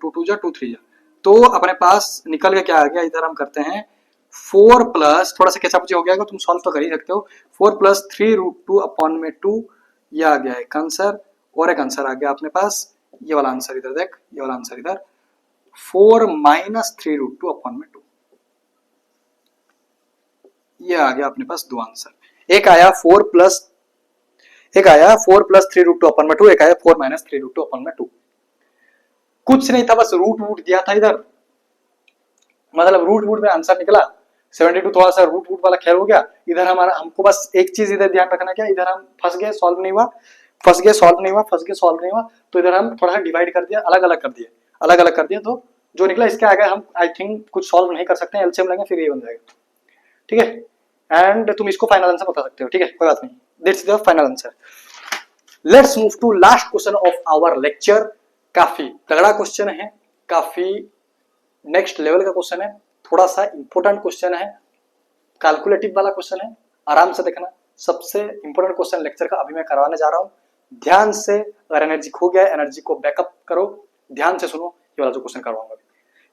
2 2 जा 2 3 जा, तो अपने पास निकल के क्या आ गया, इधर हम करते हैं 4 प्लस, थोड़ा सा कैसा पूछे हो गया, तुम सॉल्व तो कर ही सकते हो, 4 प्लस 3 रूट 2 अपॉन में 2, ये आ गया एक आंसर, और एक आंसर आ गया अपने पास, ये वाला आंसर इधर देख, ये वाला आंसर इधर, 4 माइनस 3 रूट 2 अपॉन में 2, ये आ गया अपने पास दो आंसर। एक आया 4 प्लस 3 रूट 2 अपॉन में 2, एक आया 4 माइनस 3 रूट 2 अपॉन में 2, कुछ नहीं था, बस रूट दिया था इधर, मतलब रूट में आंसर निकला 72, थोड़ा सा रूट वाला खेल हो गया इधर हमारा। हमको बस एक चीज इधर ध्यान रखना, क्या इधर हम फंस गए, सॉल्व नहीं हुआ, फंस गए सॉल्व नहीं हुआ, तो इधर हम थोड़ा सा डिवाइड कर दिया, अलग अलग कर दिया, तो जो निकला इसके आगे हम आई थिंक कुछ सॉल्व नहीं कर सकते, एलसीएम लेंगे फिर ये बन जाएगा, ठीक है, एंड तुम इसको फाइनल आंसर बता सकते हो, ठीक है, कोई बात नहीं, that's the final answer. Let's move to last question of our lecture. काफी तगड़ा क्वेश्चन है, काफी नेक्स्ट लेवल का क्वेश्चन है, थोड़ा सा इंपॉर्टेंट क्वेश्चन है, कैलकुलेटिव वाला क्वेश्चन है, आराम से देखना, सबसे इंपॉर्टेंट क्वेश्चन लेक्चर का अभी मैं करवाने जा रहा हूं, ध्यान से, अगर एनर्जी खो गया है एनर्जी को बैकअप करो, ध्यान से सुनो ये वाला जो क्वेश्चन करवाऊंगा,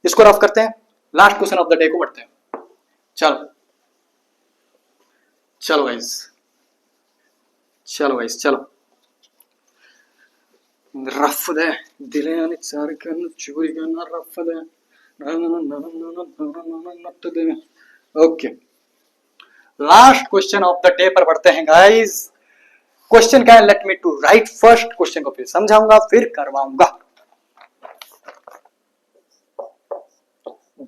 इसको रफ करते हैं, last question of the day को बढ़ते हैं। चलो गाइस, चलो रफ दे दिले आणि चार करन चोरी करना, रफ दे नट दे। Okay, last question of the day पर बढ़ते हैं गाइस। क्वेश्चन क्या है, let me to write first question को फिर समझाऊंगा फिर करवाऊंगा।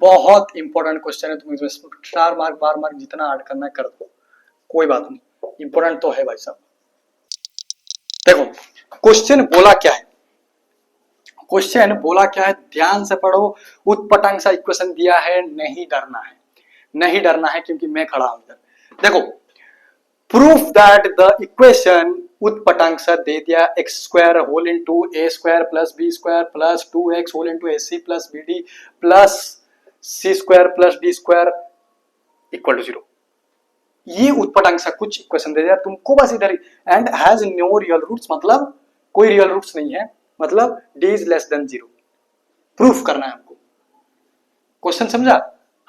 बहुत इंपॉर्टेंट क्वेश्चन है, तुम इसमें स्टार मार्क बार मार्क जितना ऐड करना है कर दो, कोई बात नहीं, इंपॉर्टेंट तो है भाई साहब। देखो क्वेश्चन बोला क्या है, क्वेश्चन बोला क्या है, ध्यान से पढ़ो, उत्पटांग सा इक्वेशन दिया है, नहीं डरना है क्योंकि मैं खड़ा हूं इधर। देखो, प्रूफ दैट द इक्वेशन उत्पटांग सा दे दिया x square whole into a square plus b square plus 2x whole into ac plus bd plus c square plus d square equal to 0। ये उत्पटांग सा कुछ इक्वेशन दे दिया तुमको, बस इधर and has no real roots, मतलब कोई रियल रूट्स नहीं है, मतलब d is less than 0, proof करना है हमको। क्वेश्चन समझा?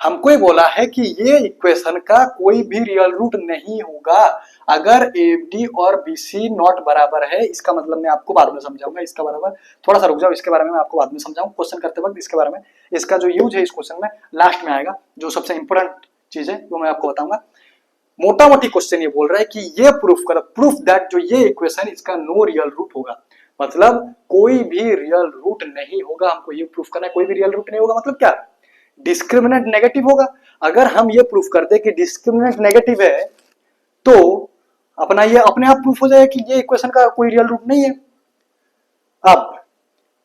हमको ये बोला है कि ये इक्वेशन का कोई भी रियल रूट नहीं होगा अगर ए डी और बी सी नॉट बराबर है। इसका मतलब मैं आपको बाद में समझाऊंगा, इसका बराबर थोड़ा सा रुक जाओ, इसके बारे में मैं आपको बाद में समझाऊंगा क्वेश्चन करते वक्त। इसके बारे में, इसका जो यूज है इस क्वेश्चन में लास्ट में आएगा, जो सबसे इंपॉर्टेंट चीज है वो मैं आपको बताऊंगा। मोटा मोटी क्वेश्चन ये बोल रहा है कि ये प्रूफ करो, प्रूफ दैट जो ये इक्वेशन इसका नो रियल रूट होगा, मतलब कोई भी रियल रूट नहीं होगा। हमको ये प्रूफ करना है कोई भी रियल रूट नहीं होगा, मतलब क्या, डिस्क्रिमिनेंट नेगेटिव होगा। अगर हम ये प्रूफ करते कि डिस्क्रिमिनेंट नेगेटिव है तो अपना ये अपने आप प्रूफ हो जाएगा कि ये इक्वेशन का कोई रियल रूट नहीं है। अब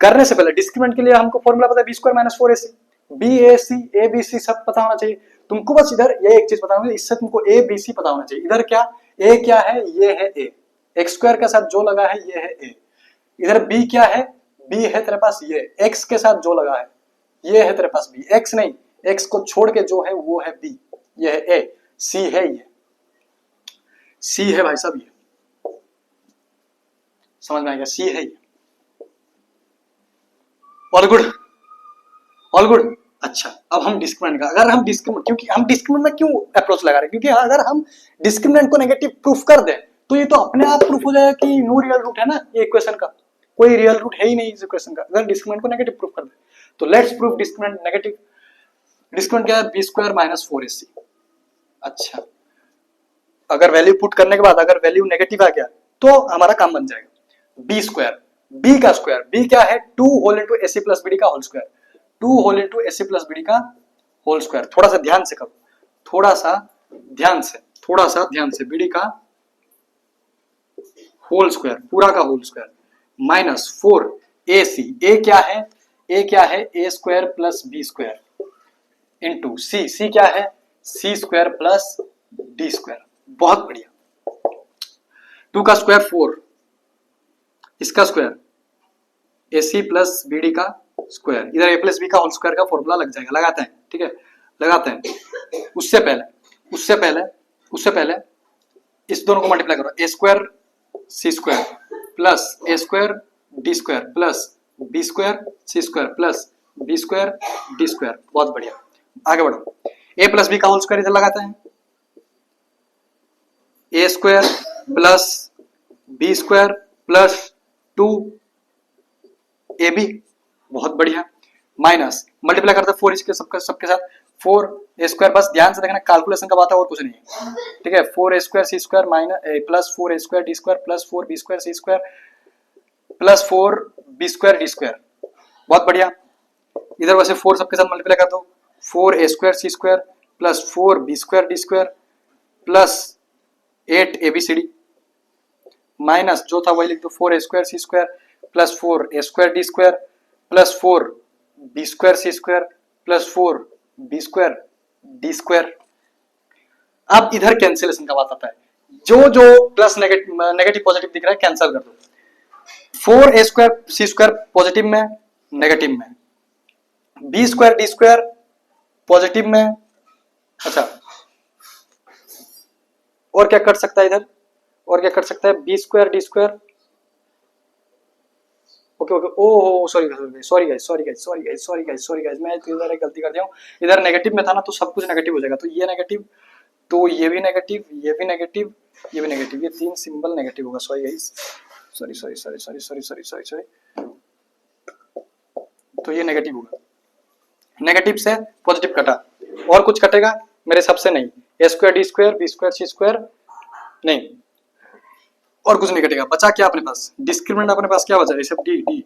करने से पहले डिस्क्रिमिनेंट के लिए हमको फॉर्मूला पता है, B square minus four A c, b a C a B c सब पता होना चाहिए तुमको। बस इधर ये एक चीज पता होना चाहिए, इससे तुमको ए बी सी पता होना चाहिए। इधर क्या ए क्या है, ये है ए, एक्स स्क्वायर के साथ जो लगा है ये है ए। इधर बी क्या है, बी है तेरे पास ये, एक्स के साथ जो लगा है ये है तेरे पास बी, एक्स नहीं, एक्स को छोड़ के जो है वो है बी, ये है ए, सी है ये, सी है भाई साहब ये, समझ में आ गया, सी है ये। All good, all good. अच्छा अब हम डिस्क्रिमिनेंट का, अगर हम डिस्क्रिमिनेंट, क्योंकि हम डिस्क्रिमिनेंट में क्यों अप्रोच लगा रहे हैं, क्योंकि अगर हम डिस्क्रिमिनेंट को नेगेटिव प्रूफ कर दें तो ये तो अपने आप प्रूफ हो जाएगा कि नो रियल रूट है ना ये इक्वेशन का, कोई रियल रूट है ही नहीं इस इक्वेशन का अगर डिस्क्रिमिनेंट को नेगेटिव प्रूफ कर दे। तो let's proof discriminant negative. Discriminant क्या है, बी स्क्वायर माइनस फोर ए सी। अच्छा अगर वैल्यू पुट करने के बाद अगर वैल्यू नेगेटिव आ गया तो हमारा काम बन जाएगा। बी स्क्वायर, बी का स्क्वायर, बी क्या है, two whole into A C plus B D का whole square, two whole into A C plus B D का होल स्क्वायर। थोड़ा सा ध्यान से करो, थोड़ा सा ध्यान से, थोड़ा सा ध्यान से, बी डी का होल स्क्वायर, पूरा का whole square, minus four A C, A क्या है, ए क्या है, A square plus B square into C, C क्या है, C square plus D square. बहुत बढ़िया, टू का स्क्वायर फोर, इसका square A C plus B D का स्क्वायर, इधर ए प्लस बी का होल स्क्वायर का फॉर्मूला लग जाएगा, लगाते हैं, ठीक है लगाते हैं। उससे पहले उससे पहले उससे पहले इस दोनों को मल्टीप्लाई करो, A square C square plus A square D square plus B square C square plus B square D square. बहुत बढ़िया, आगे बढ़ो। ए प्लस बी का होल स्क्वायर इधर लगाते हैं, A square plus B square plus two A B, बहुत बढ़िया, माइनस मल्टीप्लाई करते हैं फोर इसके सबके सबके साथ, फोर ए स्क्वायर, बस ध्यान से देखना कैलकुलेशन का बात है और कुछ नहीं, ठीक है। फोर ए स्क्वायर सी स्क्वायर माइनस प्लस फोर ए square D square plus four B square सी square plus four B square D square. बहुत बढ़िया, इधर वैसे फोर सबके साथ मल्टीप्लाई कर दो, four A square C square plus four B square D square plus eight A B C D, minus जो था वही लिख दो, फोर ए स्क्वायर सी स्क्वायर प्लस फोर ए square D square plus four B square सी square plus four B square D square. अब इधर cancellation का बात आता है, जो जो प्लस नेगेटिव पॉजिटिव दिख रहा है कैंसिल कर दो, फोर ए स्क्वायर सी स्क्वायर पॉजिटिव में नेगेटिव में, b square D square positive में, अच्छा और क्या कर सकता है इधर, और क्या कर सकता है, B square D square, okay okay, oh sorry sorry guys sorry guys sorry guys sorry guys sorry guys, मैं इधर एक गलती कर दिया हूँ, इधर नेगेटिव में था ना तो सब कुछ नेगेटिव हो जाएगा, तो ये नेगेटिव, तो ये भी नेगेटिव, ये भी नेगेटिव, ये भी नेगेटिव, ये तीन सिंबल नेगेटिव होगा, sorry guys sorry sorry sorry sorry sorry sorry sorry sorry, तो ये नेगेटिव होगा, नेगेटिव से पॉजिटिव कटा, और कुछ कटेगा मेरे हिसाब से नहीं, A square D square B square C square नहीं, और कुछ नहीं कटेगा। बचा क्या अपने पास, डिस्क्रिमिनेंट अपने पास क्या बचा है, सब D D,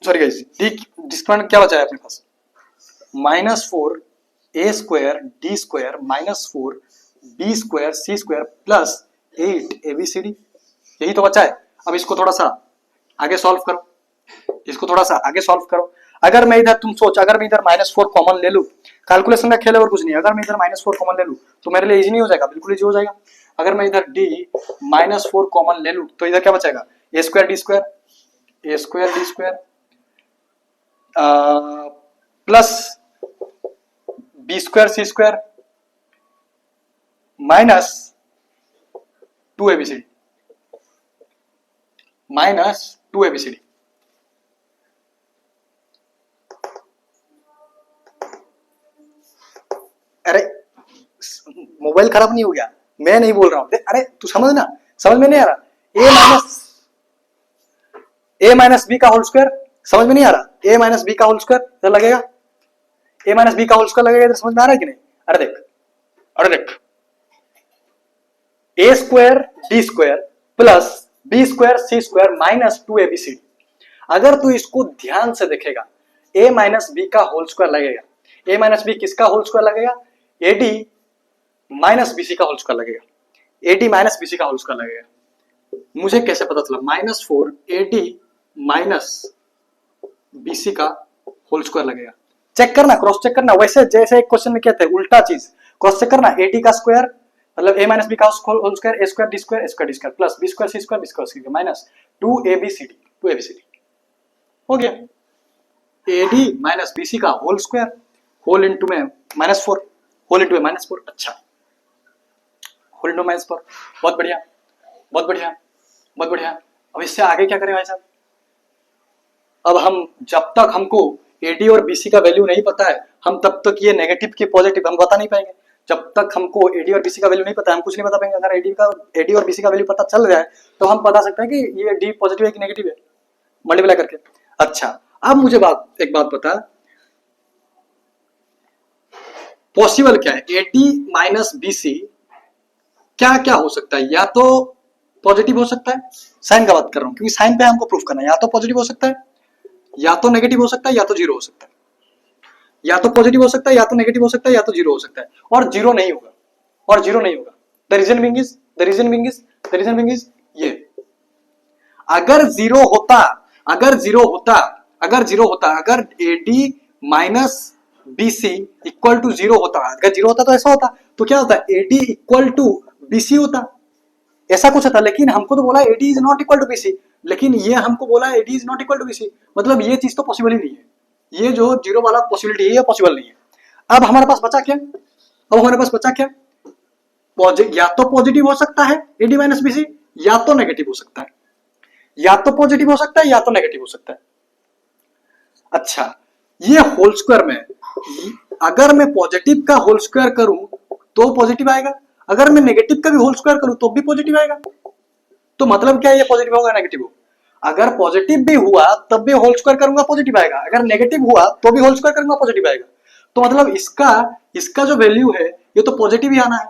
sorry guys D, discriminant क्या बचा है अपने पास, minus four A square D square minus four B square C square plus eight A B C D, यही तो बचा है। अब इसको थोड़ा सा आगे सॉल्व करो, इसको थोड़ा सा आगे सॉल्व करो। अगर मैं इधर, तुम सोच, अगर मैं इधर माइनस फोर कॉमन ले लूं, कैलकुलेशन का खेल है और कुछ नहीं, अगर मैं इधर माइनस फोर कॉमन ले लूं तो मेरे लिए इजी नहीं हो जाएगा, बिल्कुल इजी हो जाएगा। अगर मैं इधर डी माइनस फोर कॉमन ले लूं तो इधर क्या बचेगा, A square D square, A square D square plus B square C square minus two ABCD, minus two ABCD. Mobile खराब नहीं हो गया, मैं नहीं बोल रहा हूं। अरे तू समझना, समझ में नहीं आ रहा? ए माइनस बी का होल स्क्वायर समझ में नहीं आ रहा? ए माइनस बी का होल स्क्वायर इधर लगेगा, ए माइनस बी का होल स्क्वायर लगेगा, इधर समझ में आ रहा है कि नहीं? अरे देख, अरे देख, A square D square plus B square C square minus 2abcd। अगर तू इसको ध्यान से देखेगा, ए माइनस बी का होल स्क्वायर लगेगा, ए माइनस बी किसका होल स्क्वायर लगेगा? एडी माइनस बीसी का होल स्क्वायर लगेगा, एडी माइनस बीसी का होल स्क्वायर लगेगा। मुझे कैसे पता चला? -4 एडी माइनस बीसी का होल स्क्वायर लगेगा। चेक करना, क्रॉस चेक करना, वैसे जैसे एक क्वेश्चन में कहते हैं उल्टा चीज, क्रॉस चेक करना। एडी का स्क्वायर मतलब ए माइनस बी का whole square, A square D square, A square D square plus B square C square, B square C square minus 2abcd हो गया। एडी माइनस बीसी का whole square whole into में -4 whole into में -4। अच्छा, whole into -4, बहुत बढ़िया, बहुत बढ़िया, बहुत बढ़िया। अब इससे आगे क्या करें भाई साहब? अब हम जब तक हमको एडी और बीसी का वैल्यू नहीं पता है, हम तब तक ये नेगेटिव की पॉजिटिव हम बता नहीं पाएंगे। जब तक हमको एडी और बीसी का वैल्यू नहीं पता है, हम कुछ नहीं बता पाएंगे। अगर एडी और बीसी का वैल्यू पता चल जाए तो हम बता सकते हैं कि ये डी पॉजिटिव है कि नेगेटिव है, मल्टीप्लाई करके। अच्छा, अब मुझे एक बात बता, पॉसिबल क्या है? एडी माइनस बीसी क्या क्या हो सकता है? या तो पॉजिटिव हो सकता है, साइन का बात कर रहा हूं क्योंकि साइन पे हमको प्रूफ करना है। या तो पॉजिटिव हो सकता है, या तो नेगेटिव हो सकता है, या तो जीरो हो सकता है। या तो पॉजिटिव हो सकता है, या तो नेगेटिव हो सकता है, या तो जीरो हो सकता है, और जीरो नहीं होगा, और जीरो नहीं होगा। द रीजन बिंग इज ये, अगर जीरो होता, अगर ad minus bc equal to zero होता, अगर जीरो होता तो ऐसा होता, तो क्या होता? एडी इक्वल टू बीसी होता, ऐसा कुछ था। लेकिन हमको तो बोला ad is not equal to bc, लेकिन ये हमको बोला ad is not equal to bc, मतलब ये चीज तो पॉसिबल ही नहीं है। ये जो जीरो वाला पॉसिबिलिटी है ये पॉसिबल नहीं है। अब हमारे पास बचा क्या? या तो पॉजिटिव हो सकता है एडी माइनस बीसी, या तो नेगेटिव हो सकता है, या तो पॉजिटिव हो सकता है, या तो नेगेटिव हो सकता है। अच्छा, ये होल स्क्वायर में अगर मैं पॉजिटिव का होल स्क्वायर करूं तो पॉजिटिव आएगा, अगर मैं नेगेटिव का भी होल स्क्वायर करूं तो भी पॉजिटिव आएगा। तो मतलब क्या है? ये पॉजिटिव होगा नेगेटिव होगा? अगर पॉजिटिव भी हुआ तब भी होल स्क्वायर करूंगा पॉजिटिव आएगा, अगर नेगेटिव हुआ तो भी होल स्क्वायर करूंगा पॉजिटिव आएगा। तो मतलब इसका जो वैल्यू है ये तो पॉजिटिव ही आना है,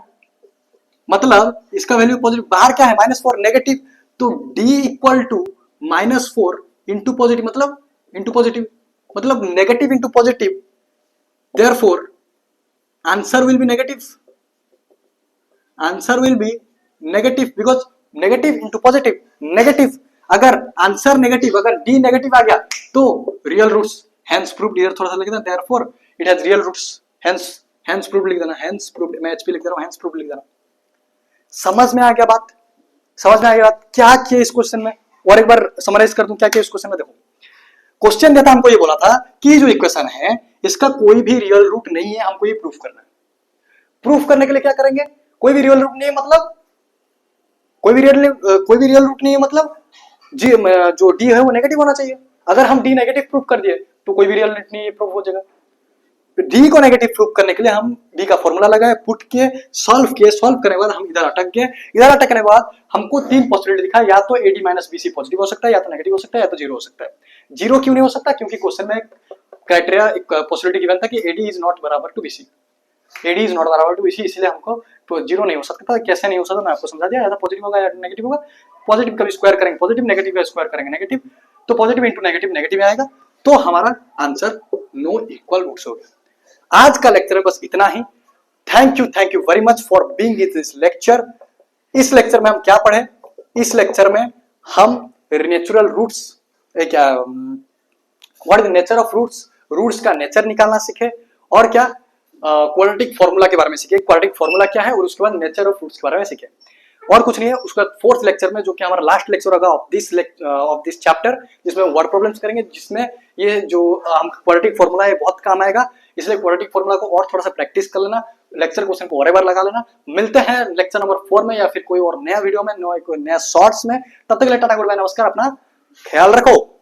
मतलब इसका वैल्यू पॉजिटिव। बाहर क्या है? -4 नेगेटिव, तो d equal to -4 into positive, मतलब इंटू पॉजिटिव, मतलब negative into positive, therefore answer will be negative, answer will be negative because negative into positive negative. अगर आंसर नेगेटिव, अगर डी नेगेटिव आ गया तो रियल रूट्स, हेंस प्रूव्ड। इधर थोड़ा सा लिख देना, therefore it has real roots, hence proved लिख देना, हेंस प्रूव्ड। मैं एचपी लिख दे रहा हूं, हेंस प्रूव्ड लिख देना। समझ में आ गया बात? समझ में आ गया बात? क्या किया इस क्वेश्चन में? और एक बार समराइज कर दूं क्या किया इस क्वेश्चन में। देखो, क्वेश्चन देता हमको ये बोला था कि जो इक्वेशन है इसका कोई भी रियल रूट नहीं है, हमको ये प्रूफ करना है। प्रूफ करने के लिए क्या करेंगे? कोई भी रियल रूट नहीं है मतलब, कोई भी रियल रूट नहीं है मतलब जी जो डी है वो नेगेटिव होना चाहिए। अगर हम डी नेगेटिव प्रूफ कर दिए तो कोई भी रियल रूट नहीं है, प्रूफ हो जाएगा। डी को नेगेटिव प्रूफ करने के लिए हम डी का फॉर्मूला लगाए, पुट किए, सॉल्व किए, सॉल्व करने के बाद हम इधर अटक गए। इधर अटकने के बाद हमको तीन पॉसिबिलिटी दिखा, या तो एडी माइनस बीसी पॉजिटिव हो सकता है, या तो नेगेटिव हो सकता है, या तो जीरो हो सकता है। जीरो क्यों नहीं हो सकता? क्योंकि क्वेश्चन में क्राइटेरिया, एक पॉसिबिलिटी गिवन था कि एडी इज नॉट बराबर to bc, ad is not बराबर टू बीसी, इसलिए हमको तो जीरो नहीं हो सकता। कैसे नहीं हो सकता मैं आपको समझा दिया, या तो पॉजिटिव होगा या नेगेटिव होगा। पॉजिटिव कभी स्क्वायर करेंगे पॉजिटिव, नेगेटिव का स्क्वायर करेंगे नेगेटिव, तो पॉजिटिव इंटू नेगेटिव नेगेटिव आएगा, तो हमारा आंसर नो इक्वल रूट्स हो गया। आज का लेक्चर बस इतना ही। Thank you very much for being in this lecture. इस लेक्चर में हम क्या पढ़े? इस लेक्चर में हम नेचुरल रूट्स, क्या what is the nature of roots, roots का नेचर निकालना सीखे, और क्या क्वाड्रेटिक फार्मूला के बारे में सीखे, क्वाड्रेटिक फार्मूला क्या है, और उसके बाद नेचर ऑफ रूट्स के बारे में सीखे। और कुछ नहीं है। उसके बाद फोर्थ लेक्चर में, जो कि हमारा लास्ट लेक्चर होगा ऑफ दिस चैप्टर, जिसमें वर्ड प्रॉब्लम्स करेंगे, जिसमें ये जो हम क्वाड्रेटिक फार्मूला है बहुत काम आएगा, इसलिए क्वाड्रेटिक फार्मूला को और थोड़ा सा प्रैक्टिस कर लेना, लेक्चर क्वेश्चन को और एक बार लगा लेना। मिलते हैं लेक्चर नंबर 4 में, या फिर कोई और नया वीडियो में, कोई नया शॉर्ट्स में। तब तक के लिए टाटा गुड बाय, नमस्कार, अपना ख्याल रखो।